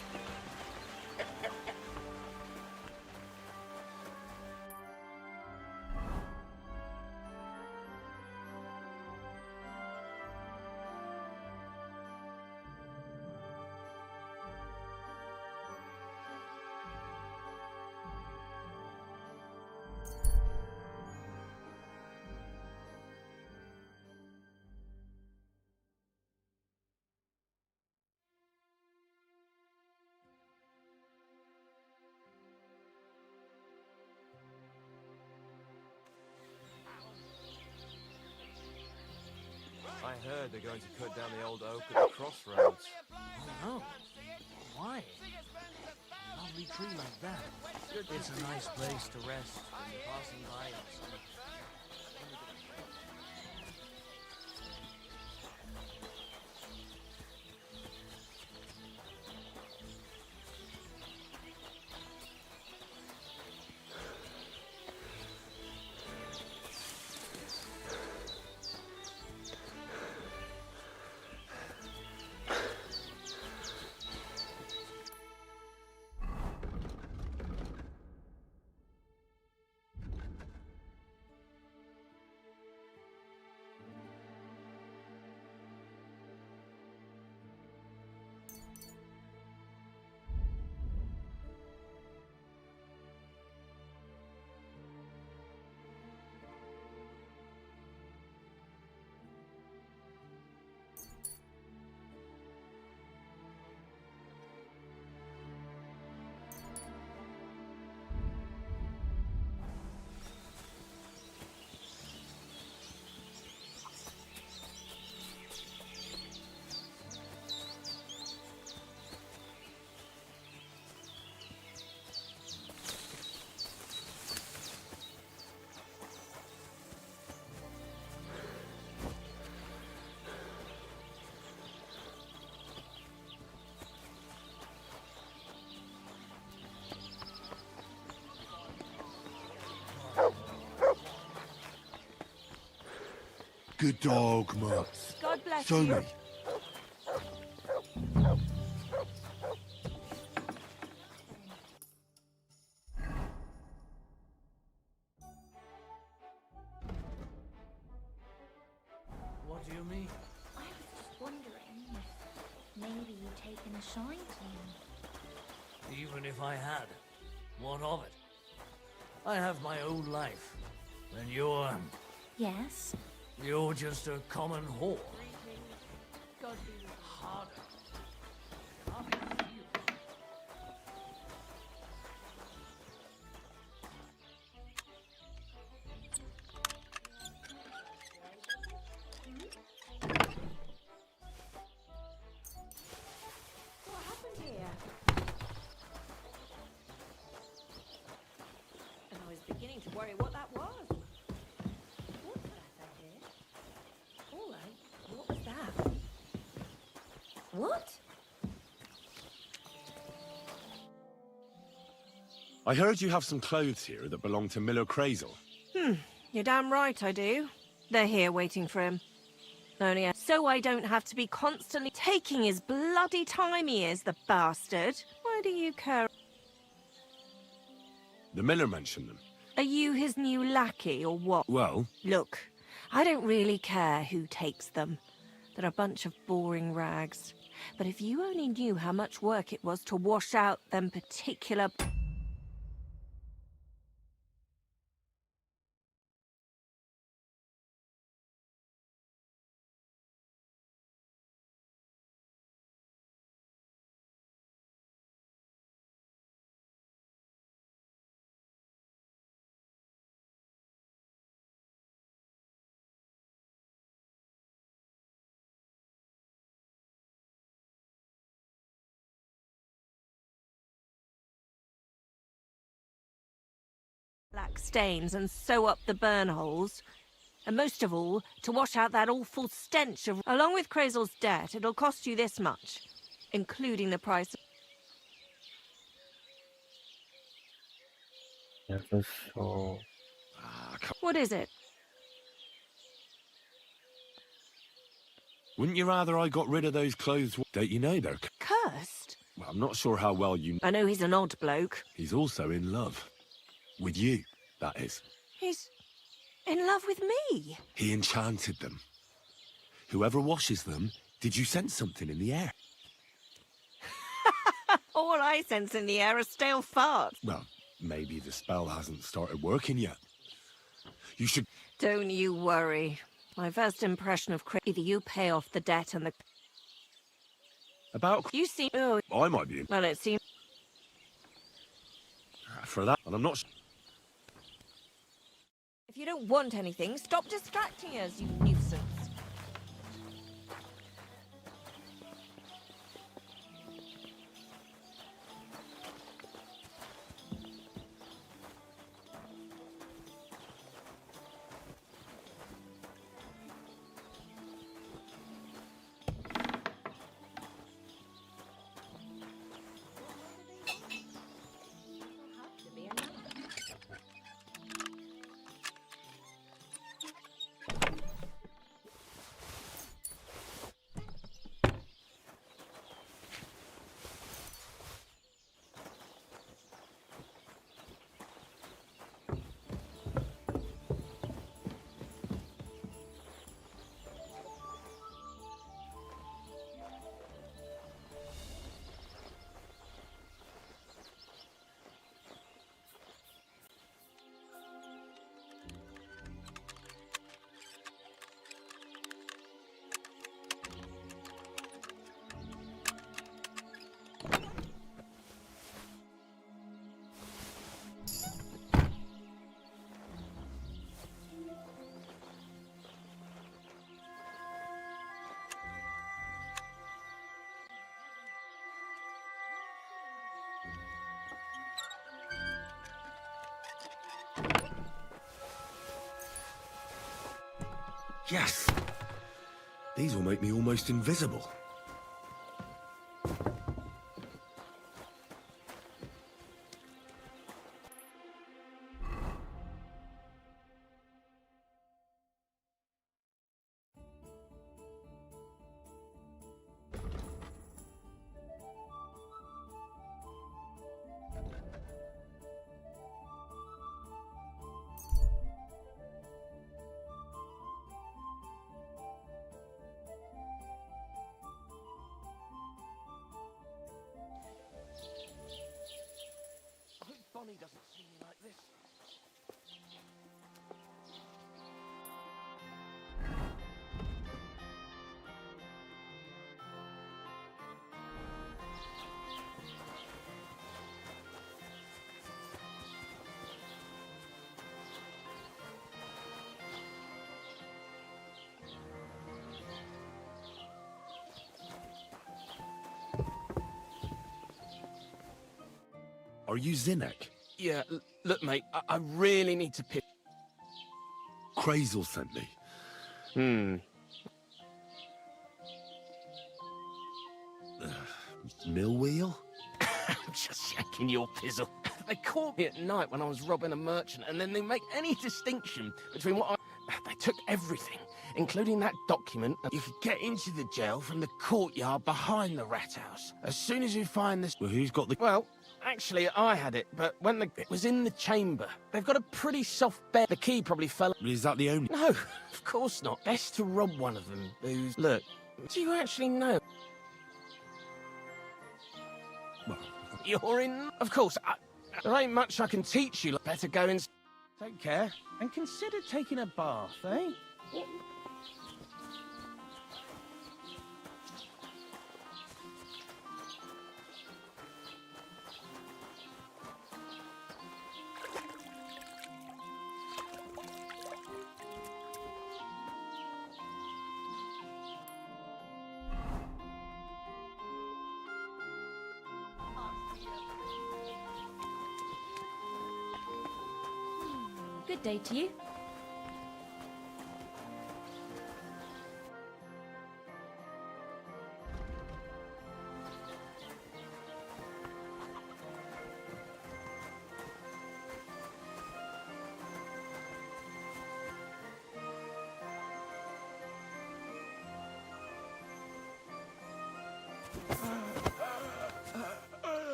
I heard they're going to cut down the old oak at the crossroads. Oh no. Why? A lovely tree like that. It's a nice place to rest when you're passing by outside. Good dog, Mutt. God bless Show you. me. What do you mean? I was just wondering if maybe you'd taken a shine to me. Even if I had, what of it? I have my own life. And Yes? you're just a common whore. God be with you. Harder. What happened here? And I was beginning to worry what that was. What's that I hear? All right, what was that? What? I heard you have some clothes here that belong to Miller Crazel. You're damn right I do. They're here waiting for him. Only so I don't have to be constantly taking his bloody time he is, the bastard. Why do you care? The miller mentioned them. Are you his new lackey or what? Well, Look, I don't really care who takes them. They're a bunch of boring rags. But if you only knew how much work it was to wash out them particular... black stains and sew up the burn holes. And most of all, to wash out that awful stench of... Along with Crazel's debt, it'll cost you this much, including the price. That was so... What is it? Wouldn't you rather I got rid of those clothes? Don't you know they're... Cursed? Well, I'm not sure how well you... I know he's an odd bloke. He's also in love. With you, that is. He's in love with me. He enchanted them. Whoever washes them, did you sense something in the air? All I sense in the air are stale farts. Well, maybe the spell hasn't started working yet. You should... Don't you worry. My first impression of either you pay off the debt and the... About... You seem... Oh, I might be in... well, it seems... For that, and I'm not... If you don't want anything, stop distracting us, you nuisance. Yes! These will make me almost invisible. Bonnie doesn't see me like this. Are you Zinnek? Yeah, look, mate, I really need to pick. Crazel sent me. Mill wheel? I'm just shaking your pizzle. They caught me at night when I was robbing a merchant, and then they make any distinction between what I... They took everything, including that document. You could get into the jail from the courtyard behind the rat house. As soon as you find this... Well, who's got the... Well, actually, I had it, but when it was in the chamber. They've got a pretty soft bed. The key probably fell... Is that the only... No, of course not. Best to rob one of them who's... Look, do you actually know? Well... You're in... Of course, there ain't much I can teach you. Better go and... Take care. And consider taking a bath, eh? Good day to you.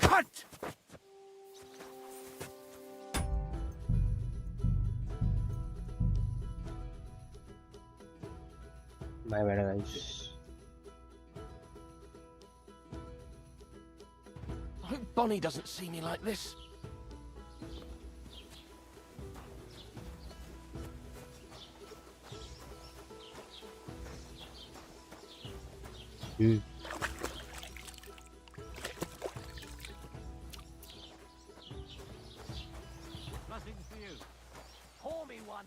Cut! My bad, guys. I hope Bonnie doesn't see me like this. Hmm. Nothing for you. Pour me one.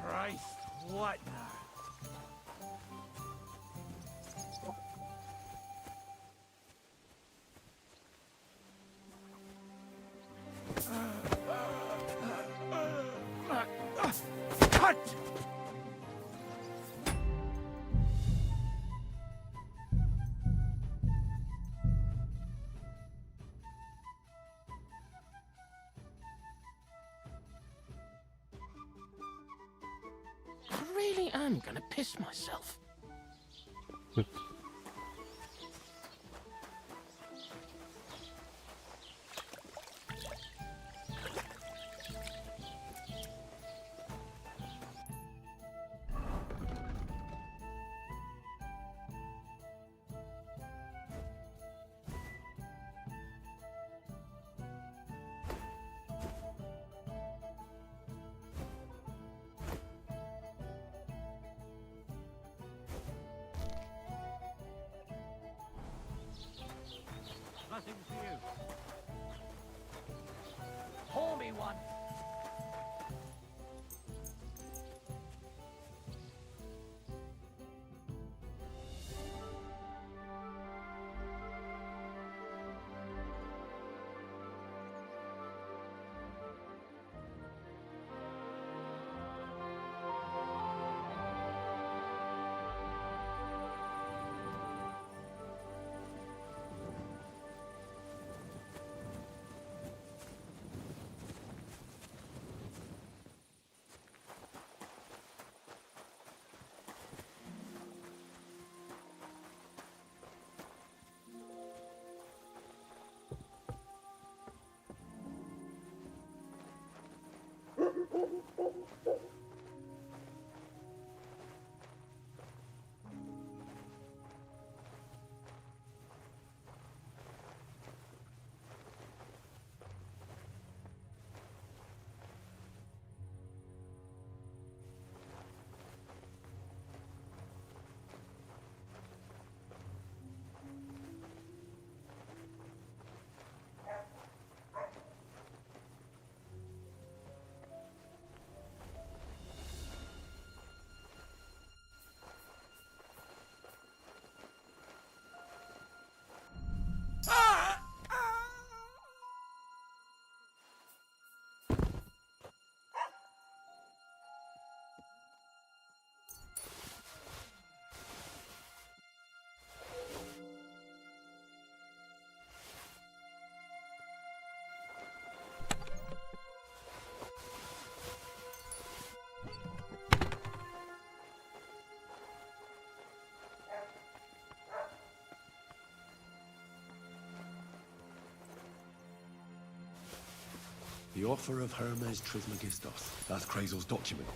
Christ, what now? Cut! I really am gonna piss myself. Nothing for you. Pour me one. The offer of Hermes Trismegistos. That's Krazel's document.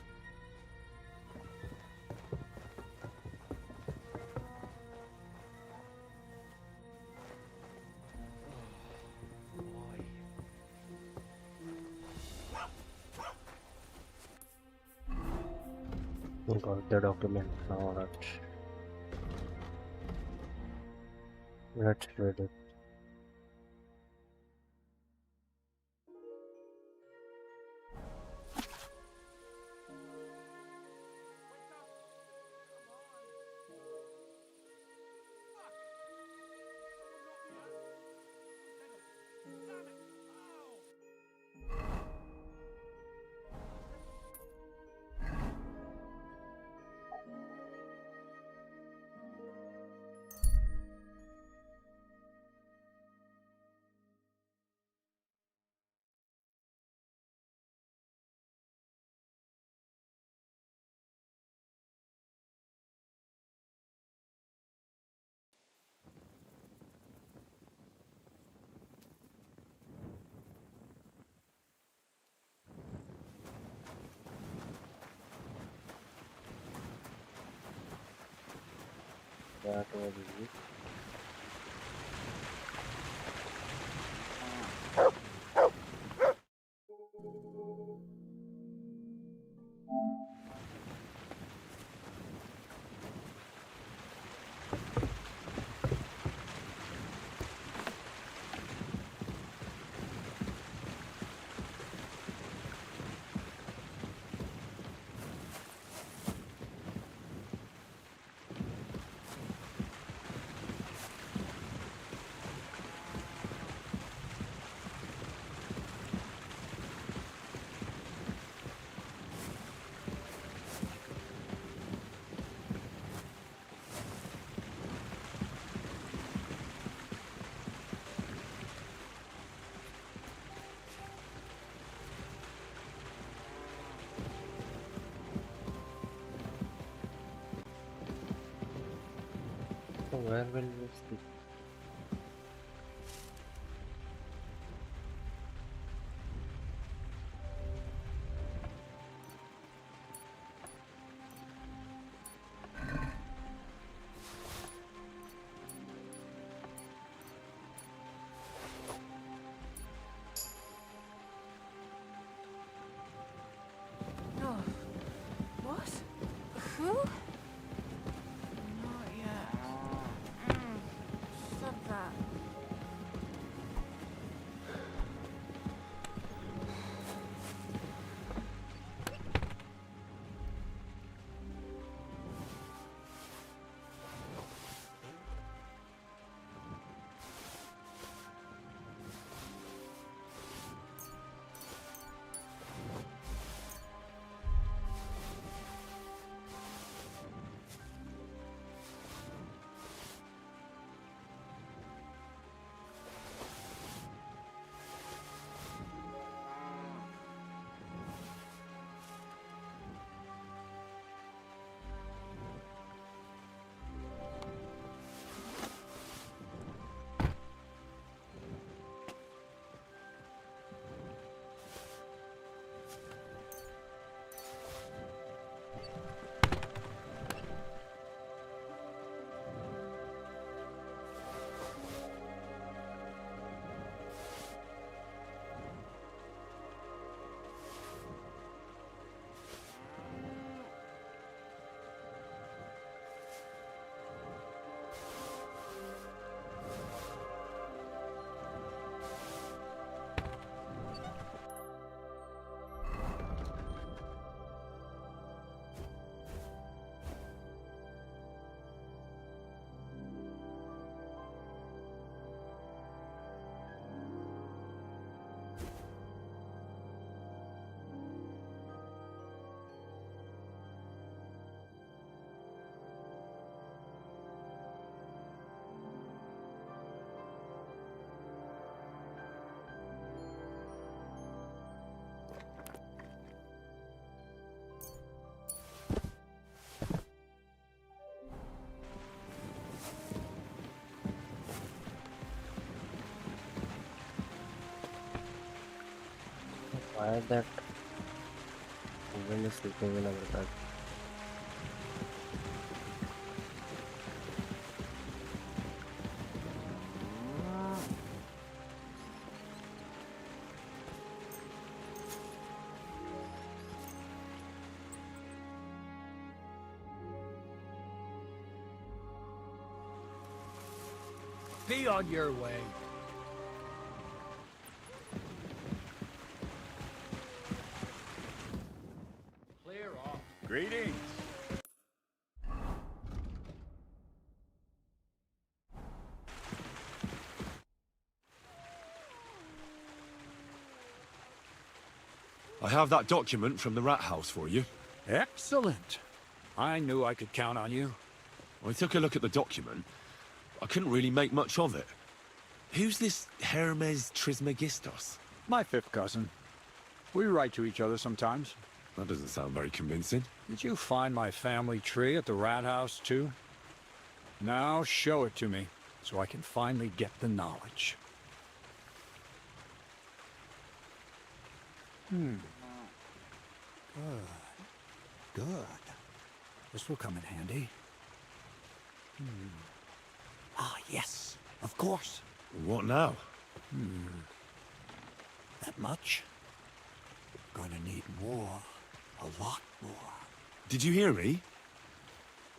Got the document now. Let's read it. That was easy. So where will we sleep? Oh, what? Who? Not yet. Stop that. Why that woman is sleeping in our bed? Be on your way. Clear off. Greetings. I have that document from the rat house for you. Excellent. I knew I could count on you. I took a look at the document. I couldn't really make much of it. Who's this Hermes Trismegistos? My fifth cousin. We write to each other sometimes. That doesn't sound very convincing. Did you find my family tree at the rat house, too? Now show it to me, so I can finally get the knowledge. Good. Good. This will come in handy. Ah, yes, of course. What now? That much? Gonna need more. A lot more. Did you hear me?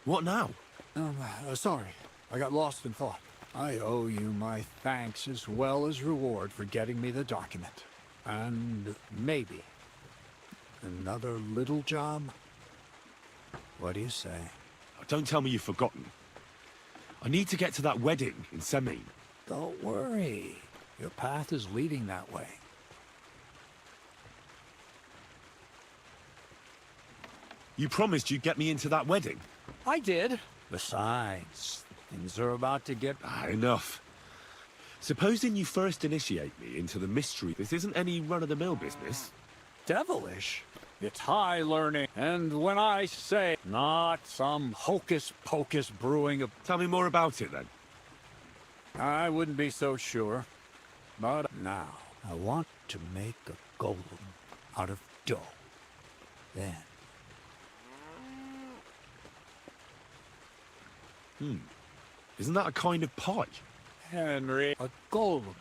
What now? Sorry. I got lost in thought. I owe you my thanks as well as reward for getting me the document. And maybe another little job? What do you say? Don't tell me you've forgotten. I need to get to that wedding in Samine. Don't worry. Your path is leading that way. You promised you'd get me into that wedding. I did. Besides, things are about to get... Enough. Supposing you first initiate me into the mystery, this isn't any run-of-the-mill business. Devilish? It's high learning. And when I say not some hocus-pocus brewing of... Tell me more about it, then. I wouldn't be so sure. But now, I want to make a golem out of dough. Then... Isn't that a kind of pie? Henry, a golem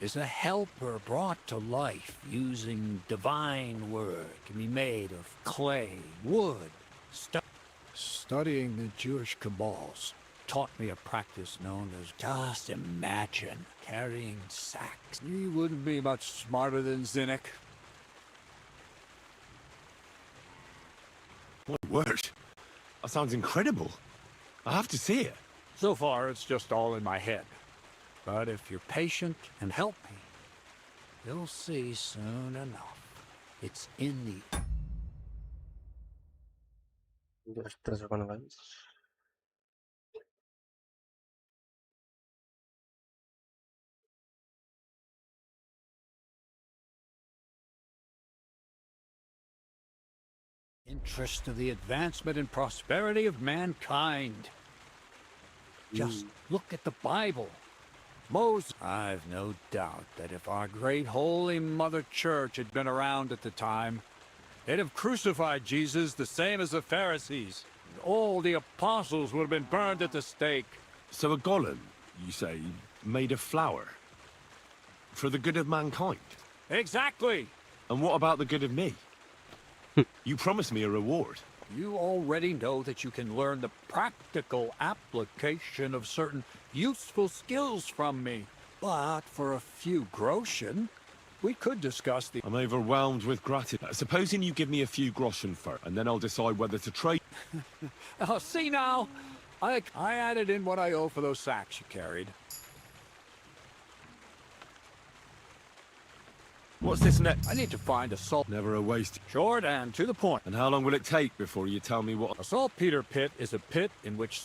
is a helper brought to life using divine word. Can be made of clay, wood, Studying the Jewish Kabbals taught me a practice known as just imagine carrying sacks. You wouldn't be much smarter than Zinnik. My word. That sounds incredible. I have to see it. So far, it's just all in my head. But if you're patient and help me, you'll see soon enough. It's in the... Just a second, guys. interest of the advancement and prosperity of mankind. Just look at the Bible. Moses. I've no doubt that if our great holy Mother Church had been around at the time, they'd have crucified Jesus the same as the Pharisees. All the apostles would have been burned at the stake. So a golem, you say, made of flour? For the good of mankind? Exactly! And what about the good of me? You promised me a reward. You already know that you can learn the practical application of certain useful skills from me. But for a few groschen, we could discuss the... I'm overwhelmed with gratitude. Supposing you give me a few groschen first, and then I'll decide whether to trade... Oh, see now? I added in what I owe for those sacks you carried. What's this next? I need to find a salt... Never a waste. Short and to the point. And how long will it take before you tell me what... A saltpeter pit is a pit in which...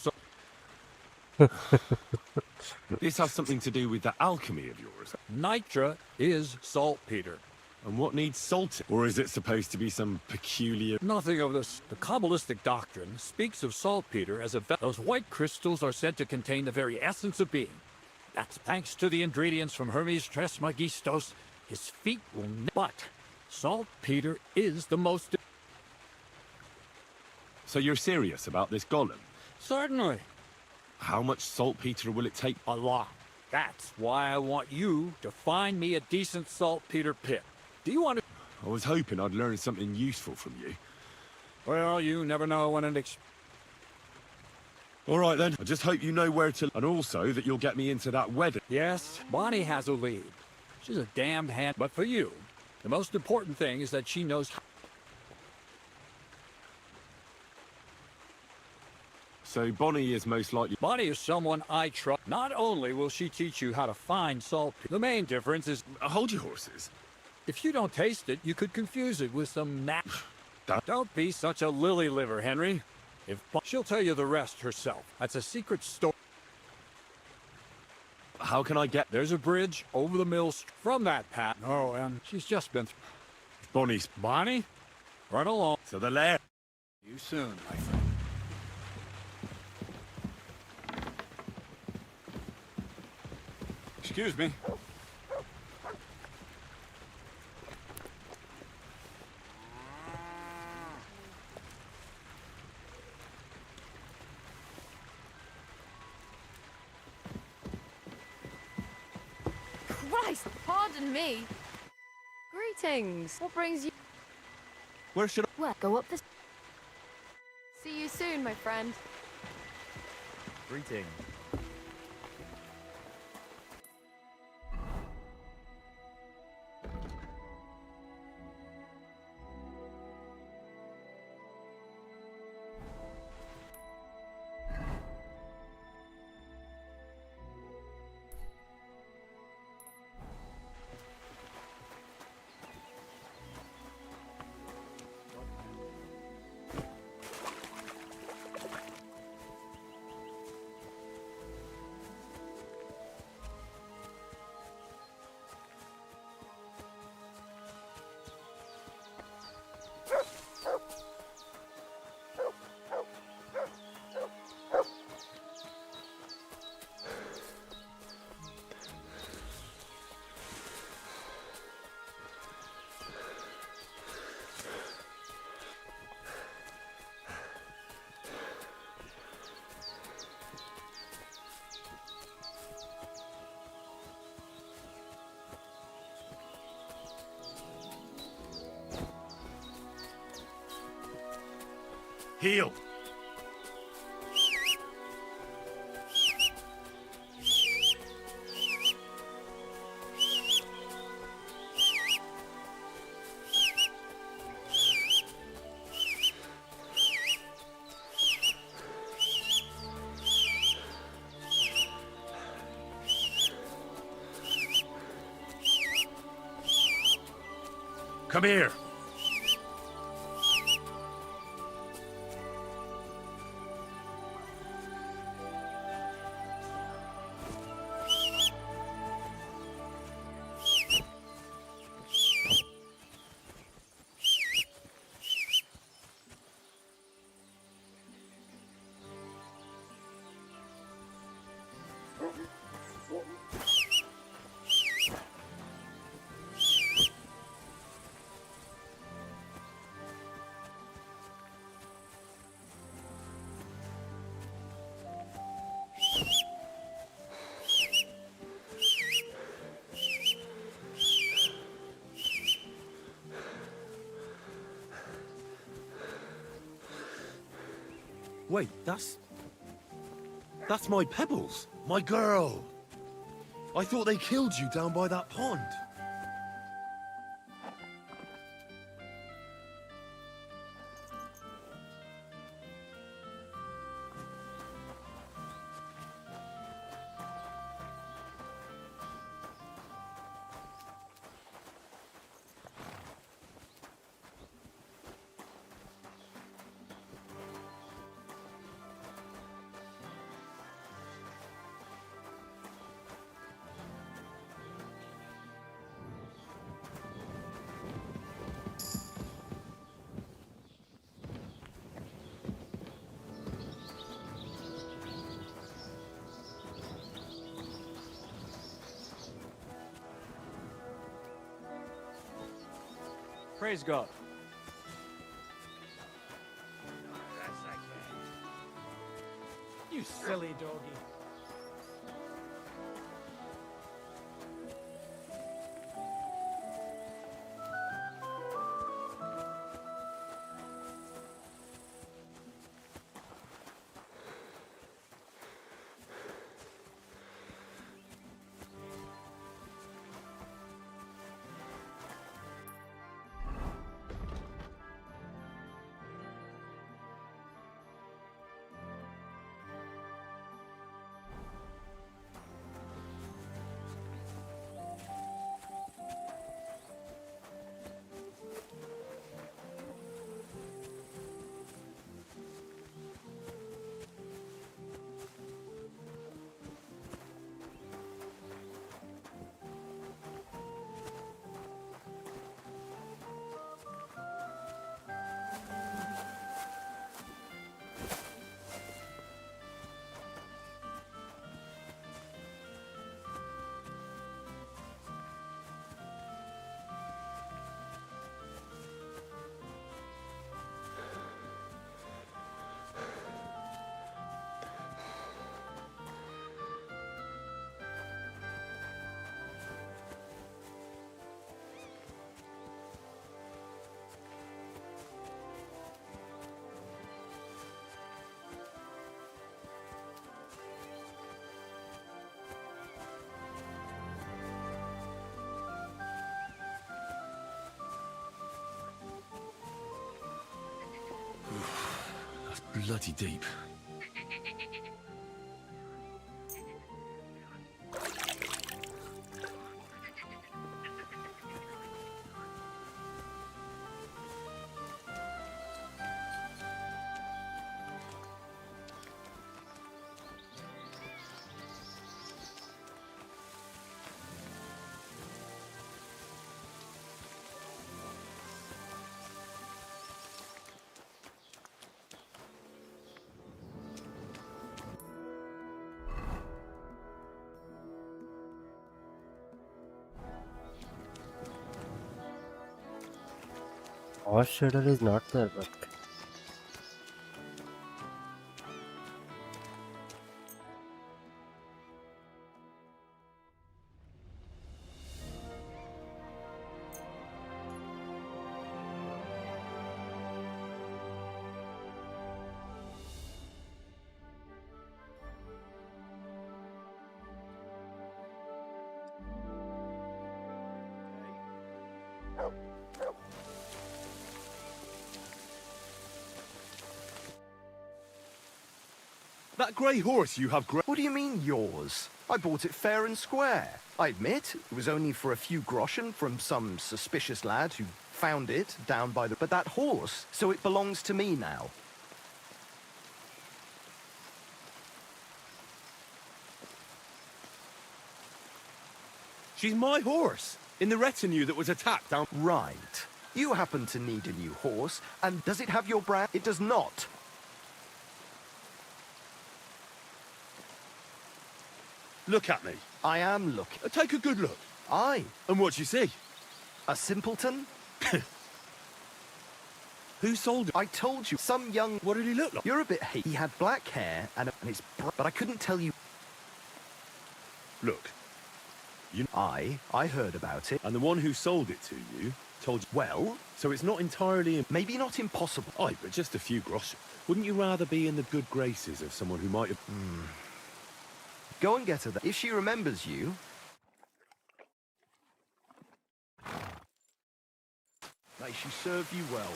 This has something to do with that alchemy of yours. Nitra is saltpeter. And what needs salting? Or is it supposed to be some peculiar... Nothing of this. The Kabbalistic doctrine speaks of saltpeter as a... Those white crystals are said to contain the very essence of being. That's thanks to the ingredients from Hermes Trismegistos. His feet will... But saltpeter is the most... So you're serious about this golem? Certainly. How much saltpeter will it take? A lot. That's why I want you to find me a decent saltpeter pit. Do you want to... I was hoping I'd learn something useful from you. Well, you never know when an All right then, I just hope you know where to... And also that you'll get me into that wedding. Yes, Bonnie has a lead. She's a damned hand. But for you, the most important thing is that she knows... So Bonnie is most likely... Bonnie is someone I trust. Not only will she teach you how to find saltpeter, the main difference is... Hold your horses. If you don't taste it, you could confuse it with some Don't be such a lily liver, Henry. She'll tell you the rest herself. That's a secret story. How can I get... There's a bridge over the mill from that path. Oh, and she's just been... Bonnie's... Bonnie? Run along. To the lair. See you soon, my friend. Excuse me. Christ, pardon me. Greetings. What brings you? Where should I... Well, go up this. See you soon, my friend. Greeting. Heal! Come here! Wait, that's my Pebbles, my girl. I thought they killed you down by that pond. Praise God. You silly doggy. bloody deep. Horse trader is not there, but That grey horse you have What do you mean, yours? I bought it fair and square. I admit, it was only for a few groschen from some suspicious lad who found it down by the... But that horse, so it belongs to me now. She's my horse, in the retinue that was attacked down... Right. You happen to need a new horse, and does it have your brand? It does not. Look at me. I am looking. Take a good look. Aye. And what you see? A simpleton? Who sold it? I told you, some young... What did he look like? You're a bit He had black hair and it's... But I couldn't tell you... Look. I heard about it. And the one who sold it to you told you... Well? So it's not entirely... Maybe not impossible. Aye, but just a few groschen. Wouldn't you rather be in the good graces of someone who might have... Go and get her there. If she remembers you... May she serve you well.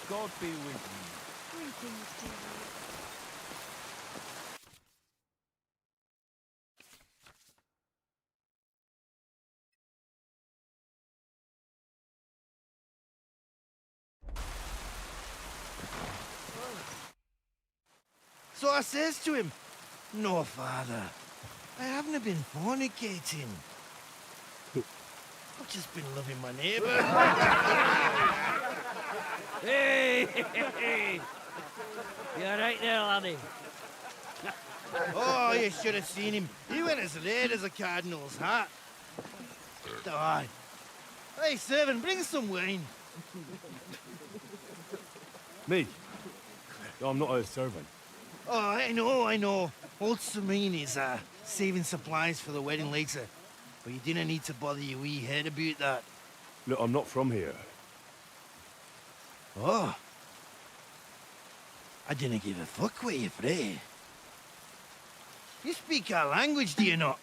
God be with you. Greetings, dear. So I says to him, "No, father, I haven't been fornicating. I've just been loving my neighbour." Hey! You alright there, laddie? Oh, you should have seen him. He went as red as a cardinal's hat. Aye. Hey, servant, bring some wine. Me? I'm not a servant. Oh, I know. Old Samine is saving supplies for the wedding later. But you didn't need to bother your wee head about that. Look, I'm not from here. Oh. I didn't give a fuck what you pray. You speak our language, do you not?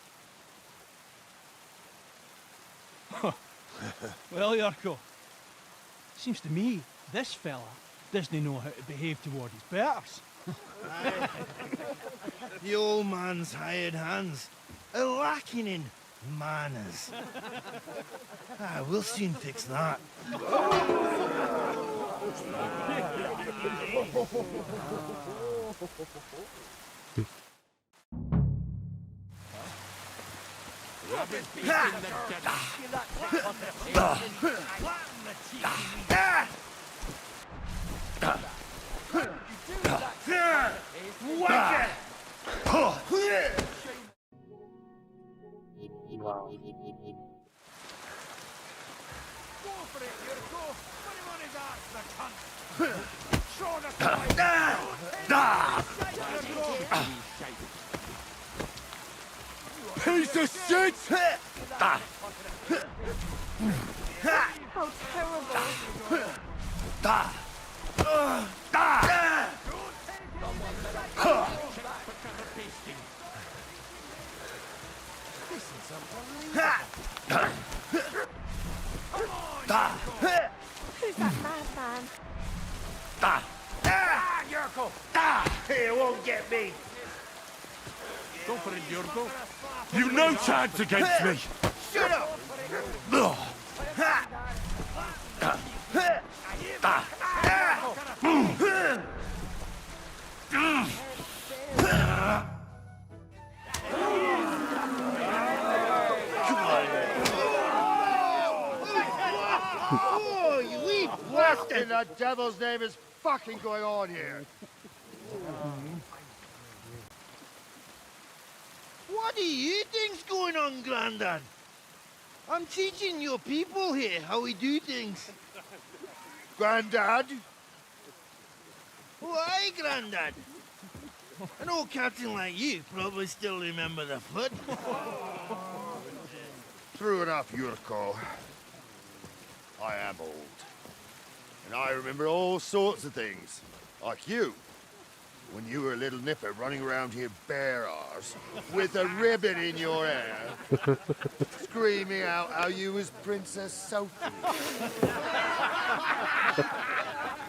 Well, Yarko, seems to me this fella doesn't know how to behave toward his betters. The old man's hired hands are lacking in manners. We'll soon fix that. Wow. Go for it, Yurko. Put him on his ass, the cunt. Show the Piece of shit! How terrible. Who's that madman? Tachov! Ah! It won't get me! Go for it, Yurko. You've no chance against me! Shut up! Oh, you wee bastard! What in the devil's name is fucking going on here? What do you think's going on, Grandad? I'm teaching your people here how we do things. Grandad? Why, Grandad? An old captain like you probably still remember the flood. True enough, Yurko. I am old. And I remember all sorts of things. Like you. When you were a little nipper running around here bare arse, with a ribbon in your hair, screaming out how you was Princess Sophie.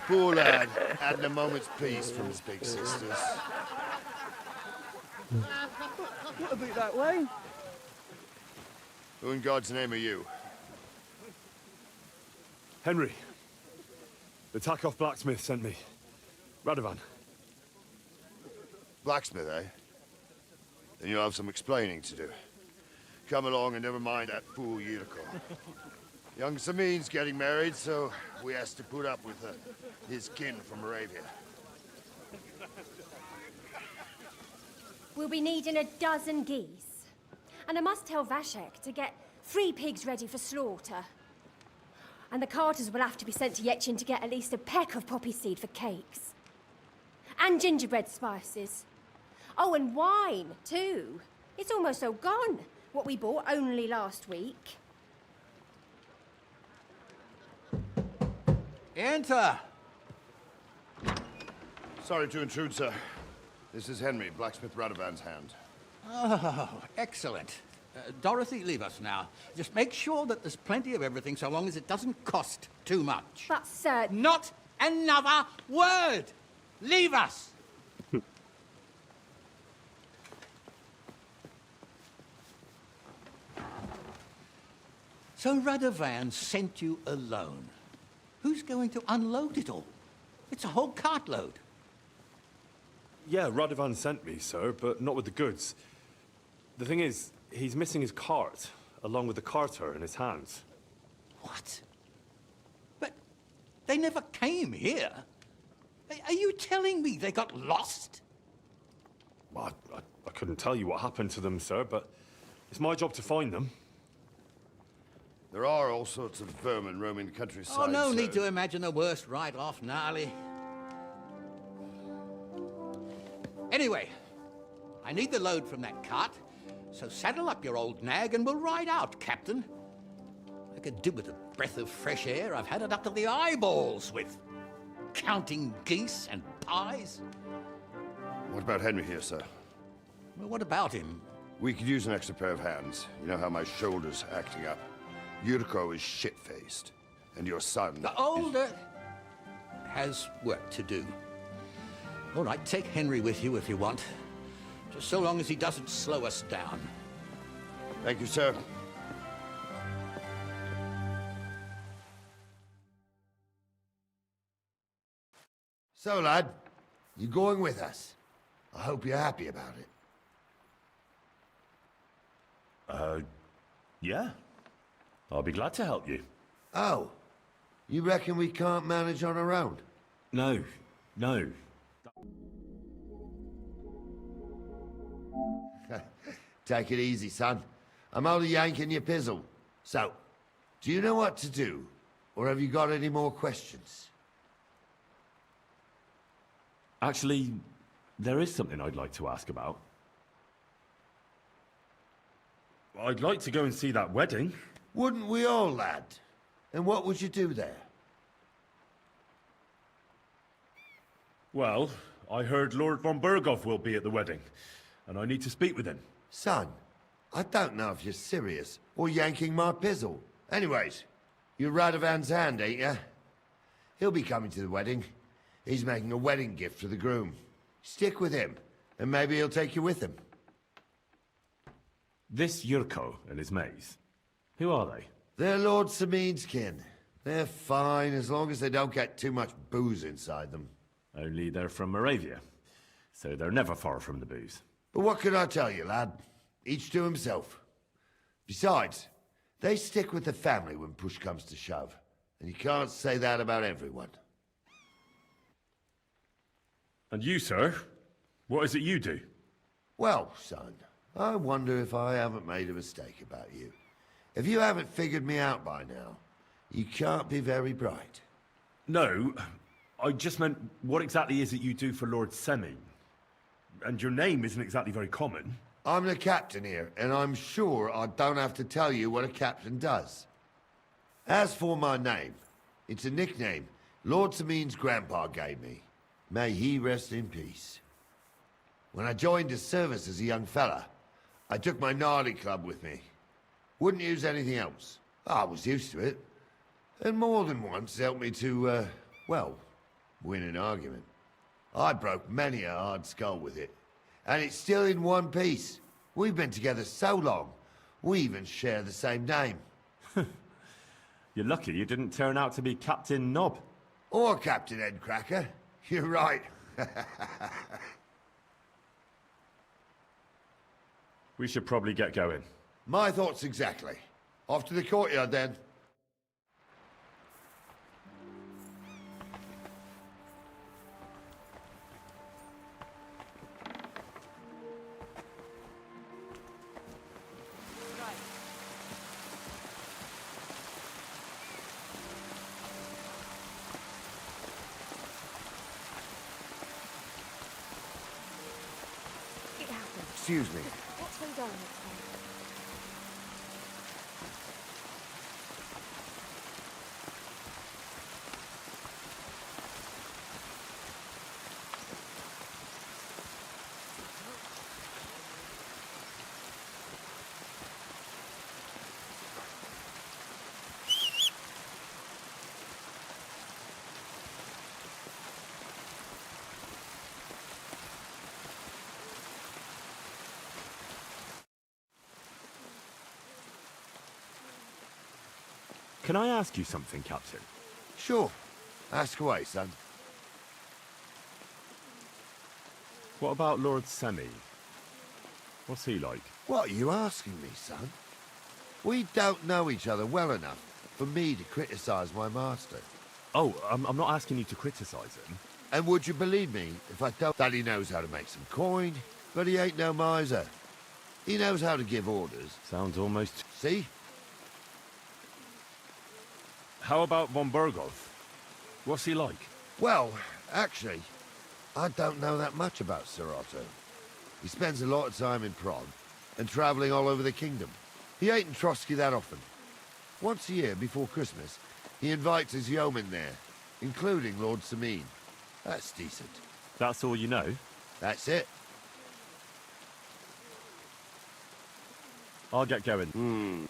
Poor lad, hadn't a moment's peace from his big sisters. What about that wine? Who in God's name are you? Henry. The Tachov blacksmith sent me. Radovan. Blacksmith, eh? Then you'll have some explaining to do. Come along and never mind that fool Yurko. Young Samine's getting married, so we has to put up with his kin from Moravia. We'll be needing a dozen geese. And I must tell Vashek to get 3 pigs ready for slaughter. And the carters will have to be sent to Yechin to get at least a peck of poppy seed for cakes. And gingerbread spices. Oh, and wine, too. It's almost all gone, what we bought only last week. Enter! Sorry to intrude, sir. This is Henry, Blacksmith Radovan's hand. Oh, excellent. Dorothy, leave us now. Just make sure that there's plenty of everything so long as it doesn't cost too much. But, sir... Not another word! Leave us! So Radovan sent you alone. Who's going to unload it all? It's a whole cartload. Yeah, Radovan sent me, sir, but not with the goods. The thing is, he's missing his cart, along with the carter in his hands. What? But they never came here. Are you telling me they got lost? Well, I couldn't tell you what happened to them, sir, but it's my job to find them. There are all sorts of vermin roaming the countryside. Oh, no sir. need to imagine the worst right off, gnarly. Anyway, I need the load from that cart, so saddle up your old nag and we'll ride out, Captain. I could do with a breath of fresh air. I've had it up to the eyeballs with counting geese and pies. What about Henry here, sir? Well, what about him? We could use an extra pair of hands. You know how my shoulder's acting up. Yurko is shit-faced, and your son... The older has work to do. All right, take Henry with you if you want. Just so long as he doesn't slow us down. Thank you, sir. So, lad, you going with us? I hope you're happy about it. Yeah. I'll be glad to help you. Oh, you reckon we can't manage on our own? No, no. Take it easy, son. I'm only yanking your pizzle. So, do you know what to do? Or have you got any more questions? Actually, there is something I'd like to ask about. I'd like to go and see that wedding. Wouldn't we all, lad? And what would you do there? Well, I heard Lord von Berghoff will be at the wedding, and I need to speak with him. Son, I don't know if you're serious or yanking my pizzle. Anyways, you're Radovan's hand, ain't ya? He'll be coming to the wedding. He's making a wedding gift for the groom. Stick with him, and maybe he'll take you with him. This Yurko and his mates, who are they? They're Lord Samine's kin. They're fine as long as they don't get too much booze inside them. Only they're from Moravia, so they're never far from the booze. But what can I tell you, lad? Each to himself. Besides, they stick with the family when push comes to shove. And you can't say that about everyone. And you, sir? What is it you do? Well, son, I wonder if I haven't made a mistake about you. If you haven't figured me out by now, you can't be very bright. No, I just meant, what exactly is it you do for Lord Samine? And your name isn't exactly very common. I'm the captain here, and I'm sure I don't have to tell you what a captain does. As for my name, it's a nickname Lord Samine's grandpa gave me. May he rest in peace. When I joined his service as a young fella, I took my gnarly club with me. Wouldn't use anything else. I was used to it. And more than once helped me to, well, win an argument. I broke many a hard skull with it. And it's still in one piece. We've been together so long, we even share the same name. You're lucky you didn't turn out to be Captain Knob. Or Captain Headcracker. You're right. We should probably get going. My thoughts exactly. Off to the courtyard then. Excuse me. What's been going on? Can I ask you something, Captain? Sure. Ask away, son. What about Lord Samine? What's he like? What are you asking me, son? We don't know each other well enough for me to criticize my master. Oh, I'm not asking you to criticize him. And would you believe me if I told that he knows how to make some coin, but he ain't no miser. He knows how to give orders. Sounds almost... See? How about von Berghoff? What's he like? Well, actually, I don't know that much about Sir Otto. He spends a lot of time in Prague and traveling all over the kingdom. He ain't in Trotsky that often. Once a year before Christmas, he invites his yeomen there, including Lord Samine. That's decent. That's all you know? That's it. I'll get going.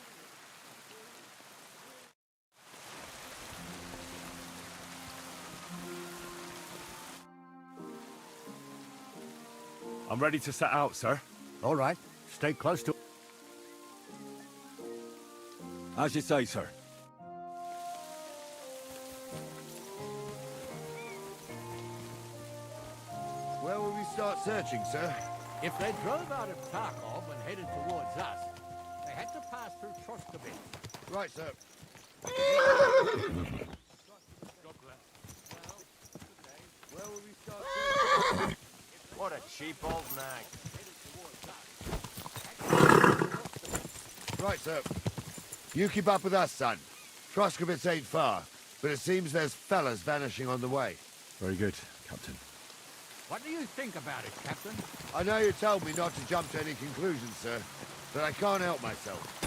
I'm ready to set out, sir. All right. Stay close to... As you say, sir. Where will we start searching, sir? If they drove out of Tachov and headed towards us, they had to pass through Troskovitz. Right, sir. Where will we start searching? What a cheap old nag. Right, sir. You keep up with us, son. Troskovitz ain't far, but it seems there's fellas vanishing on the way. Very good, Captain. What do you think about it, Captain? I know you told me not to jump to any conclusions, sir, but I can't help myself.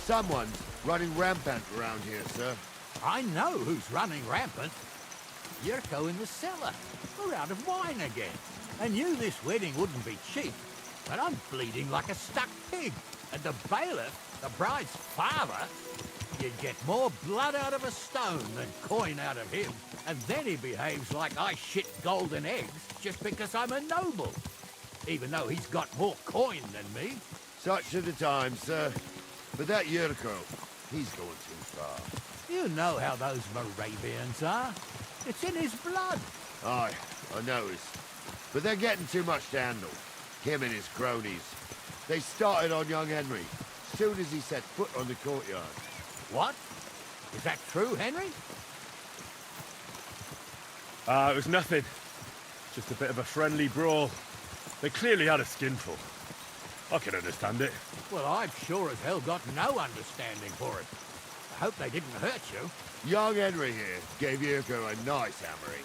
Someone's running rampant around here, sir. I know who's running rampant. Yurko in the cellar. We're out of wine again. I knew this wedding wouldn't be cheap, but I'm bleeding like a stuck pig. And the bailiff, the bride's father, you'd get more blood out of a stone than coin out of him. And then he behaves like I shit golden eggs just because I'm a noble. Even though he's got more coin than me. Such are the times, sir. But that Yurko, he's going too far. You know how those Moravians are. It's in his blood. Aye, I noticed. But they're getting too much to handle. Him and his cronies. They started on young Henry, soon as he set foot on the courtyard. What? Is that true, Henry? It was nothing. Just a bit of a friendly brawl. They clearly had a skinful. I can understand it. Well, I've sure as hell got no understanding for it. I hope they didn't hurt you. Young Henry here gave Yurko a nice hammering.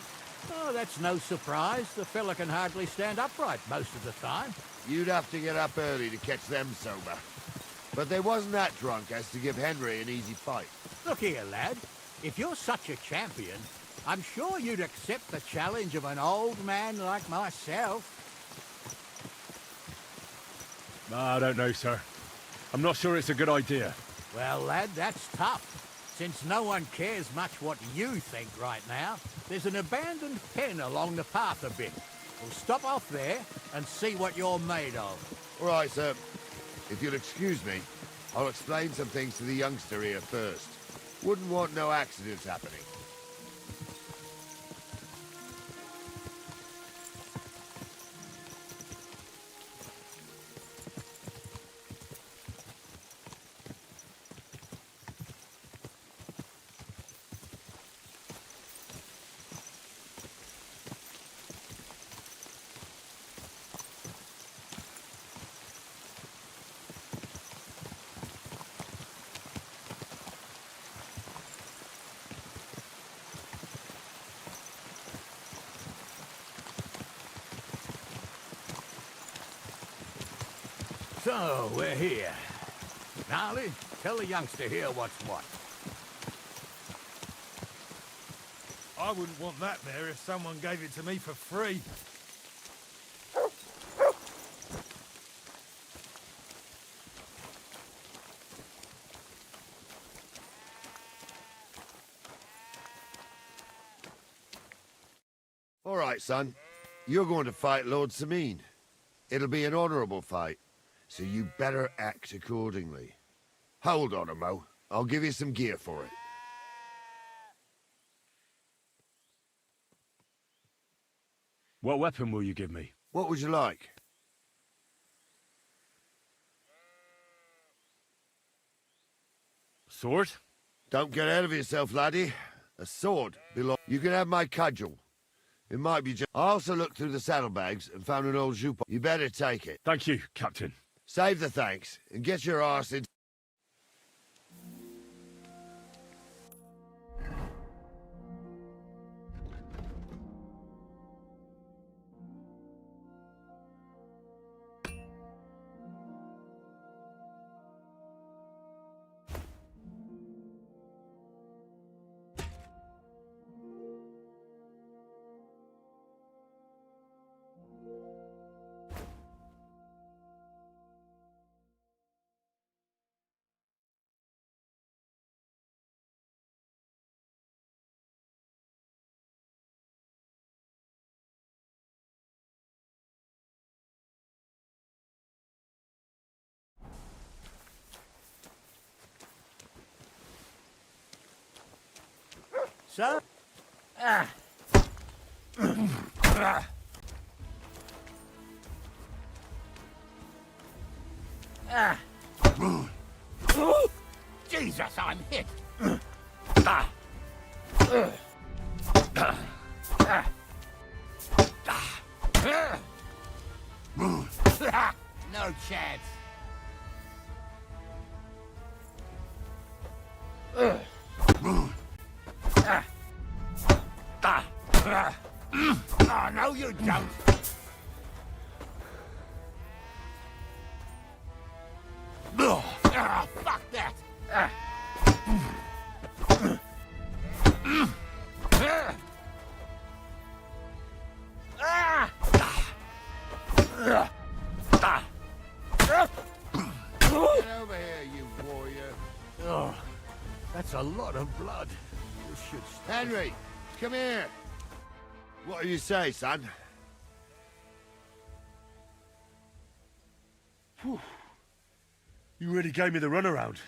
Oh, that's no surprise. The fella can hardly stand upright most of the time. You'd have to get up early to catch them sober. But they wasn't that drunk as to give Henry an easy fight. Look here, lad. If you're such a champion, I'm sure you'd accept the challenge of an old man like myself. I don't know, sir. I'm not sure it's a good idea. Well, lad, that's tough. Since no one cares much what you think right now, there's an abandoned pen along the path a bit. We'll stop off there and see what you're made of. All right, sir. If you'll excuse me, I'll explain some things to the youngster here first. Wouldn't want no accidents happening. So, we're here. Gnarly, tell the youngster here what's what. I wouldn't want that there if someone gave it to me for free. All right, son. You're going to fight Lord Samine. It'll be an honorable fight, so you better act accordingly. Hold on, Mo. I'll give you some gear for it. What weapon will you give me? What would you like? Sword? Don't get ahead of yourself, laddie. A sword belongs... You can have my cudgel. It might be just... I also looked through the saddlebags and found an old jupon. You better take it. Thank you, Captain. Save the thanks and get your arse in... So? Jesus, I'm hit. No chance. Oh, no, you don't. Oh, fuck that. over here, you warrior. Oh, that's a lot of blood. You should stop. Henry, come here. What do you say, son? Whew. You really gave me the runaround.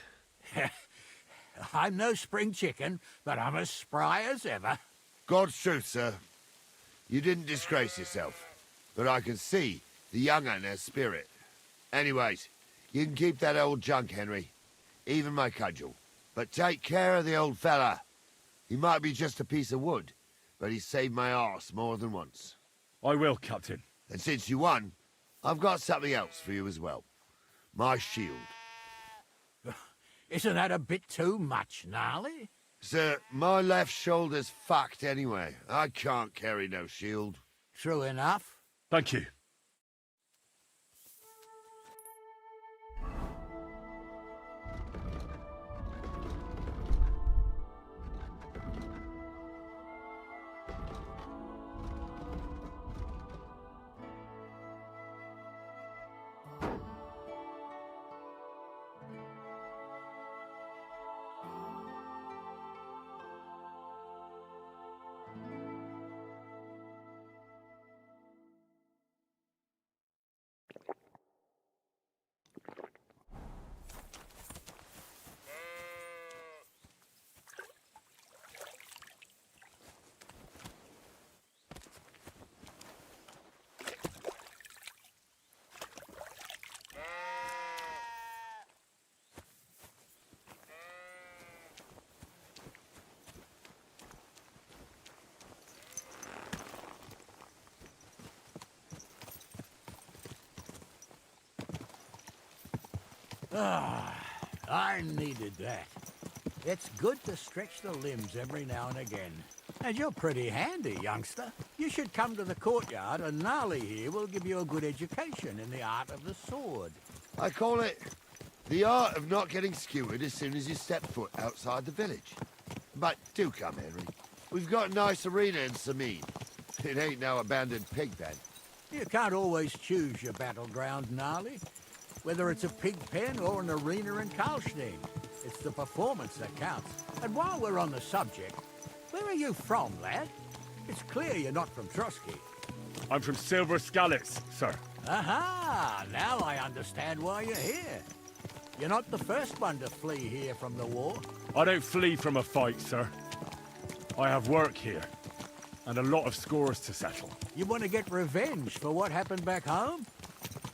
I'm no spring chicken, but I'm as spry as ever. God's truth, sir. You didn't disgrace yourself, but I can see the young un has spirit. Anyways, you can keep that old junk, Henry. Even my cudgel. But take care of the old fella. He might be just a piece of wood, but he saved my arse more than once. I will, Captain. And since you won, I've got something else for you as well. My shield. Isn't that a bit too much, Gnarly? Sir, my left shoulder's fucked anyway. I can't carry no shield. True enough. Thank you. Ah, I needed that. It's good to stretch the limbs every now and again. And you're pretty handy, youngster. You should come to the courtyard, and Gnarly here will give you a good education in the art of the sword. I call it the art of not getting skewered as soon as you step foot outside the village. But do come, Henry. We've got a nice arena in Samine. It ain't no abandoned pigpen. You can't always choose your battleground, Gnarly. Whether it's a pigpen or an arena in Karlstein, it's the performance that counts. And while we're on the subject, where are you from, lad? It's clear you're not from Trosky. I'm from Silver Scallops, sir. Aha! Now I understand why you're here. You're not the first one to flee here from the war. I don't flee from a fight, sir. I have work here, and a lot of scores to settle. You want to get revenge for what happened back home?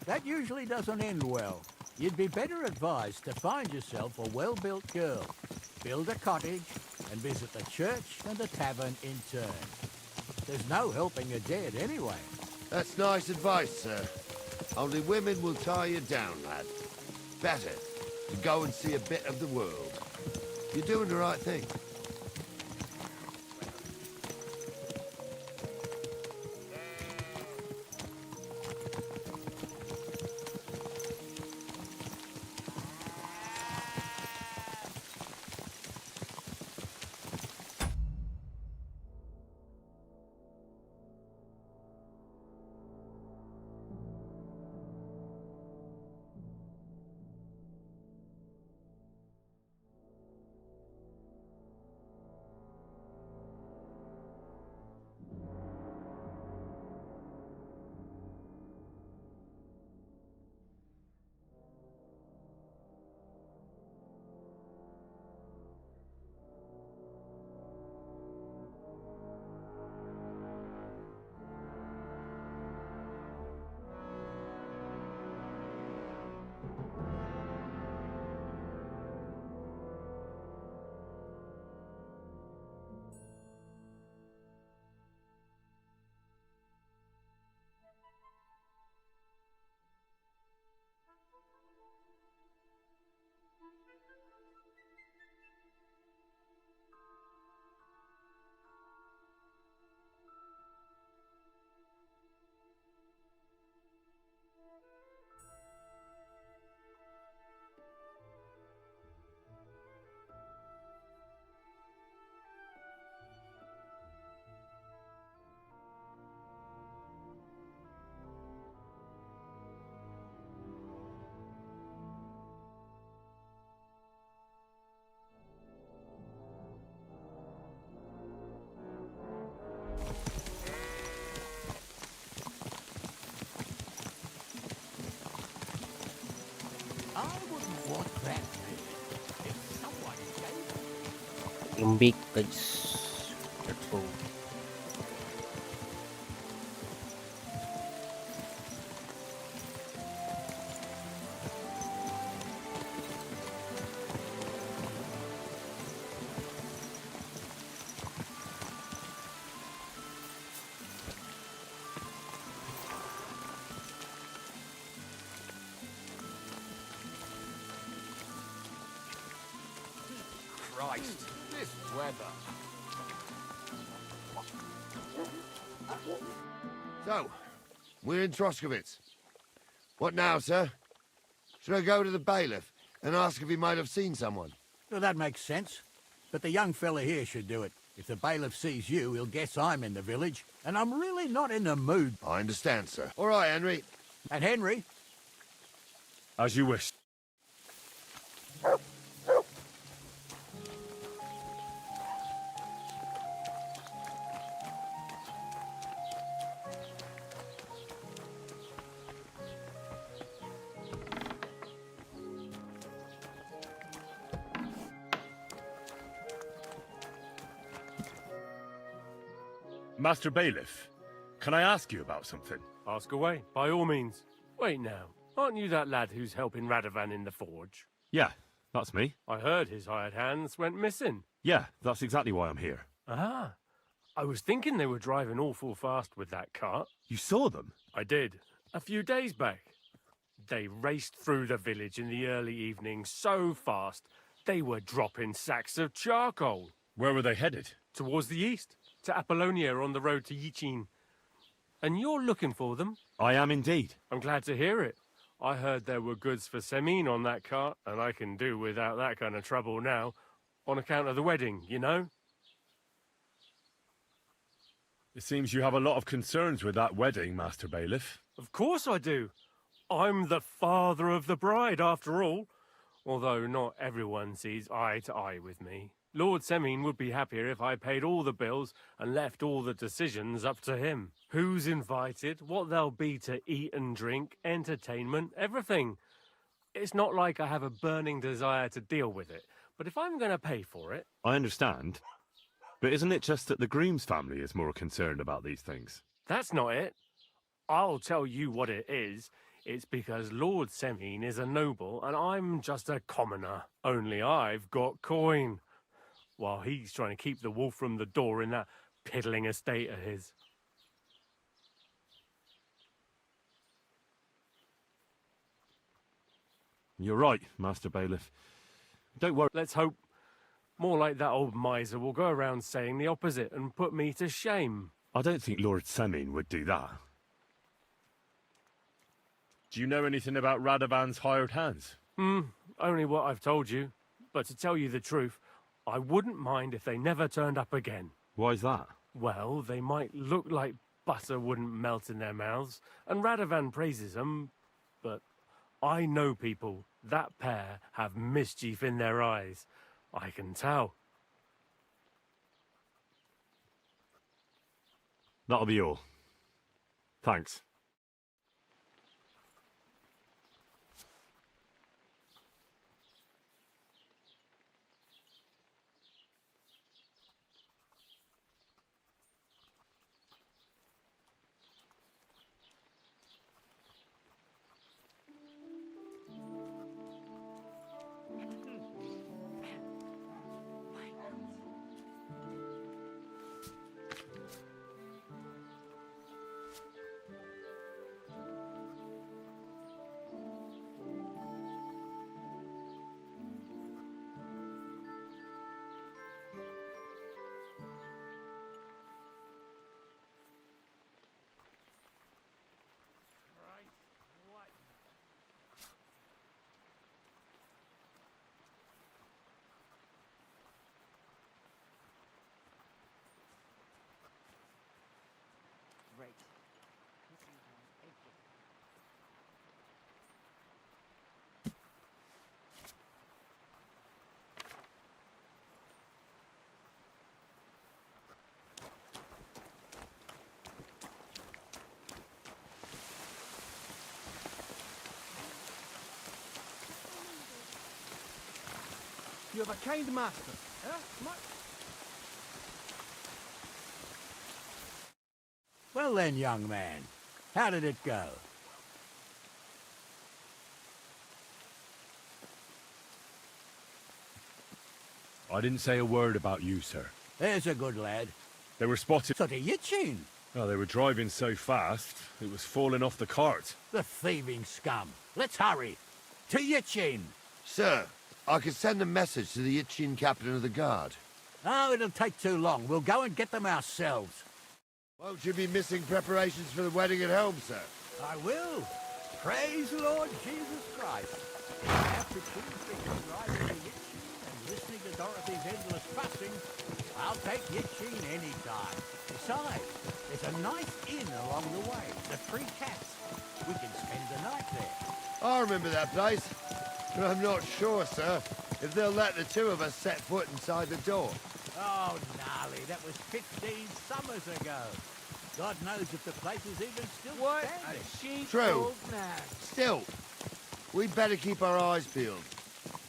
That usually doesn't end well. You'd be better advised to find yourself a well-built girl, build a cottage, and visit the church and the tavern in turn. There's no helping a dead anyway. That's nice advice, sir. Only women will tie you down, lad. Better to go and see a bit of the world. You're doing the right thing. Dream big, guys. Let's go. Christ, this weather. So, we're in Troskovitz. What now, sir? Should I go to the bailiff and ask if he might have seen someone? Well, that makes sense. But the young fella here should do it. If the bailiff sees you, he'll guess I'm in the village, and I'm really not in the mood. I understand, sir. All right, Henry. And Henry? As you wish. Master Bailiff, can I ask you about something? Ask away, by all means. Wait now, aren't you that lad who's helping Radovan in the forge? Yeah, that's me. I heard his hired hands went missing. Yeah, that's exactly why I'm here. Ah, I was thinking they were driving awful fast with that cart. You saw them? I did, a few days back. They raced through the village in the early evening so fast, they were dropping sacks of charcoal. Where were they headed? Towards the east, to Appalonia on the road to Yichin. And you're looking for them? I am indeed. I'm glad to hear it. I heard there were goods for Samine on that cart, and I can do without that kind of trouble now, on account of the wedding, you know? It seems you have a lot of concerns with that wedding, Master Bailiff. Of course I do. I'm the father of the bride, after all. Although not everyone sees eye to eye with me. Lord Samine would be happier if I paid all the bills and left all the decisions up to him. Who's invited, what there'll be to eat and drink, entertainment, everything. It's not like I have a burning desire to deal with it, but if I'm going to pay for it... I understand. But isn't it just that the groom's family is more concerned about these things? That's not it. I'll tell you what it is. It's because Lord Samine is a noble and I'm just a commoner. Only I've got coin. While he's trying to keep the wolf from the door in that piddling estate of his. You're right, Master Bailiff. Don't worry. Let's hope. More like that old miser will go around saying the opposite and put me to shame. I don't think Lord Samine would do that. Do you know anything about Radovan's hired hands? Only what I've told you. But to tell you the truth, I wouldn't mind if they never turned up again. Why's that? Well, they might look like butter wouldn't melt in their mouths, and Radovan praises them, but I know people. That pair have mischief in their eyes. I can tell. That'll be all. Thanks. You have a kind master. Huh? Well then, young man, how did it go? I didn't say a word about you, sir. There's a good lad. They were spotted. So to Yitchin, Oh, they were driving so fast, it was falling off the cart. the thieving scum. Let's hurry. To Yitchin. Sir, I could send a message to the Yitchin captain of the guard. Oh, it'll take too long. We'll go and get them ourselves. Won't you be missing preparations for the wedding at home, sir? I will. Praise the Lord Jesus Christ. After choosing riding to Yitchin and listening to Dorothy's endless fussing, I'll take Yitchin any time. Besides, there's a nice inn along the way, the Three Cats. We can spend the night there. I remember that place, but I'm not sure, sir, if they'll let the two of us set foot inside the door. Oh, gnarly, that was 15 summers ago. God knows if the place is even still standing. True. Still, we'd better keep our eyes peeled.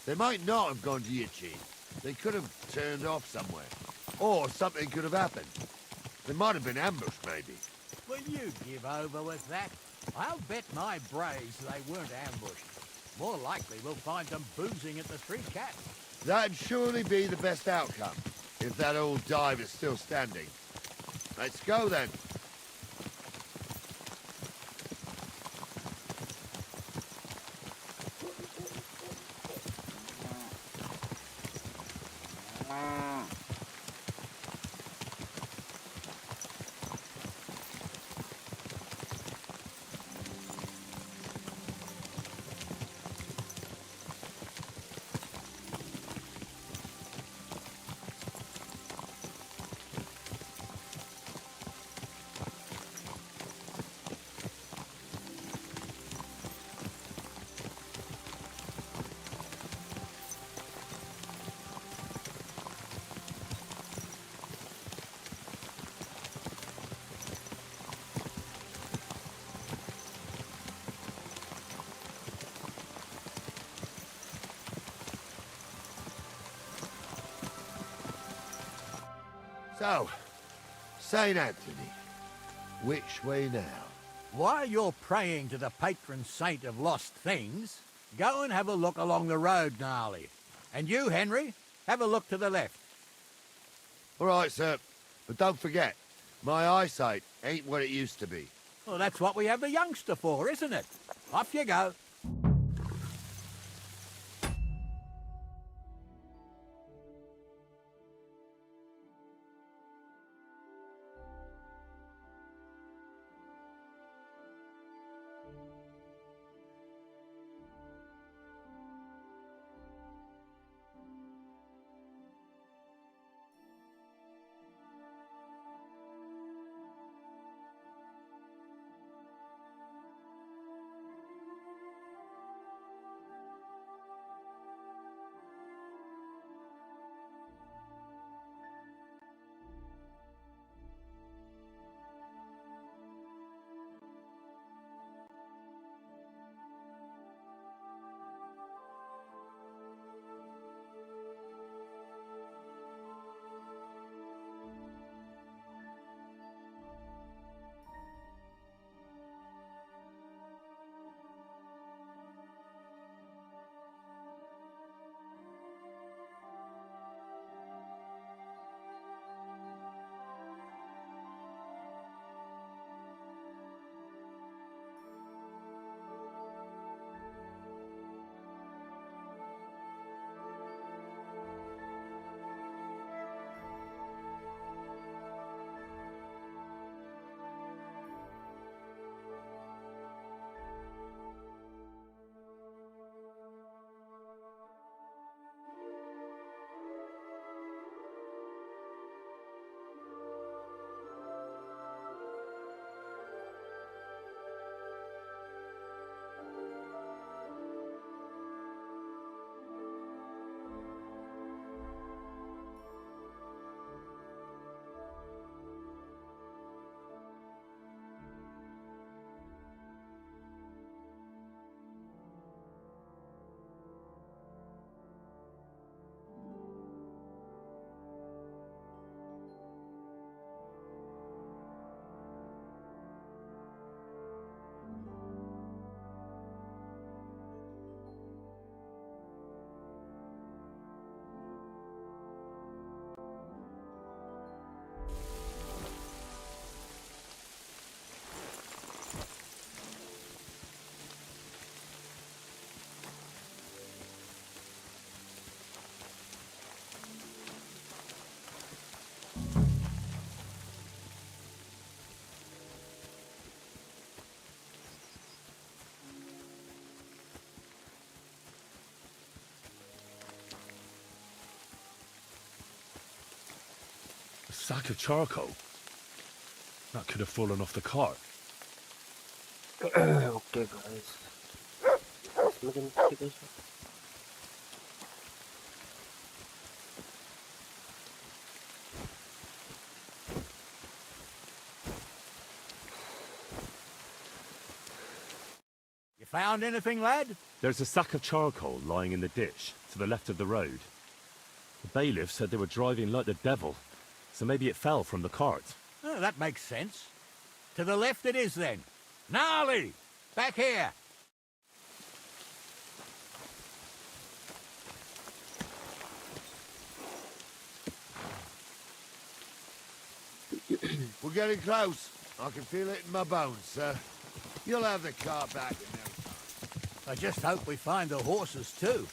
They might not have gone to Yitchin. They could have turned off somewhere. Or something could have happened. They might have been ambushed, maybe. Will you give over with that? I'll bet my braves they weren't ambushed. More likely we'll find them boozing at the Three Cats. That'd surely be the best outcome, if that old dive is still standing. Let's go, then. So, St. Anthony, which way now? While you're praying to the patron saint of lost things, go and have a look along the road, Gnarly. And you, Henry, have a look to the left. All right, sir. But don't forget, my eyesight ain't what it used to be. Well, that's what we have the youngster for, isn't it? Off you go. Sack of charcoal? That could have fallen off the cart. Okay, guys. Let's make an investigation. You found anything, lad? There's a sack of charcoal lying in the ditch to the left of the road. The bailiff said they were driving like the devil, so maybe it fell from the cart. Oh, that makes sense. To the left it is, then. Gnarly! Back here! We're getting close. I can feel it in my bones, sir. You'll have the car back in no time. I just hope we find the horses, too.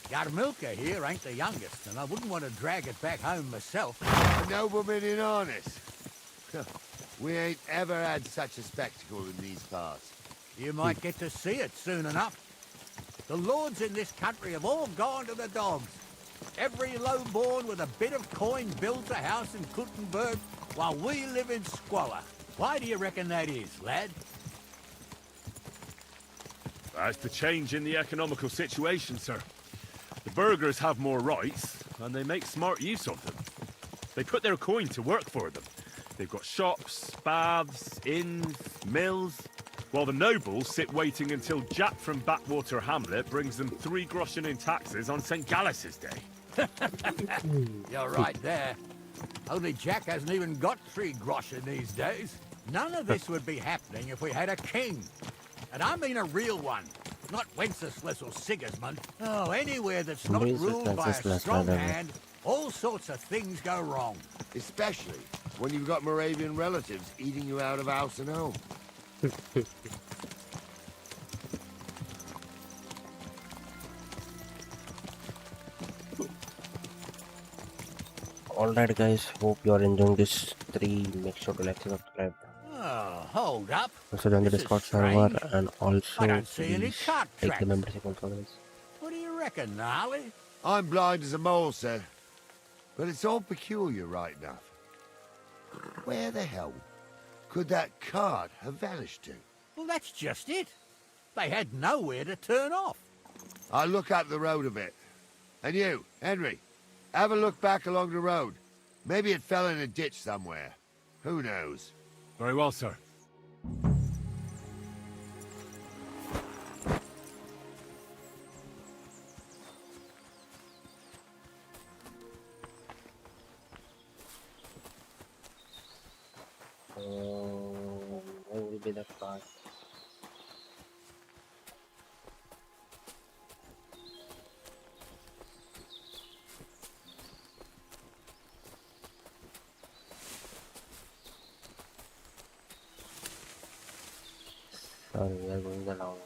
Yarmilka here ain't the youngest, and I wouldn't want to drag it back home myself. A nobleman in harness. We ain't ever had such a spectacle in these parts. You might get to see it soon enough. The lords in this country have all gone to the dogs. Every low-born with a bit of coin builds a house in Kuttenberg, while we live in squalor. Why do you reckon that is, lad? That's the change in the economical situation, sir. The burghers have more rights, and they make smart use of them. They put their coin to work for them. They've got shops, baths, inns, mills, while the nobles sit waiting until Jack from Backwater Hamlet brings them 3 groschen in taxes on St. Gallus's Day. You're right there. Only Jack hasn't even got 3 groschen these days. None of this would be happening if we had a king. And I mean a real one. Not Wenceslas or Sigismund. Oh, anywhere that's not ruled by a strong hand, all sorts of things go wrong. Especially when you've got Moravian relatives eating you out of house and home. Alright guys, hope you are enjoying this 3. Make sure to like and subscribe. Oh, hold up. Also join the Discord server and also I don't see any please cart take tracks. the membership also guys. What do you reckon, Gnarly? I'm blind as a mole, sir. But it's all peculiar, right enough. Where the hell could that cart have vanished to? Well, that's just it. They had nowhere to turn off. I'll look up the road a bit. And you, Henry, have a look back along the road. Maybe it fell in a ditch somewhere. Who knows? Very well, sir. Where will be the cart? Sorry, we are going the long way.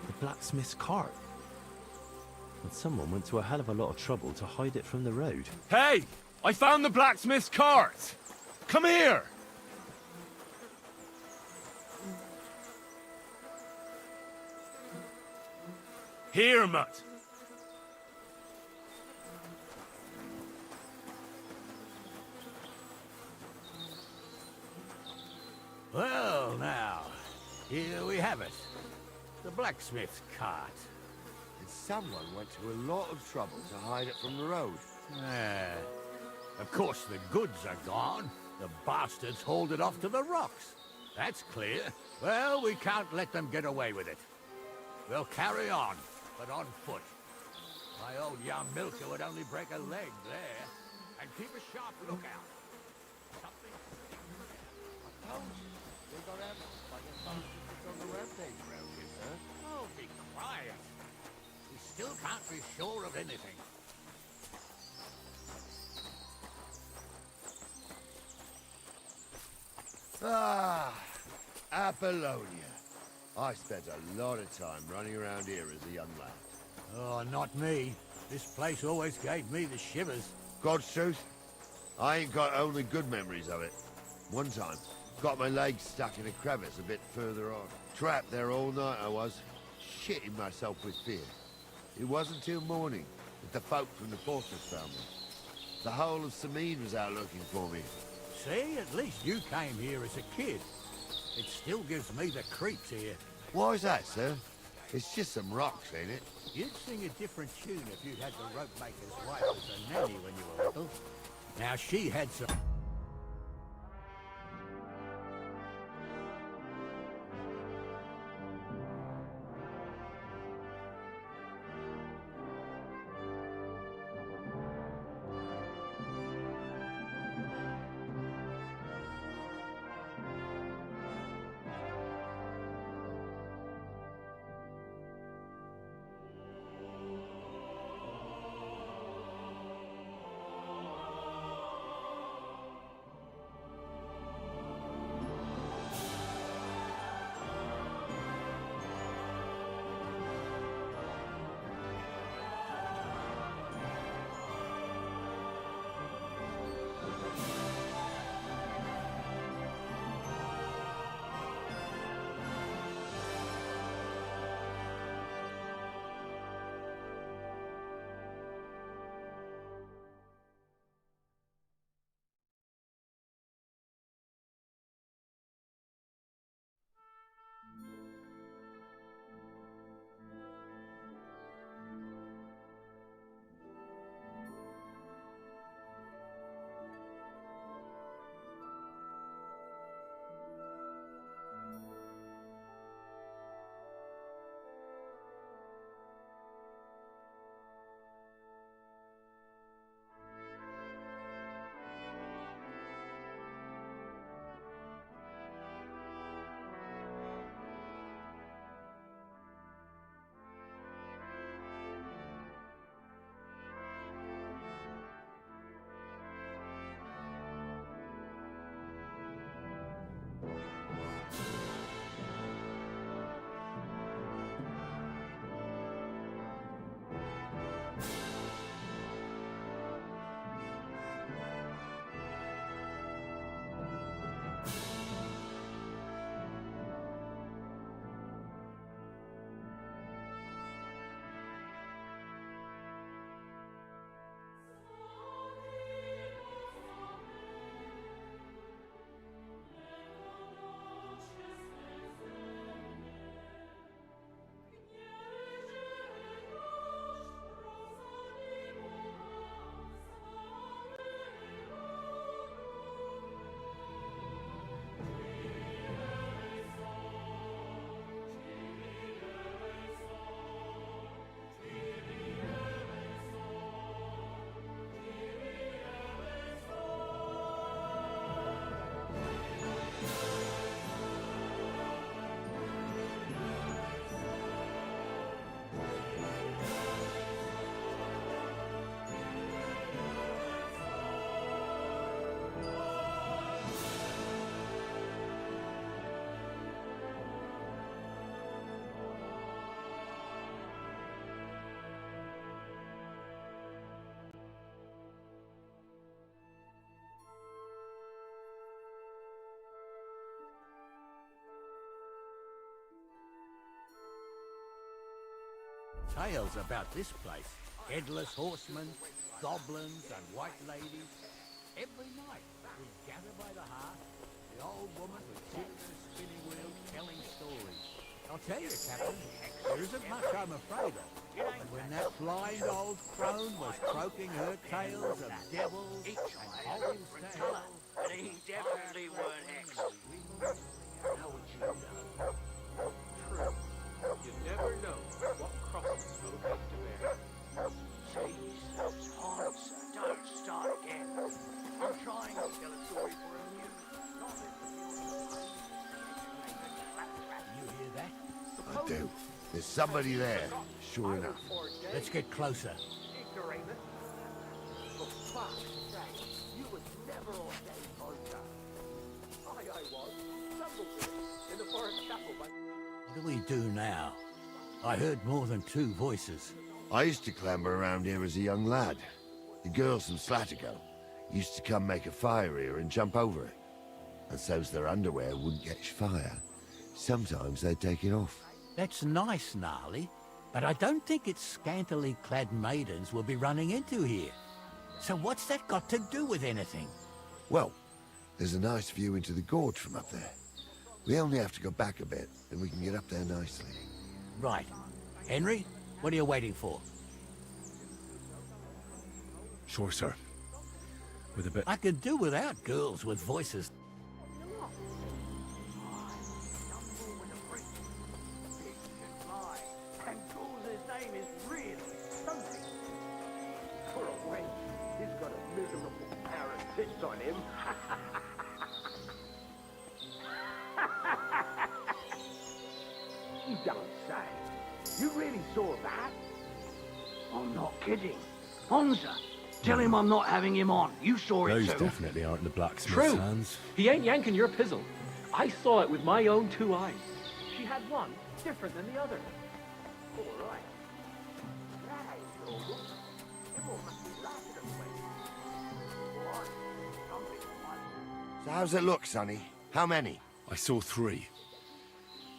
The blacksmith's cart. And someone went to a hell of a lot of trouble to hide it from the road. Hey! I found the blacksmith's cart! Come here! Here, mutt! Well, now, here we have it. The blacksmith's cart. And someone went to a lot of trouble to hide it from the road. Of course, the goods are gone. The bastards hauled it off to the rocks. That's clear. Well, we can't let them get away with it. We'll carry on, but on foot. My old young milker would only break a leg there. And keep a sharp lookout. Something... I told you. They got ambushed by the bastards on the rampage around here, sir. Oh, be quiet. We still can't be sure of anything. Ah, Appalonia. I spent a lot of time running around here as a young lad. Oh, not me. This place always gave me the shivers. God's truth, I ain't got only good memories of it. One time, got my leg stuck in a crevice a bit further on. Trapped there all night I was, shitting myself with fear. It wasn't till morning that the folk from the fortress found me. The whole of Samine was out looking for me. See, at least you came here as a kid. It still gives me the creeps here. Why is that, sir? It's just some rocks, ain't it? You'd sing a different tune if you'd had the rope maker's wife as a nanny when you were little. Now she had some... Tales about this place. Headless horsemen, goblins and white ladies. Every night we gather by the hearth. The old woman would sit at her spinning wheel telling stories. I'll tell you, Captain, there isn't much I'm afraid of. And when that blind old crone was croaking her tales of devils and holes tales... But he definitely weren't hexed. How would you know? True. You never know what crosses will come to bear. Jesus, Hans, don't start again. I'm trying to tell a story for a You hear that? I do. There's somebody there, sure enough. Let's get closer. For fuck's sake, you was never ordained hunter. I was. Stumbled in the forest chapel by... What do we do now? I heard more than 2 voices. I used to clamber around here as a young lad. The girls from Slatigo used to come make a fire here and jump over it. And so's their underwear wouldn't catch fire, sometimes they'd take it off. That's nice, Gnarly, but I don't think it's scantily clad maidens we'll be running into here. So what's that got to do with anything? Well, there's a nice view into the gorge from up there. We only have to go back a bit, and we can get up there nicely. Right. Henry, what are you waiting for? Sure, sir. With a bit... I could do without girls with voices. On him. You don't say. You really saw that? I'm not kidding. Honza, tell him I'm not having him on. You saw it Those too. definitely aren't the blacksmith's True. hands. He ain't yanking your pizzle. I saw it with my own 2 eyes. She had one different than the other. All right. That ain't all good. Everyone must be laughing at me. What? Something like... So how's it look, Sonny? How many? I saw 3.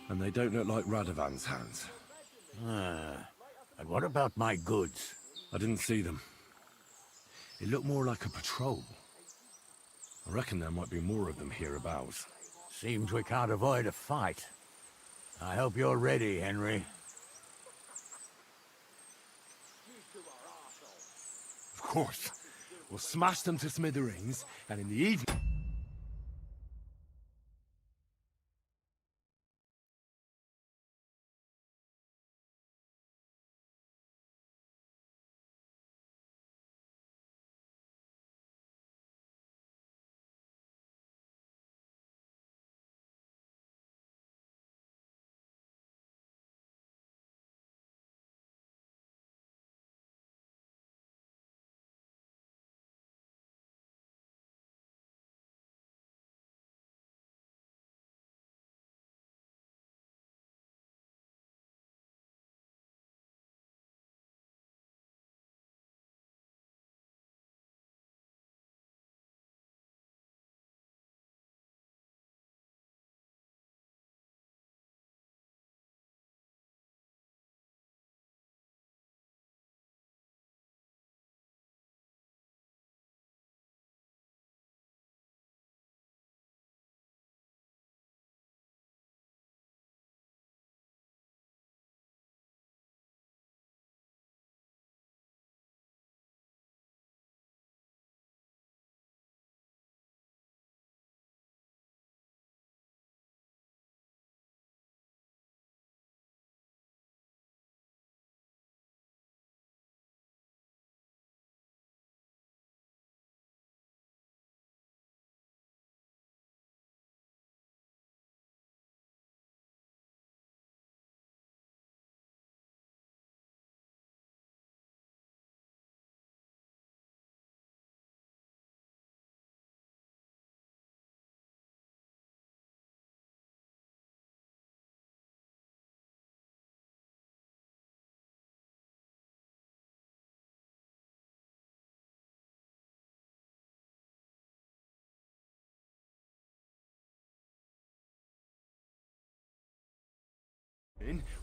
And they don't look like Radovan's hands. And what about my goods? I didn't see them. It looked more like a patrol. I reckon there might be more of them hereabouts. Seems we can't avoid a fight. I hope you're ready, Henry. Of course. We'll smash them to smithereens, and in the evening...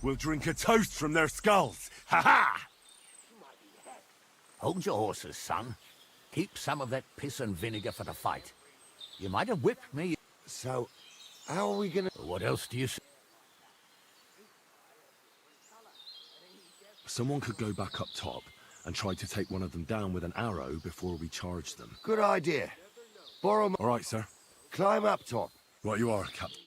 We'll drink a toast from their skulls. Ha-ha! Hold your horses, son. Keep some of that piss and vinegar for the fight. You might have whipped me. So, how are we gonna... What else do you say? Someone could go back up top and try to take one of them down with an arrow before we charge them. Good idea. Borrow my... All right, sir. Climb up top. Right you are, Captain.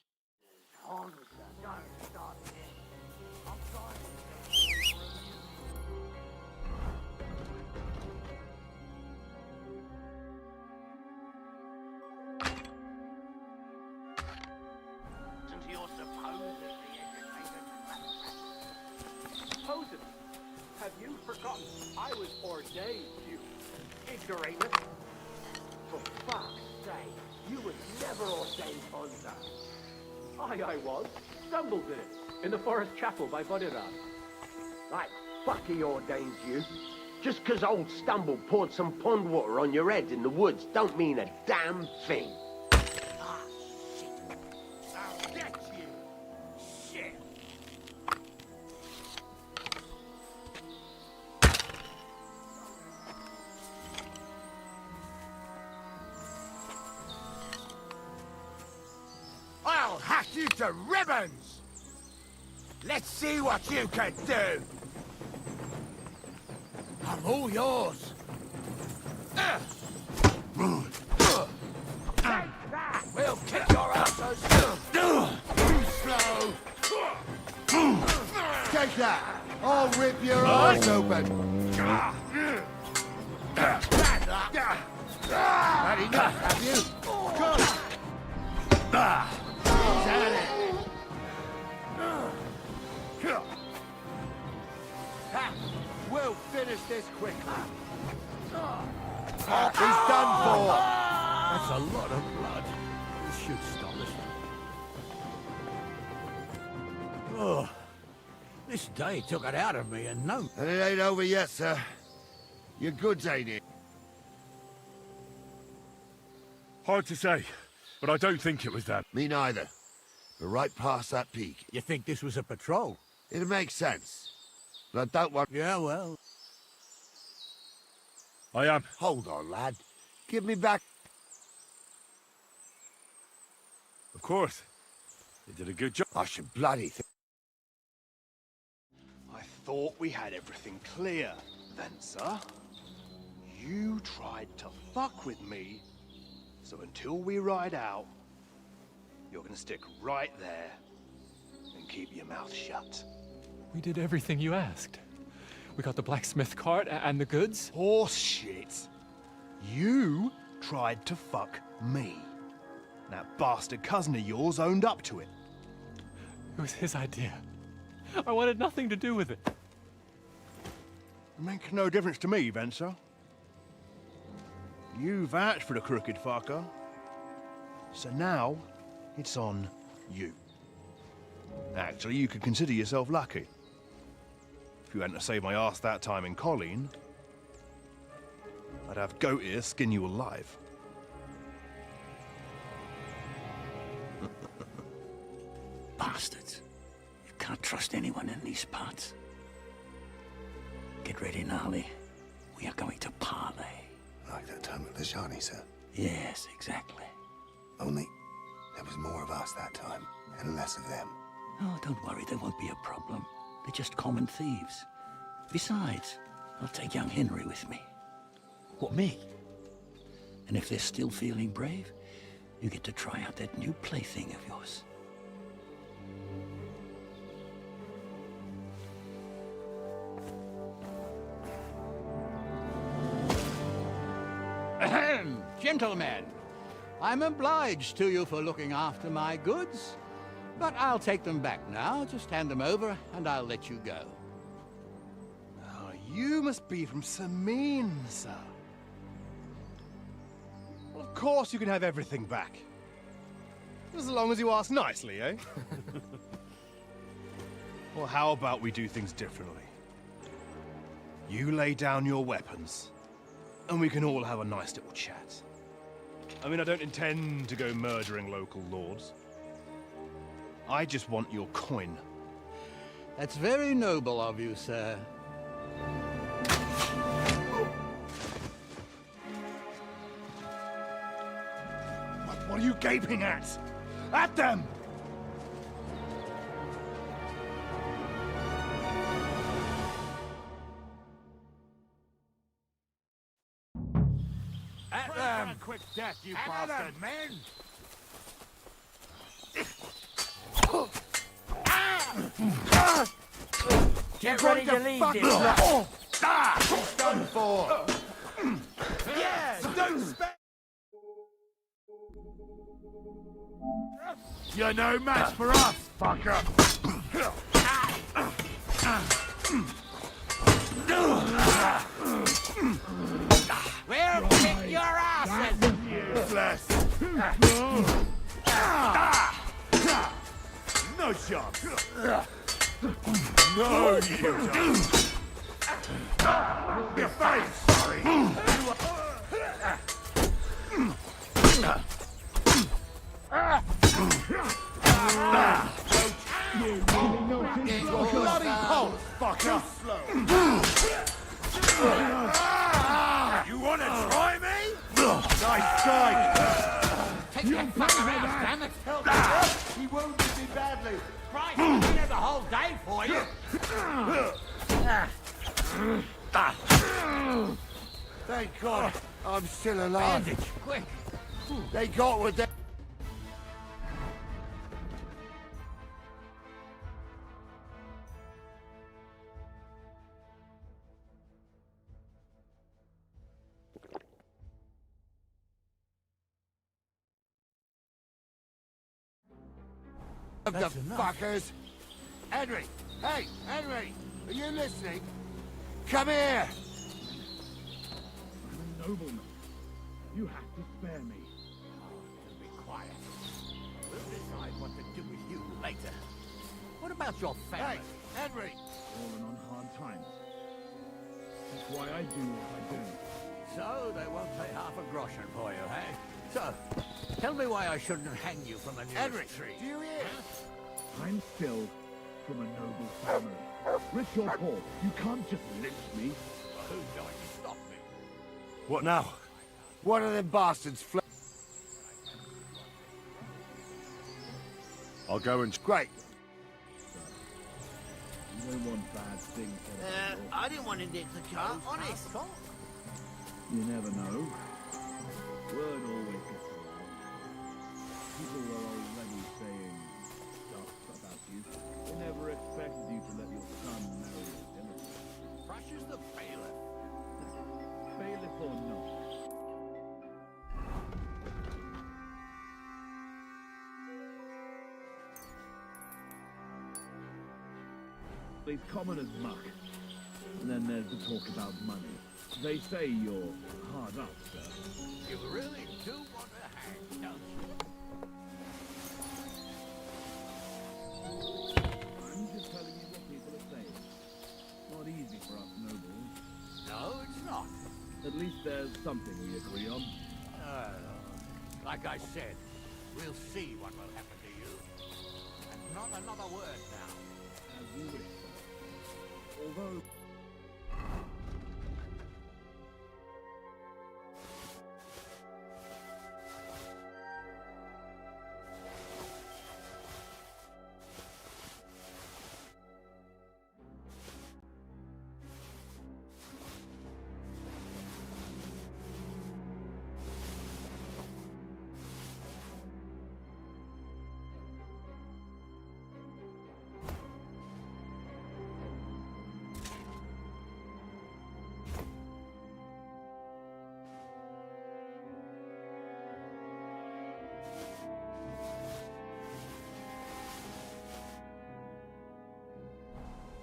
Have you forgotten I was ordained, you ignoramus? For fuck's sake, you was never ordained, Honza. I was. Stumbled in it. In the forest chapel by Bodirath. Like, fuck he ordains you. Just 'cause old Stumble poured some pond water on your head in the woods don't mean a damn thing. Ah, shit. I'll get you. Shit. I'll hack you to ribbons! Let's see what you can do! I'm all yours! We'll kick your asses! Too slow! Take that! I'll rip your eyes open! Had enough, have you? Come! He's at it! We'll finish this quickly. He's done for! That's a lot of blood. This should stop us. Oh, this day took it out of me and no. And it ain't over yet, sir. Your goods ain't it. Hard to say, but I don't think it was that. Me neither. We're right past that peak. You think this was a patrol? It makes sense. But I don't want... Yeah, well. I am. Hold on, lad. Give me back... Of course. You did a good job. I should bloody I thought we had everything clear, Venser. You tried to fuck with me, so until we ride out, you're gonna stick right there and keep your mouth shut. We did everything you asked. We got the blacksmith cart and the goods. Horse shit. You tried to fuck me. That bastard cousin of yours owned up to it. It was his idea. I wanted nothing to do with it. It makes no difference to me, Venser. You vouched for the crooked fucker. So now, it's on you. Actually, you could consider yourself lucky. If you hadn't have saved my ass that time in Colleen, I'd have goat ear skin you alive. Bastards. You can't trust anyone in these parts. Get ready, Gnarly. We are going to parley. Like that time at the Shani, sir? Yes, exactly. Only there was more of us that time, and less of them. Oh, don't worry, there won't be a problem. They're just common thieves. Besides, I'll take young Henry with me. What, me? And if they're still feeling brave, you get to try out that new plaything of yours. Ahem, gentlemen, I'm obliged to you for looking after my goods, but I'll take them back now. Just hand them over, and I'll let you go. Oh, you must be from Samine, sir. Well, of course you can have everything back. As long as you ask nicely, eh? Well, how about we do things differently? You lay down your weapons, and we can all have a nice little chat. I mean, I don't intend to go murdering local lords. I just want your coin. That's very noble of you, sir. What are you gaping at? At them! At them! Quick death, you bastard! Men! Get ready to leave this lot. It's done for! Yeah! Don't spend! You're no match for us, fucker! We'll kick your asses! Useless! No No shot. No, you don't. Your face, sorry. Bloody pulse, fucker! You wanna try me? Nice try! Take that fucker out, damn it! He wounded me badly. Christ, I've been here the whole day for you! Thank God I'm still alive. Bandage, quick! They got what they... That's the enough. fuckers. Henry! Hey, Henry! Are you listening? Come here! I'm a nobleman. You have to spare me. Be quiet. We'll decide what to do with you later. What about your family? Hey, Henry! Fallen on hard times. That's why I do what I do. So they won't pay half a groschen for you, eh? So, tell me why I shouldn't hang you from a nearest Henry, tree. do you hear? I'm still from a noble family. Rich or poor, you can't just lynch me. Well, who's going to stop me? What now? One of them bastards I'll go and... Great. You don't want bad things. I didn't want to nick the car, honest. You never know. Word always gets around. People were already saying stuff about you. They never expected you to let your son marry a Deliverance. Fresh as the bailiff. Bailiff or not. It's common as muck. And then there's the talk about money. They say you're hard up, sir. You really do want to hang, don't you? I'm just telling you what people are saying. Not easy for us nobles. No, it's not. At least there's something we agree on. Like I said, we'll see what will happen to you. And not another word now. As you wish, sir. Although...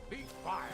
Be quiet.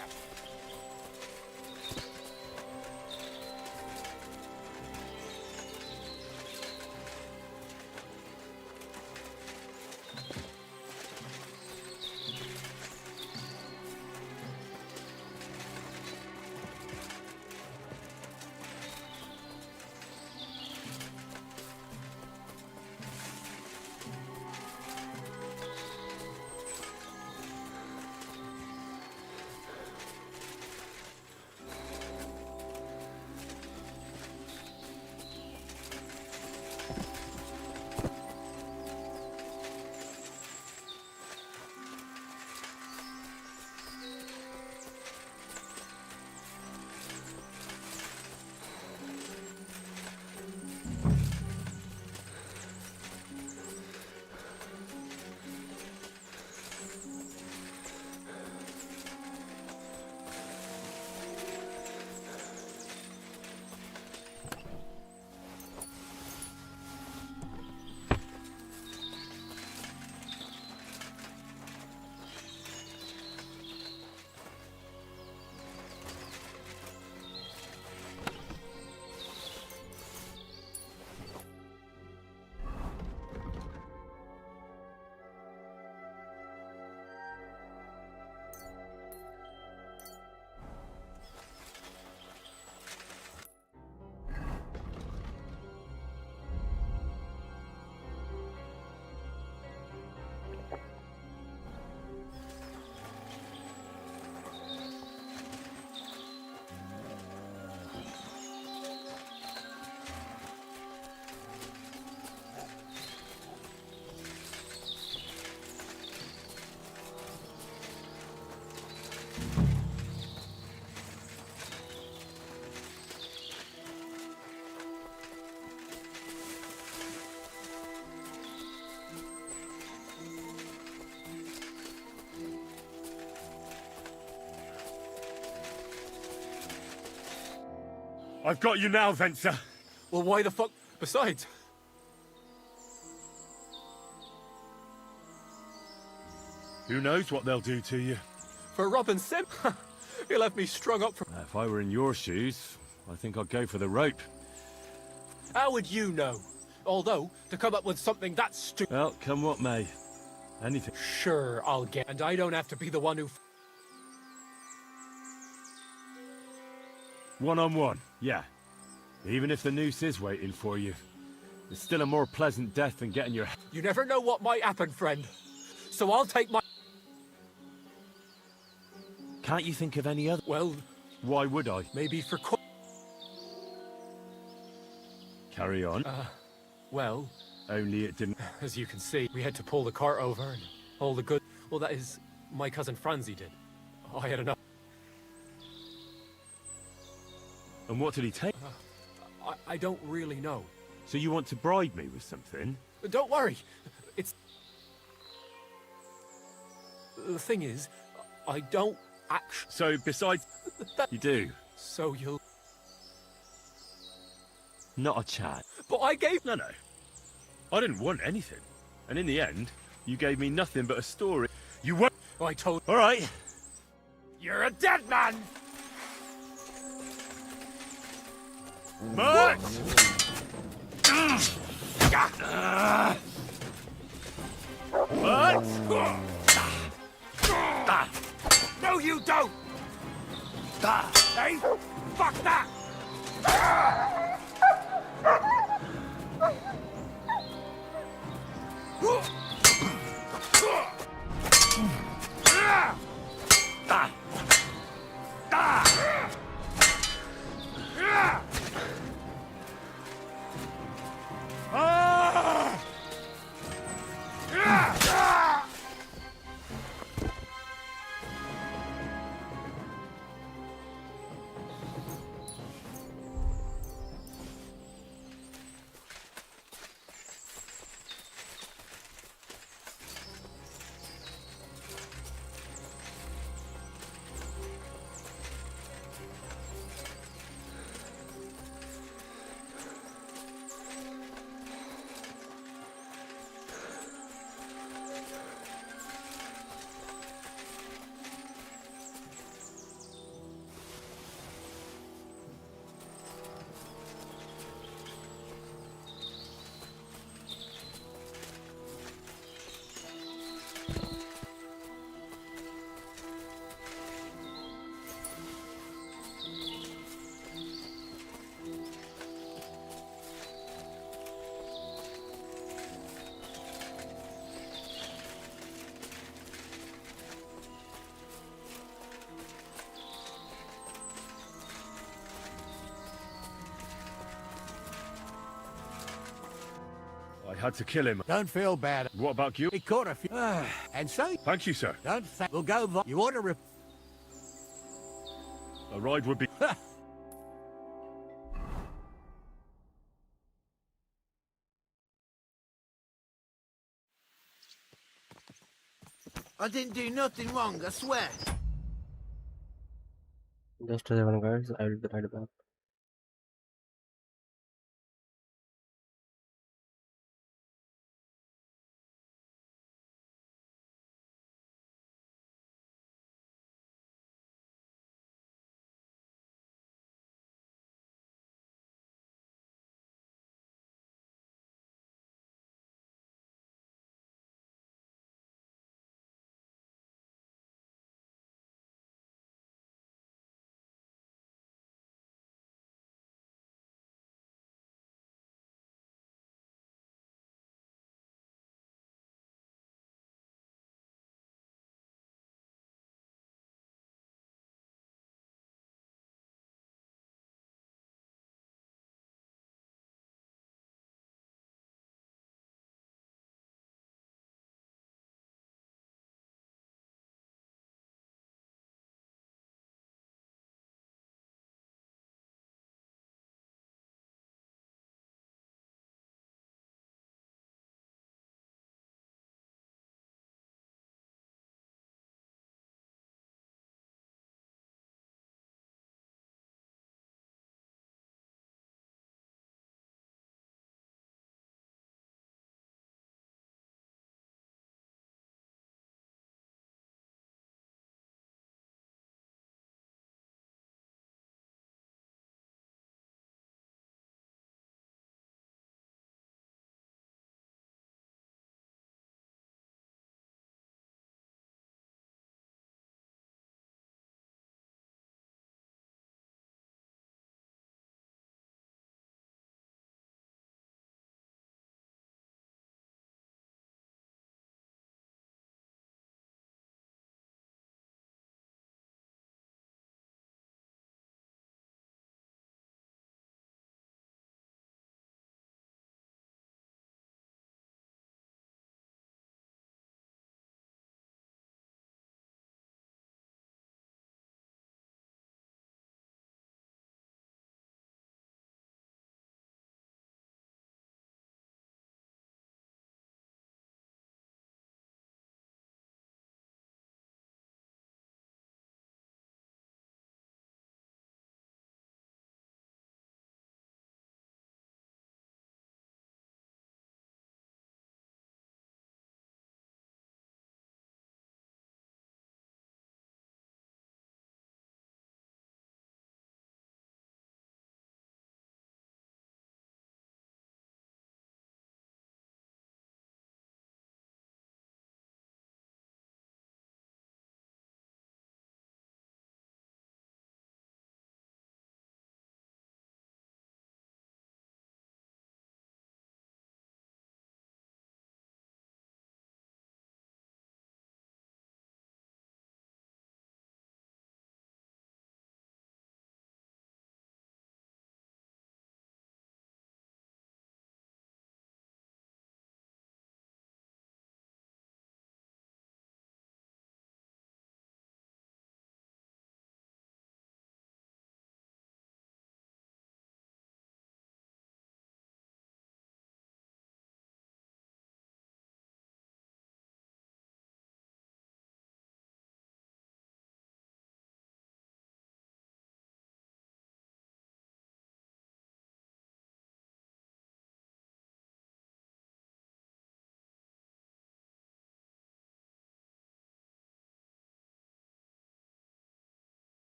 I've got you now, Venser. Well, why the fuck? Besides, who knows what they'll do to you? for robbing Sim, he'll have me strung up from... If I were in your shoes, I think I'd go for the rope. How would you know? Although, to come up with something that stupid... Well, come what may. Anything. Sure, I'll get... And I don't have to be the one who... One-on-one, yeah. Even if the noose is waiting for you, it's still a more pleasant death than getting your... You never know what might happen, friend. So I'll take my... Can't you think of any other... Well... Why would I? Maybe for... Carry on. Well... Only it didn't... As you can see, we had to pull the cart over and all the good... Well, that is... My cousin Franzi did. I had enough... And what did he take? I don't really know. So you want to bribe me with something? Don't worry. It's... The thing is, I don't actually... So, besides... You do? So you'll... Not a chat. But I gave... No. I didn't want anything. And in the end, you gave me nothing but a story. You won't... I told... All right. You're a dead man! March! What? No, you don't! Hey, fuck that! I had to kill him. Don't feel bad. What about you? He caught a few. And so? Thank you, sir. Don't we'll go. You ought to... A ride would be... I didn't do nothing wrong, I swear. Just a second, guys. I will be right back.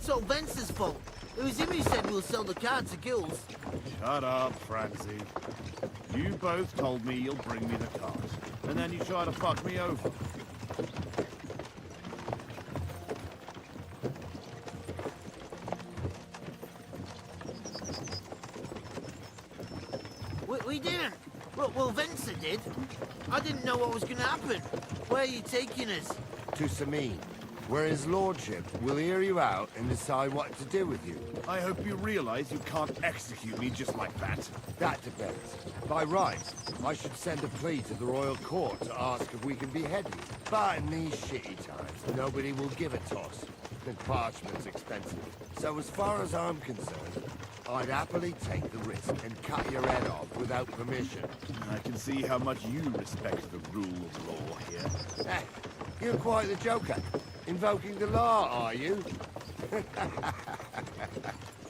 It's all Vence's fault. It was him who said we'll sell the car to Gills. Shut up, Francie. You both told me you'll bring me the cart, and then you try to fuck me over. We didn't. Well, Vence did. I didn't know what was going to happen. Where are you taking us? To Samine, where his lordship will hear you out and decide what to do with you. I hope you realize you can't execute me just like that. That depends. By rights, I should send a plea to the royal court to ask if we can behead you. But in these shitty times, nobody will give a toss. And parchment's expensive. So as far as I'm concerned, I'd happily take the risk and cut your head off without permission. I can see how much you respect the rule of law here. You're quite the joker. Invoking the law, are you?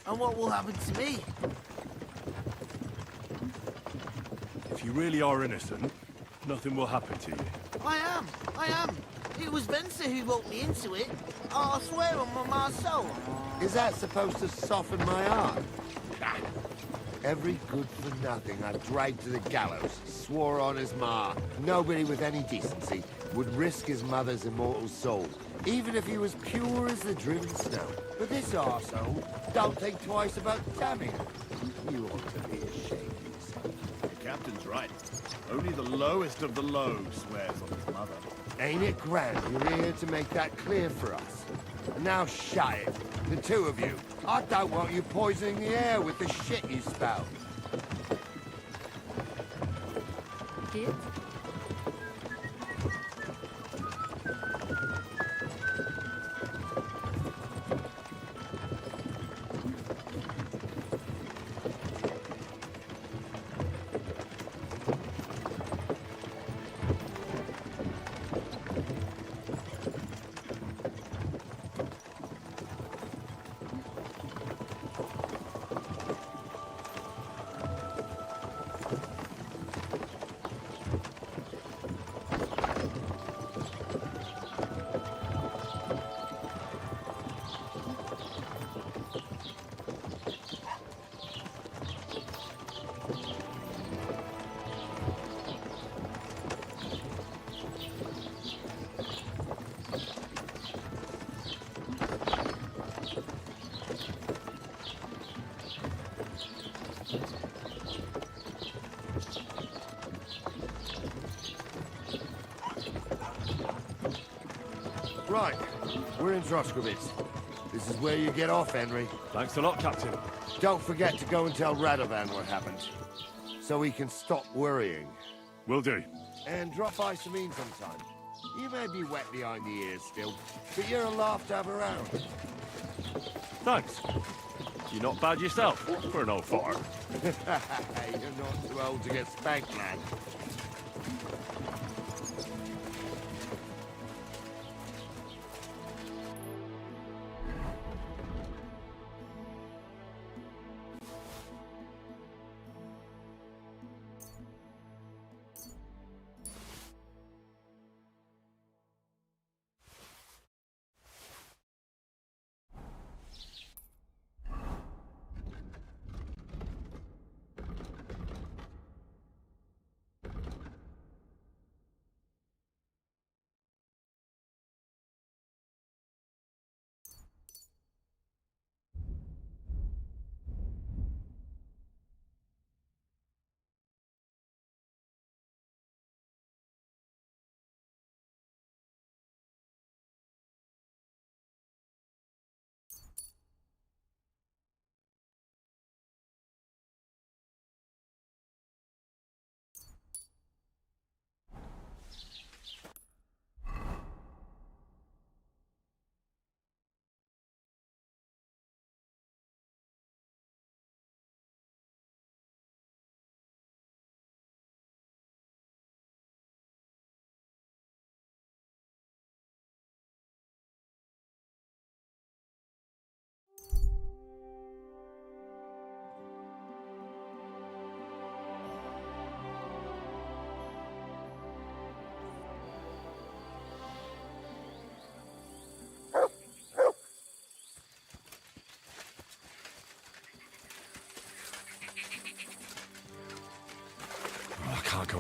And what will happen to me? If you really are innocent, nothing will happen to you. I am. It was Vence who roped me into it. I swear on my ma's soul. Is that supposed to soften my heart? Every good-for-nothing I dragged to the gallows swore on his ma. Nobody with any decency would risk his mother's immortal soul, even if he was pure as the driven snow. But this arsehole don't think twice about damning him. You ought to be ashamed of yourself. The captain's right. Only the lowest of the low swears on his mother. Ain't it grand you're here to make that clear for us? Now shut it, the two of you. I don't want you poisoning the air with the shit you spout. Kids? Right, we're in Troskovitz. This is where you get off, Henry. Thanks a lot, Captain. Don't forget to go and tell Radovan what happened, so he can stop worrying. Will do. And drop by Samine sometime. You may be wet behind the ears still, but you're a laugh to have around. Thanks. You're not bad yourself for an old fart. You're not too old to get spanked, lad.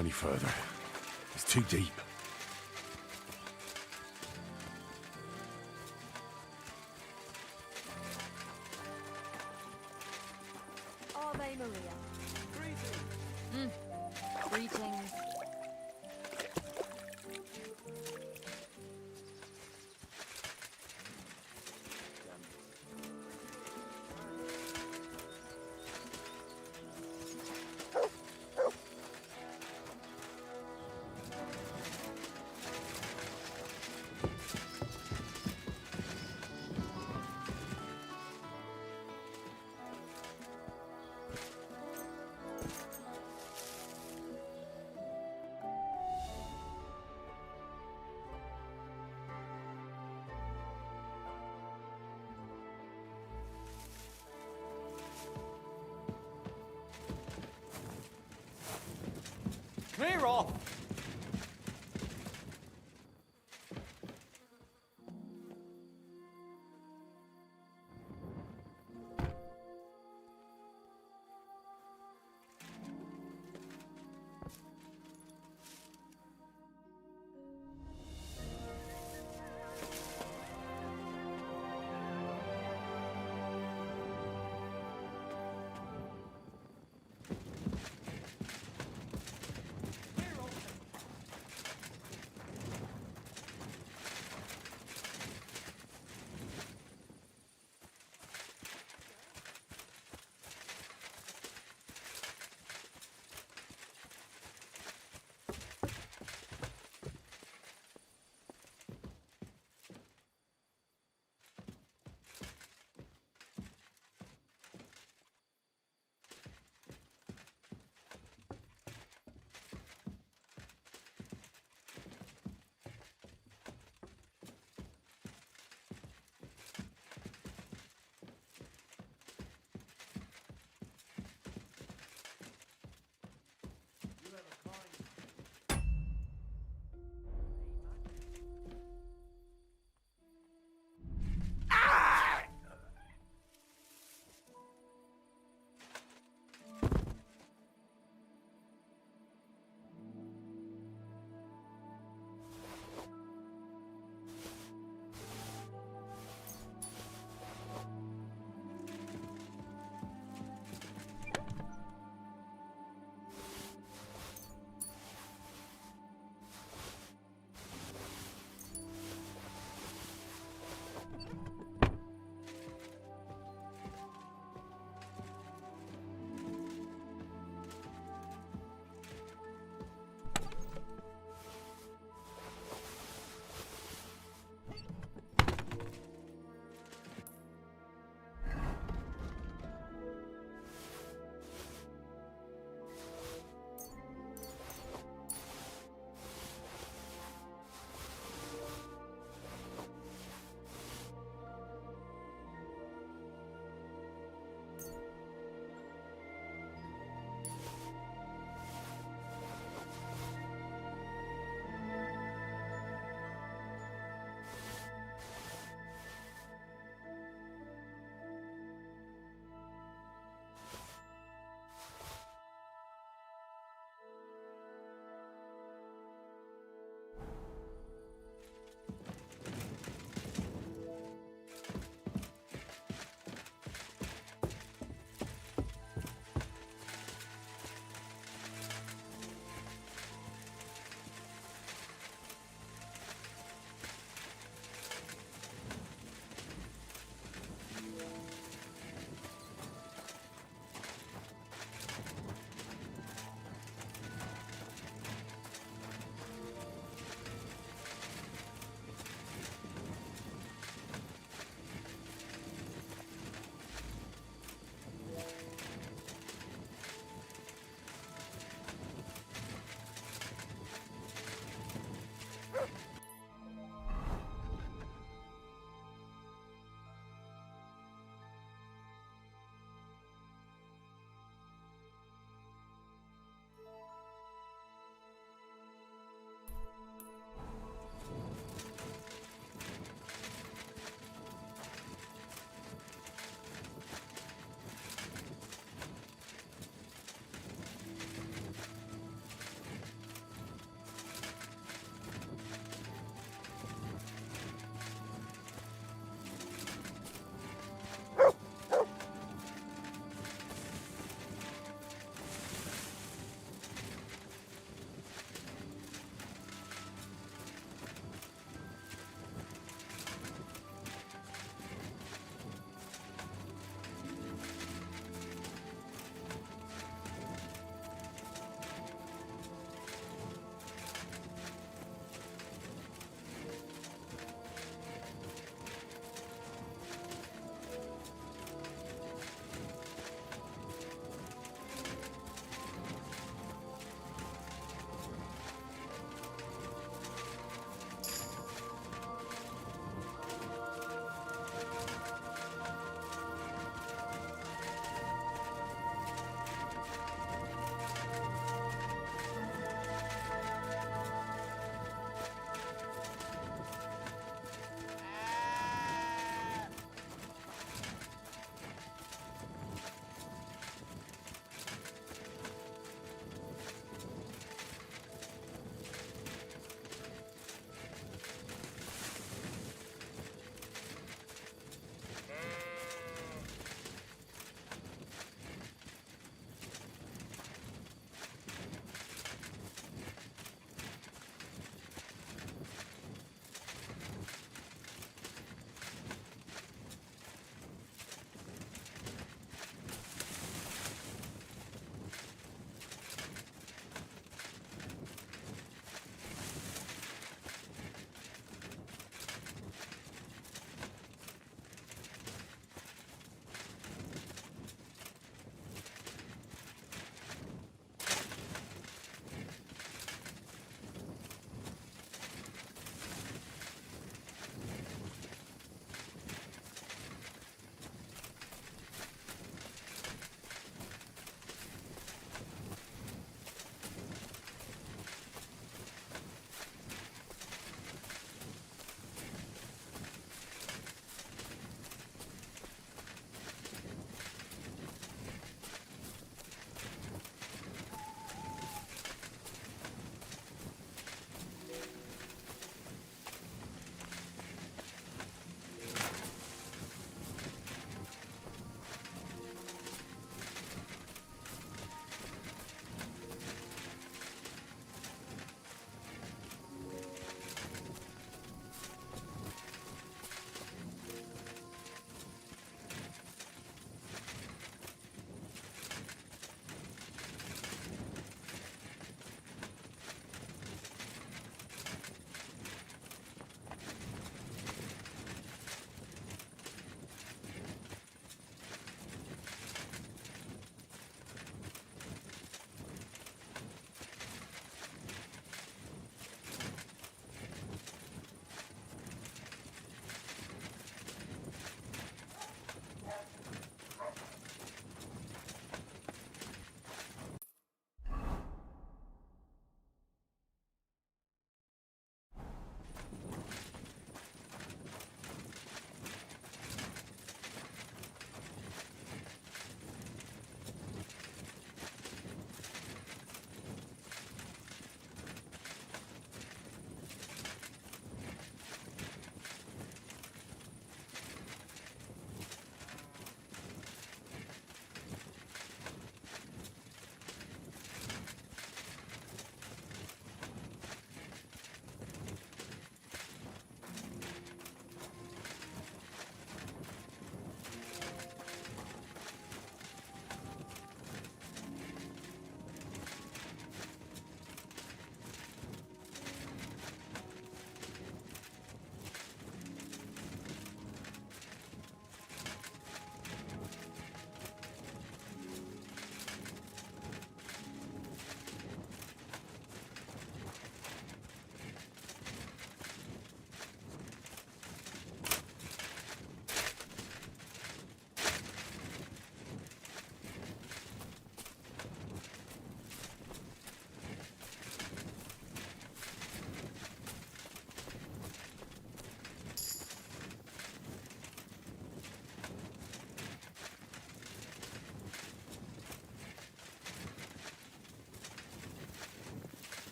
go any further. It's too deep. Ave Maria. Greetings. Greetings. Clear off!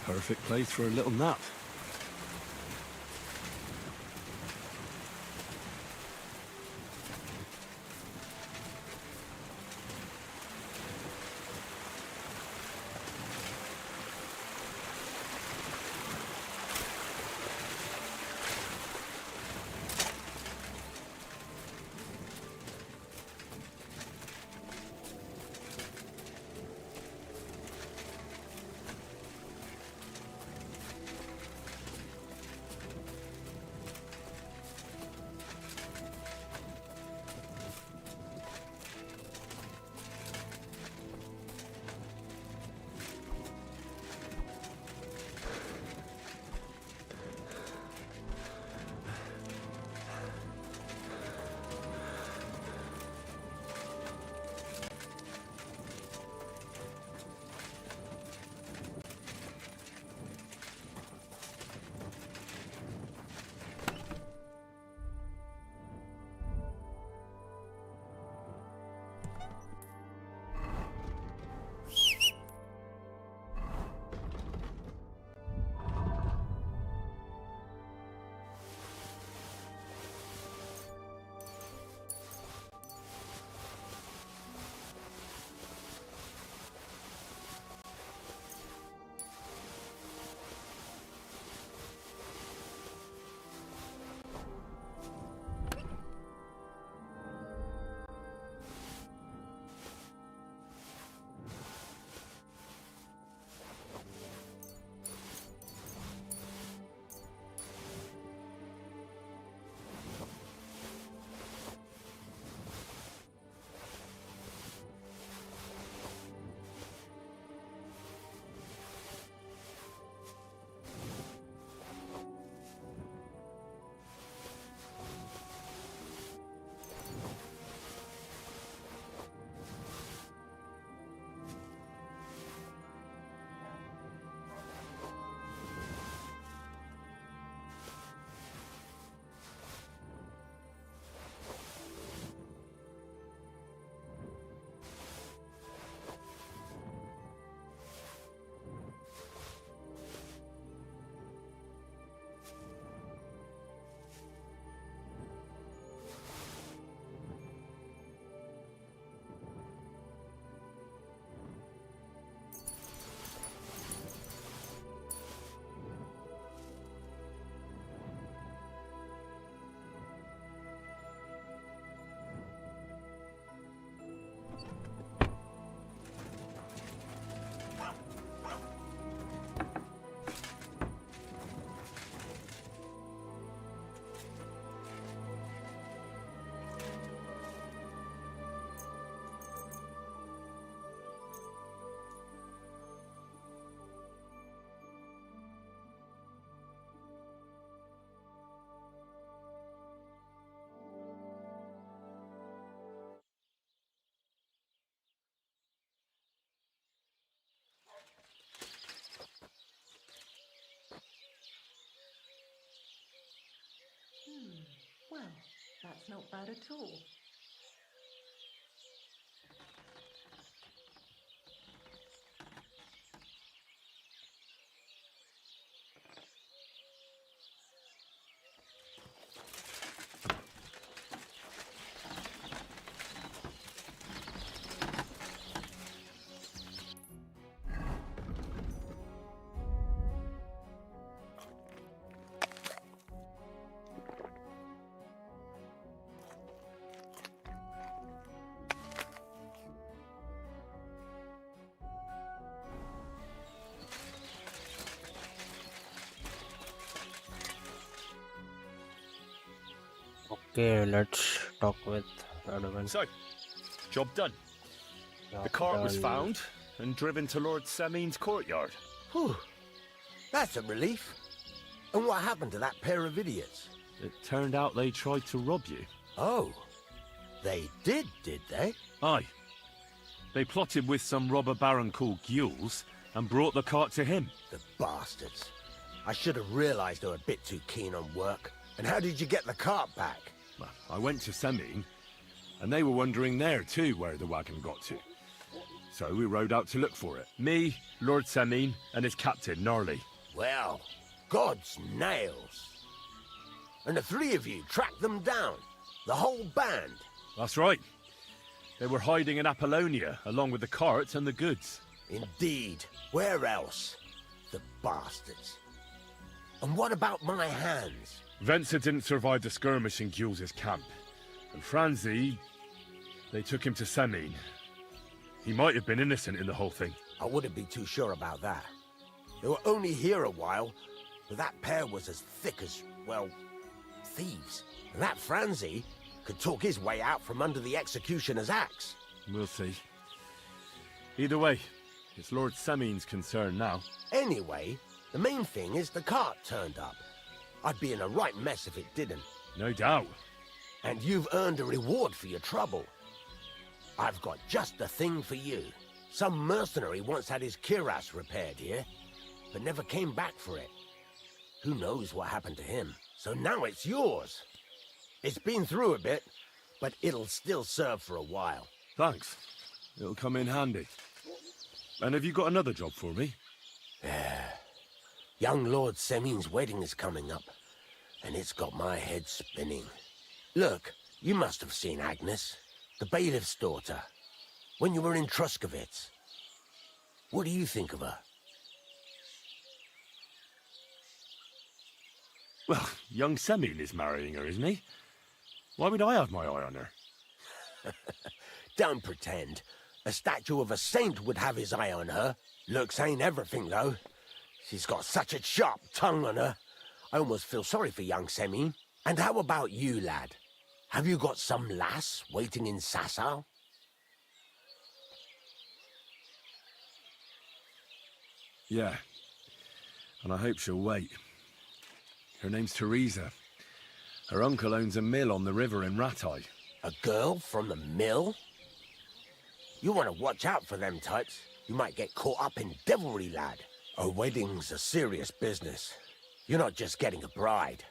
Perfect place for a little nap. Well, that's not bad at all. Okay, let's talk with Radovan. So, job done. The cart was found and driven to Lord Samine's courtyard. Whew. That's a relief. And what happened to that pair of idiots? It turned out they tried to rob you. Oh. They did they? Aye. They plotted with some robber baron called Gules and brought the cart to him. The bastards. I should have realized they were a bit too keen on work. And how did you get the cart back? Well, I went to Samine, and they were wondering there too where the wagon got to. So we rode out to look for it. Me, Lord Samine, and his captain, Gnarly. Well, God's nails. And the three of you tracked them down. The whole band. That's right. They were hiding in Appalonia, along with the carts and the goods. Indeed. Where else? The bastards. And what about my hands? Venser didn't survive the skirmish in Gules' camp. And Franzi... they took him to Samine. He might have been innocent in the whole thing. I wouldn't be too sure about that. They were only here a while, but that pair was as thick as, well, thieves. And that Franzi could talk his way out from under the executioner's axe. We'll see. Either way, it's Lord Samine's concern now. Anyway, the main thing is the cart turned up. I'd be in a right mess if it didn't. No doubt. And you've earned a reward for your trouble. I've got just the thing for you. Some mercenary once had his cuirass repaired here, but never came back for it. Who knows what happened to him? So now it's yours. It's been through a bit, but it'll still serve for a while. Thanks. It'll come in handy. And have you got another job for me? Young Lord Samine's wedding is coming up, and it's got my head spinning. Look, you must have seen Agnes, the bailiff's daughter, when you were in Troskovitz. What do you think of her? Well, young Samine is marrying her, isn't he? Why would I have my eye on her? Don't pretend. A statue of a saint would have his eye on her. Looks ain't everything, though. She's got such a sharp tongue on her. I almost feel sorry for young Samine. And how about you, lad? Have you got some lass waiting in Sasau? Yeah. And I hope she'll wait. Her name's Teresa. Her uncle owns a mill on the river in Ratai. A girl from the mill? You want to watch out for them types. You might get caught up in devilry, lad. A wedding's a serious business. You're not just getting a bride,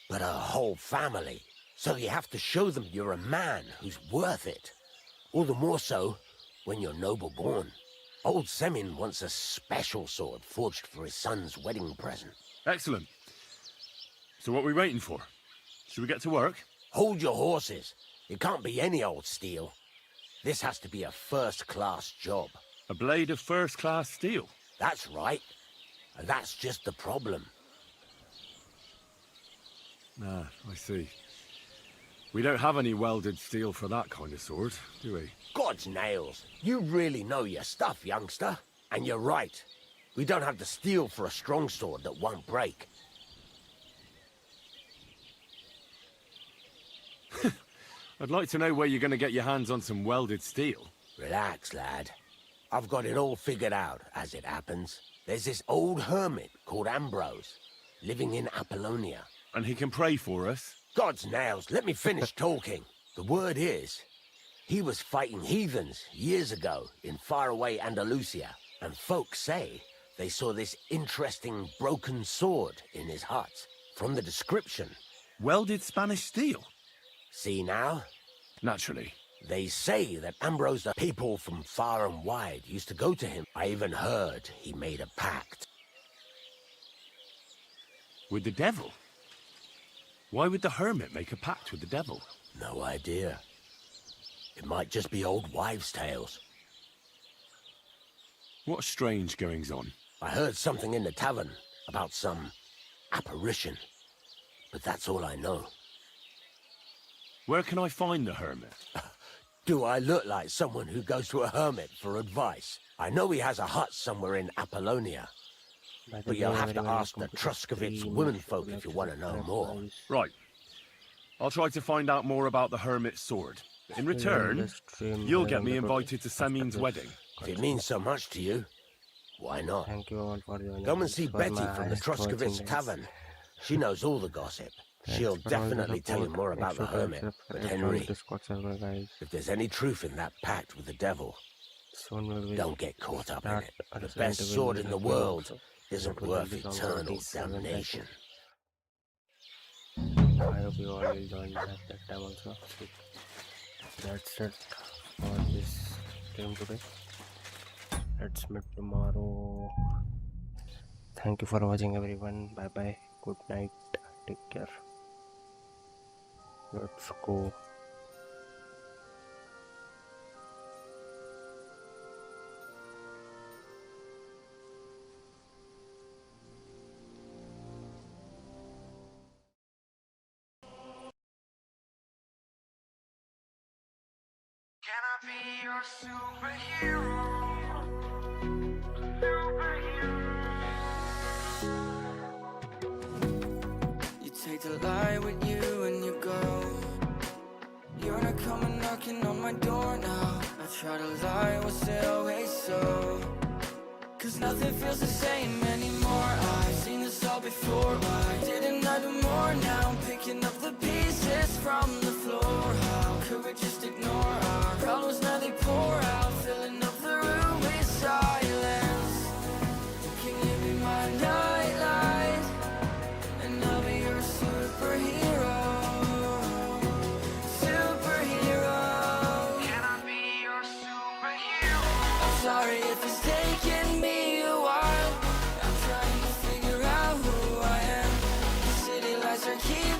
but a whole family. So you have to show them you're a man who's worth it. All the more so when you're noble-born. Old Samine wants a special sword forged for his son's wedding present. Excellent. So what are we waiting for? Should we get to work? Hold your horses. It can't be any old steel. This has to be a first-class job. A blade of first-class steel? That's right. And that's just the problem. Ah, I see. We don't have any welded steel for that kind of sword, do we? God's nails. You really know your stuff, youngster. And you're right. We don't have the steel for a strong sword that won't break. I'd like to know where you're going to get your hands on some welded steel. Relax, lad. I've got it all figured out, as it happens. There's this old hermit called Ambrose, living in Appalonia. And he can pray for us? God's nails, let me finish talking. The word is, he was fighting heathens years ago in faraway Andalusia, and folks say they saw this interesting broken sword in his hut. From the description. Welded Spanish steel? See now? Naturally. They say that Ambrose, the people from far and wide, used to go to him. I even heard he made a pact. With the devil? Why would the hermit make a pact with the devil? No idea. It might just be old wives' tales. What strange goings-on? I heard something in the tavern about some apparition, but that's all I know. Where can I find the hermit? Do I look like someone who goes to a hermit for advice? I know he has a hut somewhere in Appalonia, but you'll have to ask the Troskovitz womenfolk if you want to know more. Right. I'll try to find out more about the hermit's sword. In return, you'll get me invited to Samine's wedding. If it means so much to you, why not? Thank you all for joining. Come and see Betty from the Troskovitz tavern. She knows all the gossip. She'll definitely tell you more about the hermit. But Henry, if there's any truth in that pact with the devil, don't get caught up in it. The best sword in the world isn't worth eternal damnation. I hope you all will join me at that time also. That's it for this stream today. Let's meet tomorrow. Thank you for watching, everyone. Bye bye. Good night. Take care. Let's go. Can I be your superhero? You take the light with you and you go. You're not coming knocking on my door now. I try to lie, was it always so? Cause nothing feels the same anymore. I've seen this all before. Why didn't I do more? Now I'm picking up the pieces from the floor. How could we just ignore our problems? Now they pour out, filling up the room with silence. Can you be my nightlight? And I'll be your superhero. Superhero. Can I be your superhero? I'm sorry if it's taking me a while. I'm trying to figure out who I am. The city lights are keeping